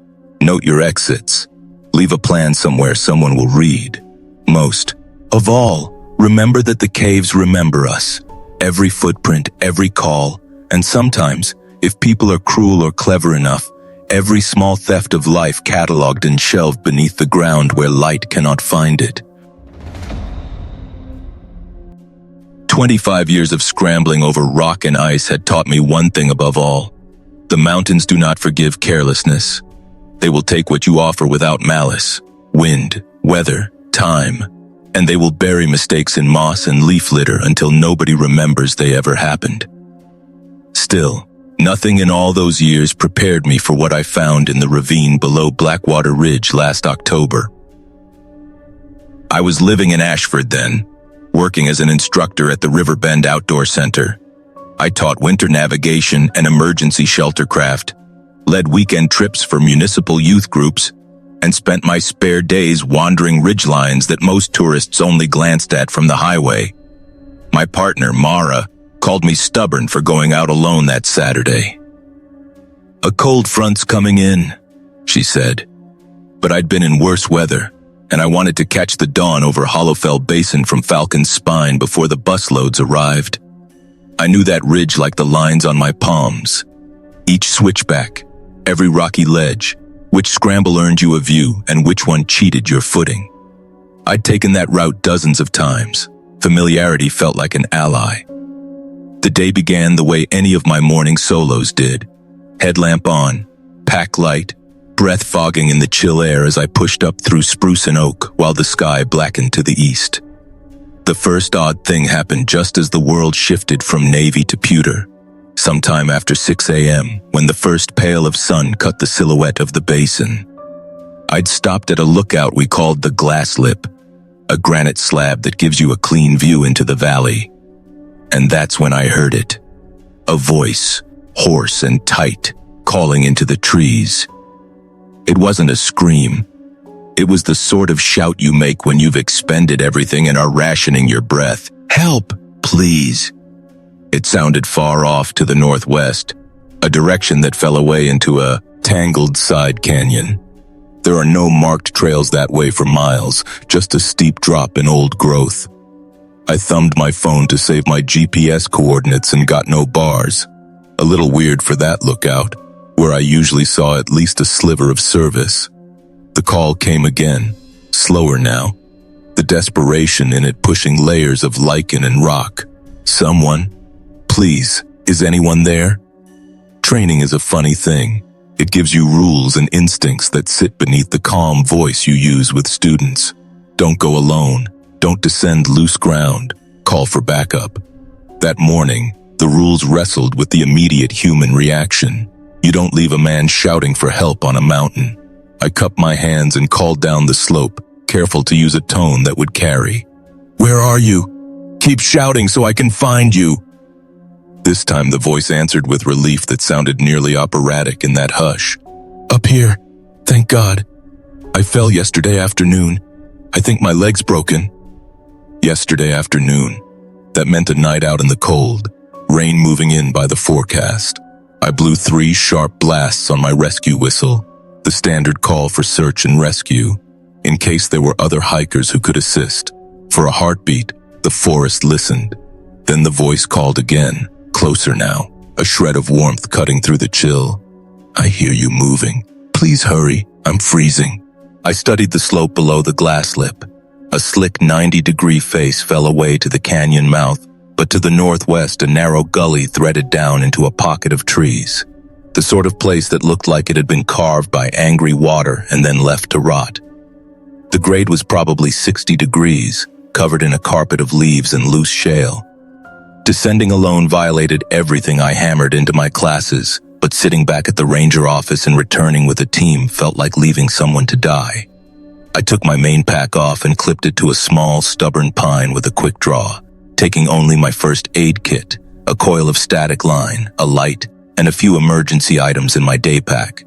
Note your exits. Leave a plan somewhere someone will read. Most of all, remember that the caves remember us. Every footprint, every call, and sometimes, if people are cruel or clever enough, every small theft of life cataloged and shelved beneath the ground where light cannot find it. 25 years of scrambling over rock and ice had taught me one thing above all. The mountains do not forgive carelessness. They will take what you offer without malice, wind, weather, time, and they will bury mistakes in moss and leaf litter until nobody remembers they ever happened. Still, nothing in all those years prepared me for what I found in the ravine below Blackwater Ridge last October. I was living in Ashford then, working as an instructor at the Riverbend Outdoor Center. I taught winter navigation and emergency shelter craft, led weekend trips for municipal youth groups, and spent my spare days wandering ridgelines that most tourists only glanced at from the highway. My partner, Mara, called me stubborn for going out alone that Saturday. "A cold front's coming in," she said. But I'd been in worse weather, and I wanted to catch the dawn over Hollowfell Basin from Falcon's Spine before the busloads arrived. I knew that ridge like the lines on my palms. Each switchback, every rocky ledge, which scramble earned you a view and which one cheated your footing. I'd taken that route dozens of times. Familiarity felt like an ally. The day began the way any of my morning solos did. Headlamp on, pack light, breath fogging in the chill air as I pushed up through spruce and oak while the sky blackened to the east. The first odd thing happened just as the world shifted from navy to pewter, sometime after 6 a.m. when the first pale of sun cut the silhouette of the basin. I'd stopped at a lookout we called the Glass Lip, a granite slab that gives you a clean view into the valley. And that's when I heard it. A voice, hoarse and tight, calling into the trees. It wasn't a scream. It was the sort of shout you make when you've expended everything and are rationing your breath. "Help, please." It sounded far off to the northwest, a direction that fell away into a tangled side canyon. There are no marked trails that way for miles, just a steep drop in old growth. I thumbed my phone to save my GPS coordinates and got no bars. A little weird for that lookout, where I usually saw at least a sliver of service. The call came again, slower now, the desperation in it pushing layers of lichen and rock. "Someone? Please, is anyone there?" Training is a funny thing. It gives you rules and instincts that sit beneath the calm voice you use with students. Don't go alone. Don't descend loose ground. Call for backup. That morning, the rules wrestled with the immediate human reaction. You don't leave a man shouting for help on a mountain. I cupped my hands and called down the slope, careful to use a tone that would carry. "Where are you? Keep shouting so I can find you." This time the voice answered with relief that sounded nearly operatic in that hush. "Up here, thank God. I fell yesterday afternoon. I think my leg's broken." Yesterday afternoon. That meant a night out in the cold, rain moving in by the forecast. I blew 3 sharp blasts on my rescue whistle, the standard call for search and rescue, in case there were other hikers who could assist. For a heartbeat, the forest listened. Then the voice called again, closer now, a shred of warmth cutting through the chill. "I hear you moving. Please hurry, I'm freezing." I studied the slope below the Glass Lip. A slick 90-degree face fell away to the canyon mouth, but to the northwest a narrow gully threaded down into a pocket of trees. The sort of place that looked like it had been carved by angry water and then left to rot. The grade was probably 60 degrees, covered in a carpet of leaves and loose shale. Descending alone violated everything I hammered into my classes, but sitting back at the ranger office and returning with a team felt like leaving someone to die. I took my main pack off and clipped it to a small, stubborn pine with a quick draw, taking only my first aid kit, a coil of static line, a light, and a few emergency items in my day pack.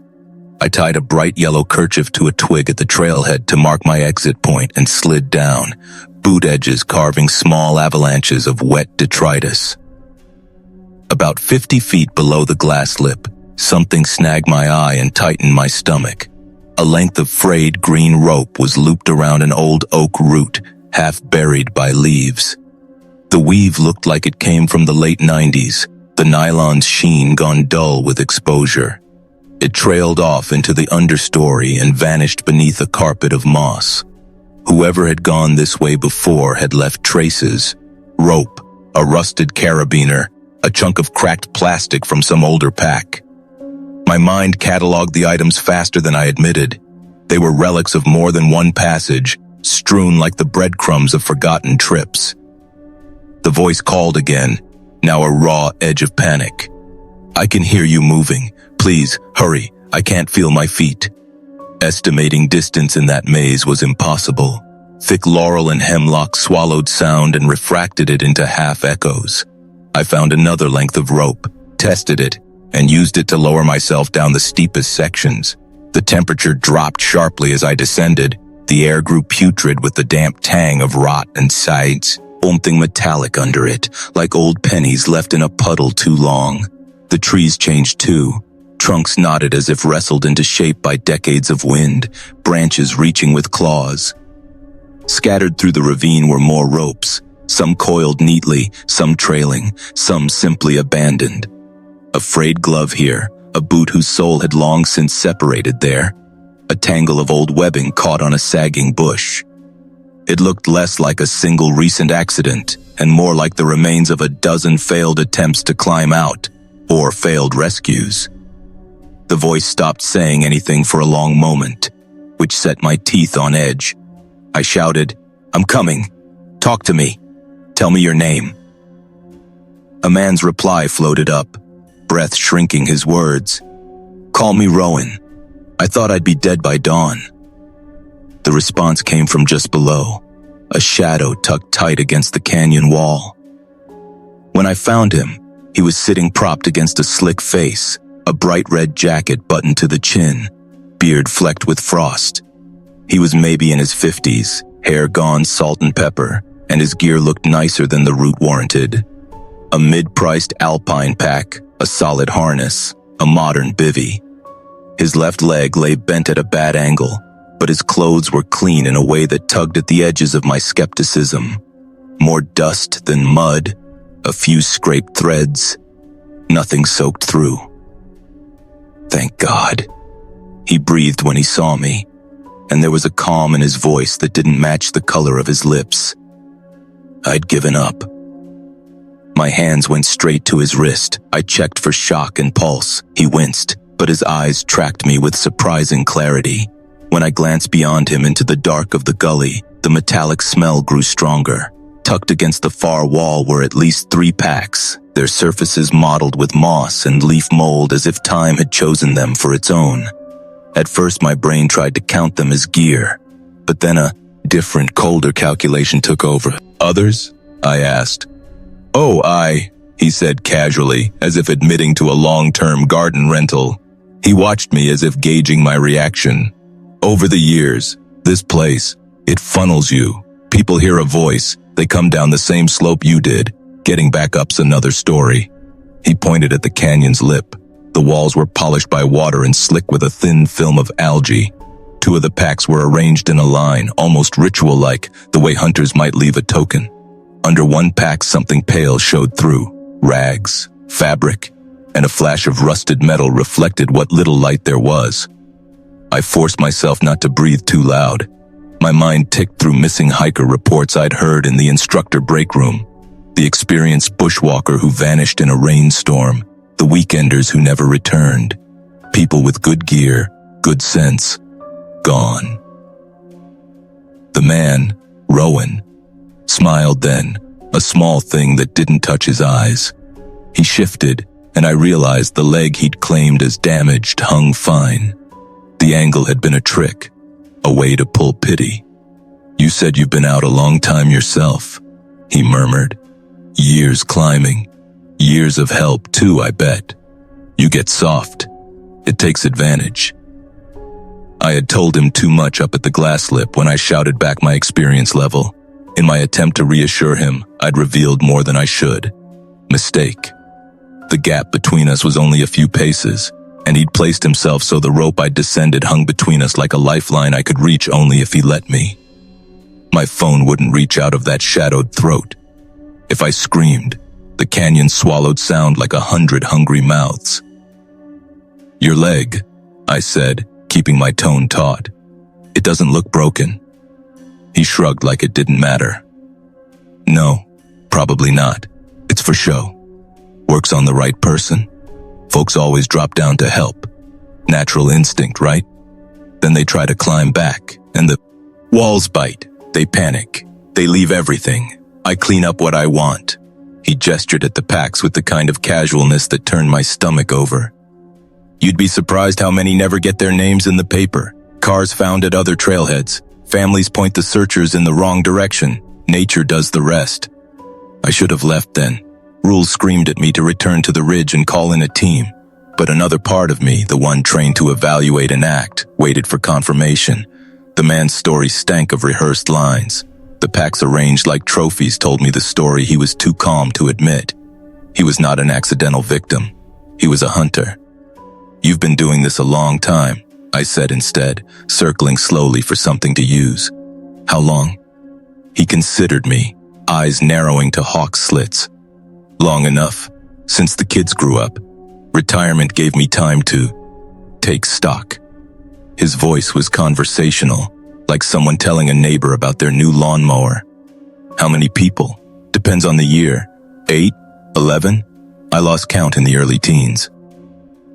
I tied a bright yellow kerchief to a twig at the trailhead to mark my exit point and slid down, boot edges carving small avalanches of wet detritus. About 50 feet below the glass lip, something snagged my eye and tightened my stomach. A length of frayed green rope was looped around an old oak root, half buried by leaves. The weave looked like it came from the late 90s, the nylon's sheen gone dull with exposure. It trailed off into the understory and vanished beneath a carpet of moss. Whoever had gone this way before had left traces: rope, a rusted carabiner, a chunk of cracked plastic from some older pack. My mind cataloged the items faster than I admitted. They were relics of more than one passage, strewn like the breadcrumbs of forgotten trips. The voice called again, now a raw edge of panic. "I can hear you moving. Please, hurry. I can't feel my feet." Estimating distance in that maze was impossible. Thick laurel and hemlock swallowed sound and refracted it into half-echoes. I found another length of rope, tested it, and used it to lower myself down the steepest sections. The temperature dropped sharply as I descended. The air grew putrid with the damp tang of rot and sides, something metallic under it, like old pennies left in a puddle too long. The trees changed too. Trunks knotted as if wrestled into shape by decades of wind, branches reaching with claws. Scattered through the ravine were more ropes, some coiled neatly, some trailing, some simply abandoned. A frayed glove here, a boot whose sole had long since separated there, a tangle of old webbing caught on a sagging bush. It looked less like a single recent accident and more like the remains of a dozen failed attempts to climb out, or failed rescues. The voice stopped saying anything for a long moment, which set my teeth on edge. I shouted, "I'm coming. Talk to me. Tell me your name." A man's reply floated up, breath shrinking his words. "Call me Rowan. I thought I'd be dead by dawn." The response came from just below, a shadow tucked tight against the canyon wall. When I found him, he was sitting propped against a slick face, a bright red jacket buttoned to the chin, beard flecked with frost. He was maybe in his 50s, hair gone salt and pepper, and his gear looked nicer than the route warranted. A mid-priced alpine pack, a solid harness, a modern bivvy. His left leg lay bent at a bad angle, but his clothes were clean in a way that tugged at the edges of my skepticism. More dust than mud, a few scraped threads, nothing soaked through. "Thank God," he breathed when he saw me, and there was a calm in his voice that didn't match the color of his lips. I'd given up. My hands went straight to his wrist. I checked for shock and pulse. He winced, but his eyes tracked me with surprising clarity. When I glanced beyond him into the dark of the gully, the metallic smell grew stronger. Tucked against the far wall were at least 3 packs, their surfaces mottled with moss and leaf mold as if time had chosen them for its own. At first my brain tried to count them as gear, but then a different, colder calculation took over. "Others?" I asked. "Oh, he said casually, as if admitting to a long-term garden rental. He watched me as if gauging my reaction. "Over the years, this place, it funnels you. People hear a voice, they come down the same slope you did. Getting back up's another story." He pointed at the canyon's lip. The walls were polished by water and slick with a thin film of algae. 2 of the packs were arranged in a line, almost ritual-like, the way hunters might leave a token. Under one pack, something pale showed through. Rags, fabric, and a flash of rusted metal reflected what little light there was. I forced myself not to breathe too loud. My mind ticked through missing hiker reports I'd heard in the instructor break room. The experienced bushwalker who vanished in a rainstorm. The weekenders who never returned. People with good gear, good sense. Gone. The man, Rowan, smiled then, a small thing that didn't touch his eyes. He shifted, and I realized the leg he'd claimed as damaged hung fine. The angle had been a trick, a way to pull pity. "You said you've been out a long time yourself," he murmured. "Years climbing. Years of help too, I bet. You get soft. It takes advantage. I had told him too much up at the glass lip when I shouted back my experience level. In my attempt to reassure him, I'd revealed more than I should. Mistake. The gap between us was only a few paces, and he'd placed himself so the rope I'd descended hung between us like a lifeline I could reach only if he let me. My phone wouldn't reach out of that shadowed throat. If I screamed, the canyon swallowed sound like 100 hungry mouths. Your leg, I said, keeping my tone taut. It doesn't look broken. He shrugged like it didn't matter. No, probably not. It's for show. Works on the right person. Folks always drop down to help. Natural instinct, right? Then they try to climb back, and the walls bite. They panic. They leave everything. I clean up what I want. He gestured at the packs with the kind of casualness that turned my stomach over. You'd be surprised how many never get their names in the paper. Cars found at other trailheads. Families point the searchers in the wrong direction. Nature does the rest. I should have left then. Rules screamed at me to return to the ridge and call in a team. But another part of me, the one trained to evaluate and act, waited for confirmation. The man's story stank of rehearsed lines. The packs arranged like trophies told me the story he was too calm to admit. He was not an accidental victim. He was a hunter. You've been doing this a long time, I said instead, circling slowly for something to use. How long? He considered me, eyes narrowing to hawk slits. Long enough, since the kids grew up. Retirement gave me time to take stock. His voice was conversational, like someone telling a neighbor about their new lawnmower. How many people? Depends on the year. 8? 11? I lost count in the early teens.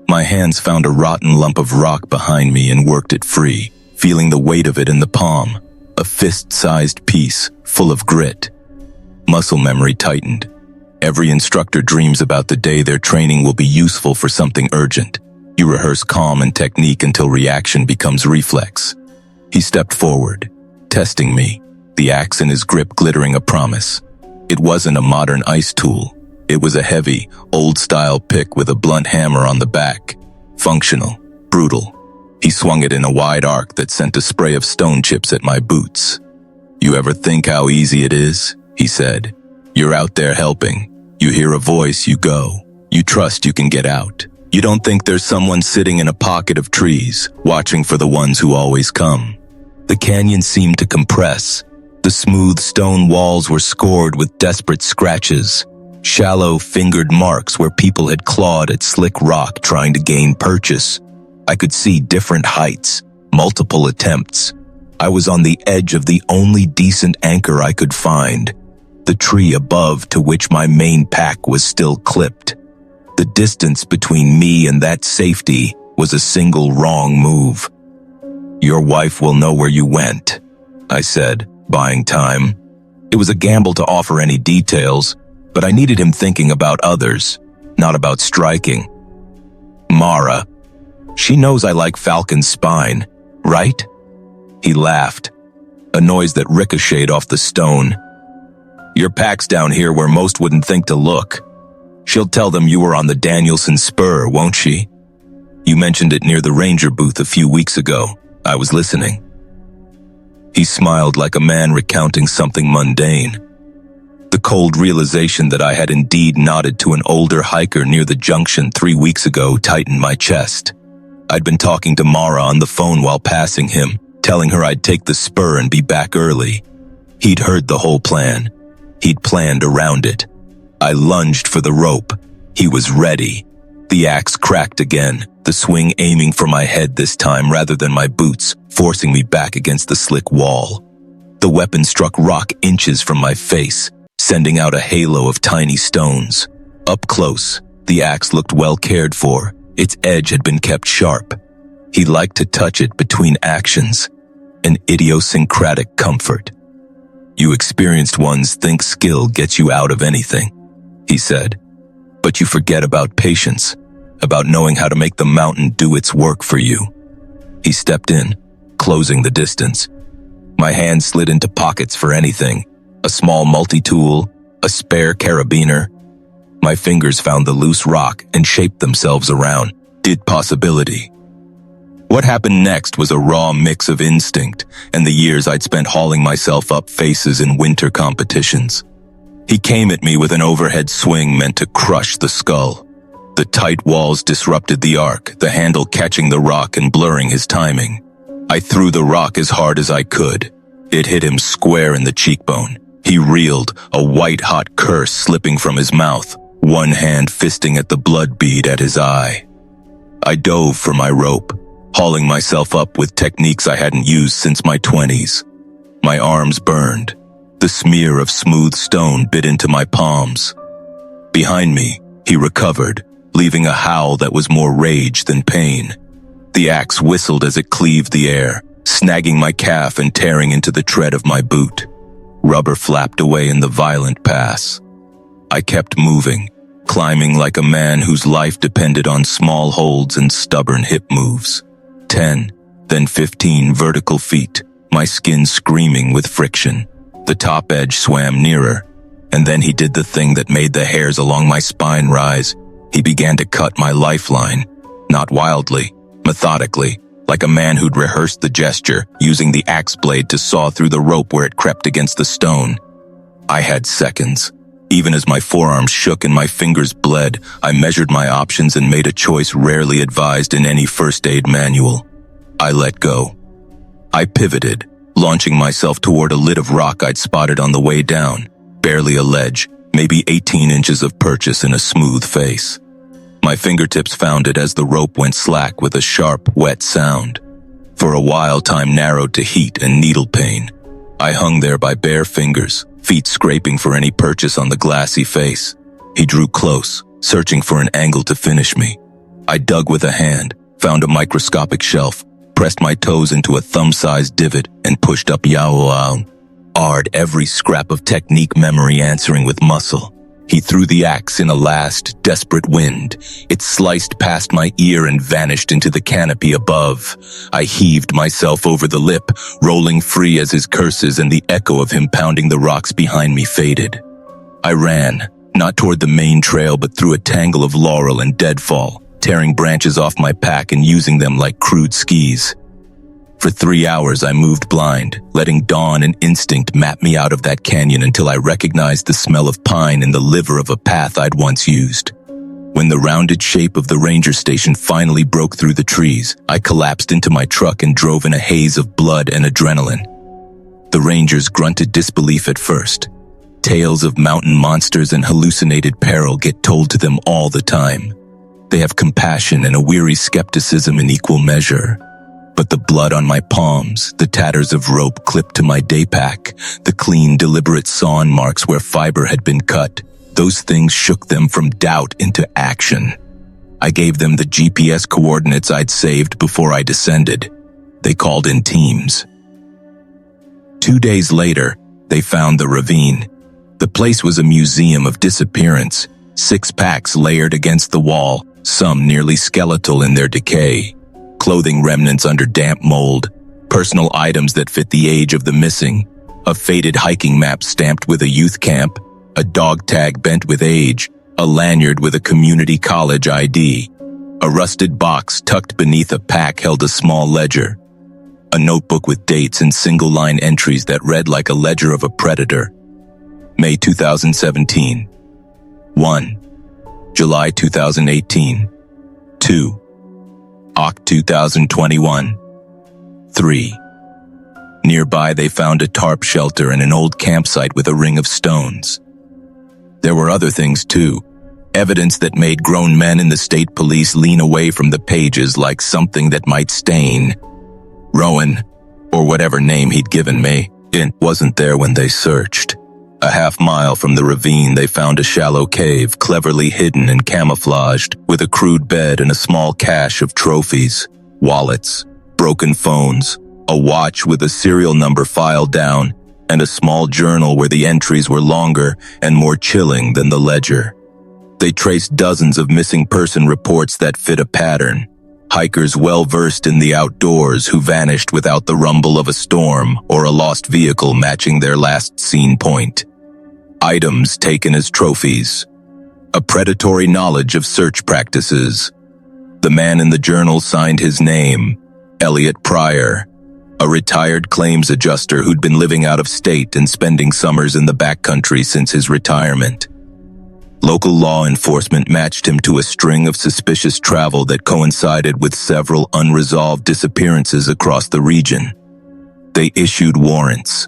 My hands found a rotten lump of rock behind me and worked it free, feeling the weight of it in the palm, a fist-sized piece, full of grit. Muscle memory tightened. Every instructor dreams about the day their training will be useful for something urgent. You rehearse calm and technique until reaction becomes reflex. He stepped forward, testing me, the axe in his grip glittering a promise. It wasn't a modern ice tool. It was a heavy, old-style pick with a blunt hammer on the back. Functional, brutal. He swung it in a wide arc that sent a spray of stone chips at my boots. You ever think how easy it is? He said. You're out there helping. You hear a voice, you go. You trust you can get out. You don't think there's someone sitting in a pocket of trees, watching for the ones who always come. The canyon seemed to compress. The smooth stone walls were scored with desperate scratches. Shallow, fingered marks where people had clawed at slick rock trying to gain purchase. I could see different heights, multiple attempts. I was on the edge of the only decent anchor I could find, the tree above to which my main pack was still clipped. The distance between me and that safety was a single wrong move. Your wife will know where you went, I said, buying time. It was a gamble to offer any details, but I needed him thinking about others, not about striking. Mara. She knows I like Falcon's spine, right? He laughed, a noise that ricocheted off the stone. Your pack's down here where most wouldn't think to look. She'll tell them you were on the Danielson Spur, won't she? You mentioned it near the ranger booth a few weeks ago. I was listening. He smiled like a man recounting something mundane. The cold realization that I had indeed nodded to an older hiker near the junction 3 weeks ago tightened my chest. I'd been talking to Mara on the phone while passing him, telling her I'd take the spur and be back early. He'd heard the whole plan. He'd planned around it. I lunged for the rope. He was ready. The axe cracked again, the swing aiming for my head this time rather than my boots, forcing me back against the slick wall. The weapon struck rock inches from my face, sending out a halo of tiny stones. Up close, the axe looked well cared for. Its edge had been kept sharp. He liked to touch it between actions, an idiosyncratic comfort. You experienced ones think skill gets you out of anything, he said. But you forget about patience, about knowing how to make the mountain do its work for you. He stepped in, closing the distance. My hand slid into pockets for anything, a small multi-tool, a spare carabiner. My fingers found the loose rock and shaped themselves around it possibility. What happened next was a raw mix of instinct and the years I'd spent hauling myself up faces in winter competitions. He came at me with an overhead swing meant to crush the skull. The tight walls disrupted the arc, the handle catching the rock and blurring his timing. I threw the rock as hard as I could. It hit him square in the cheekbone. He reeled, a white-hot curse slipping from his mouth, one hand fisting at the blood bead at his eye. I dove for my rope, hauling myself up with techniques I hadn't used since my 20s. My arms burned. The smear of smooth stone bit into my palms. Behind me, he recovered, leaving a howl that was more rage than pain. The axe whistled as it cleaved the air, snagging my calf and tearing into the tread of my boot. Rubber flapped away in the violent pass. I kept moving, climbing like a man whose life depended on small holds and stubborn hip moves. 10, then 15 vertical feet, my skin screaming with friction. The top edge swam nearer, and then he did the thing that made the hairs along my spine rise. He began to cut my lifeline, not wildly, methodically, like a man who'd rehearsed the gesture, using the axe blade to saw through the rope where it crept against the stone. I had seconds. Even as my forearms shook and my fingers bled, I measured my options and made a choice rarely advised in any first aid manual. I let go. I pivoted, launching myself toward a lid of rock I'd spotted on the way down, barely a ledge, maybe 18 inches of purchase in a smooth face. My fingertips found it as the rope went slack with a sharp, wet sound. For a while, time narrowed to heat and needle pain. I hung there by bare fingers, feet scraping for any purchase on the glassy face. He drew close, searching for an angle to finish me. I dug with a hand, found a microscopic shelf, pressed my toes into a thumb-sized divot, and pushed up Yao. Ard every scrap of technique memory answering with muscle. He threw the axe in a last, desperate wind. It sliced past my ear and vanished into the canopy above. I heaved myself over the lip, rolling free as his curses and the echo of him pounding the rocks behind me faded. I ran, not toward the main trail but through a tangle of laurel and deadfall, tearing branches off my pack and using them like crude skis. For 3 hours I moved blind, letting dawn and instinct map me out of that canyon until I recognized the smell of pine in the liver of a path I'd once used. When the rounded shape of the ranger station finally broke through the trees, I collapsed into my truck and drove in a haze of blood and adrenaline. The rangers grunted disbelief at first. Tales of mountain monsters and hallucinated peril get told to them all the time. They have compassion and a weary skepticism in equal measure. But the blood on my palms, the tatters of rope clipped to my daypack, the clean, deliberate sawn marks where fiber had been cut, those things shook them from doubt into action. I gave them the GPS coordinates I'd saved before I descended. They called in teams. 2 days later, they found the ravine. The place was a museum of disappearance, 6 packs layered against the wall, some nearly skeletal in their decay. Clothing remnants under damp mold, personal items that fit the age of the missing, a faded hiking map stamped with a youth camp, a dog tag bent with age, a lanyard with a community college ID. A rusted box tucked beneath a pack held a small ledger. A notebook with dates and single-line entries that read like a ledger of a predator. May 2017. 1. July 2018. 2. Oct 2021. 3. Nearby they found a tarp shelter and an old campsite with a ring of stones. There were other things too, evidence that made grown men in the state police lean away from the pages like something that might stain. Rowan, or whatever name he'd given me, it wasn't there when they searched. A half-mile from the ravine they found a shallow cave cleverly hidden and camouflaged with a crude bed and a small cache of trophies, wallets, broken phones, a watch with a serial number filed down, and a small journal where the entries were longer and more chilling than the ledger. They traced dozens of missing person reports that fit a pattern. Hikers well-versed in the outdoors who vanished without the rumble of a storm or a lost vehicle matching their last seen point. Items taken as trophies. a predatory knowledge of search practices. The man in the journal signed his name, Elliot Pryor, a retired claims adjuster who'd been living out of state and spending summers in the backcountry since his retirement. Local law enforcement matched him to a string of suspicious travel that coincided with several unresolved disappearances across the region. They issued warrants.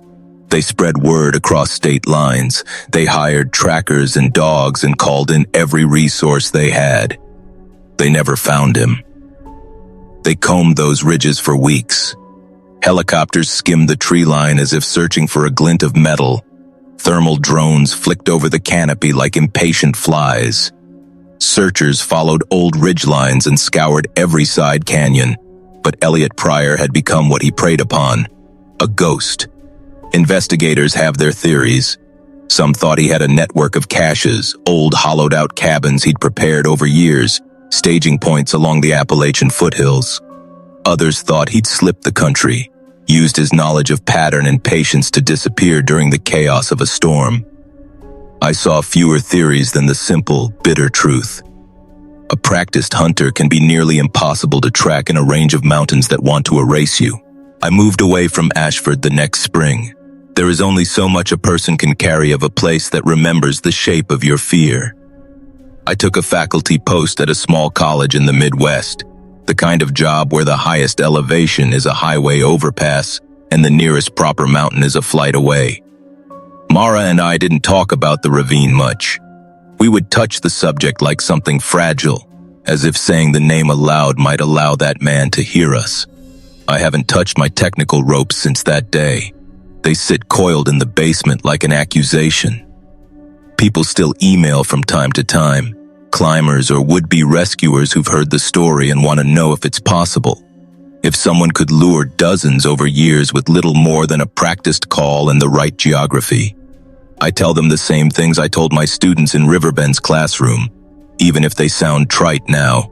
They spread word across state lines. They hired trackers and dogs and called in every resource they had. They never found him. They combed those ridges for weeks. Helicopters skimmed the tree line as if searching for a glint of metal. Thermal drones flicked over the canopy like impatient flies. Searchers followed old ridgelines and scoured every side canyon, but Elliot Pryor had become what he preyed upon, a ghost. Investigators have their theories. Some thought he had a network of caches, old hollowed-out cabins he'd prepared over years, staging points along the Appalachian foothills. Others thought he'd slipped the country, used his knowledge of pattern and patience to disappear during the chaos of a storm. I saw fewer theories than the simple, bitter truth. A practiced hunter can be nearly impossible to track in a range of mountains that want to erase you. I moved away from Ashford the next spring. There is only so much a person can carry of a place that remembers the shape of your fear. I took a faculty post at a small college in the Midwest, the kind of job where the highest elevation is a highway overpass and the nearest proper mountain is a flight away. Mara and I didn't talk about the ravine much. We would touch the subject like something fragile, as if saying the name aloud might allow that man to hear us. I haven't touched my technical ropes since that day. They sit coiled in the basement like an accusation. People still email from time to time, climbers or would-be rescuers who've heard the story and want to know if it's possible. If someone could lure dozens over years with little more than a practiced call and the right geography. I tell them the same things I told my students in Riverbend's classroom, even if they sound trite now.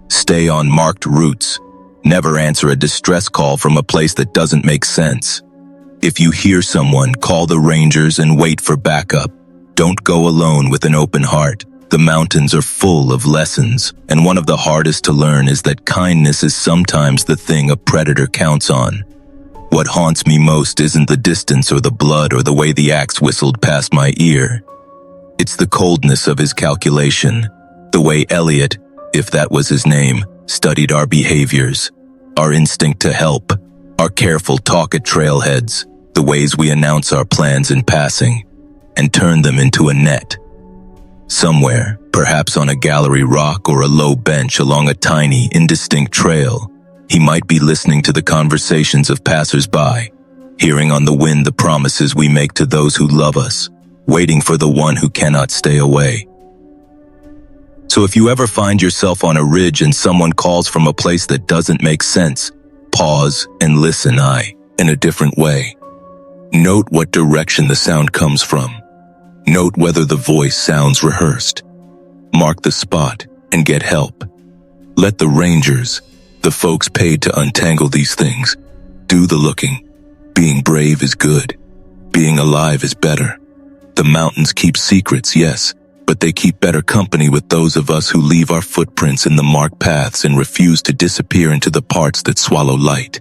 Stay on marked routes. Never answer a distress call from a place that doesn't make sense. If you hear someone, call the rangers and wait for backup. Don't go alone with an open heart. The mountains are full of lessons, and one of the hardest to learn is that kindness is sometimes the thing a predator counts on. What haunts me most isn't the distance or the blood or the way the axe whistled past my ear. It's the coldness of his calculation, the way Elliot, if that was his name, studied our behaviors, our instinct to help, our careful talk at trailheads, the ways we announce our plans in passing, and turn them into a net. Somewhere, perhaps on a gallery rock or a low bench along a tiny, indistinct trail, he might be listening to the conversations of passers-by, hearing on the wind the promises we make to those who love us, waiting for the one who cannot stay away. So if you ever find yourself on a ridge and someone calls from a place that doesn't make sense, pause and listen in a different way. Note what direction the sound comes from. Note whether the voice sounds rehearsed. Mark the spot and get help. Let the rangers, the folks paid to untangle these things, do the looking. Being brave is good. Being alive is better. The mountains keep secrets, yes, but they keep better company with those of us who leave our footprints in the marked paths and refuse to disappear into the parts that swallow light.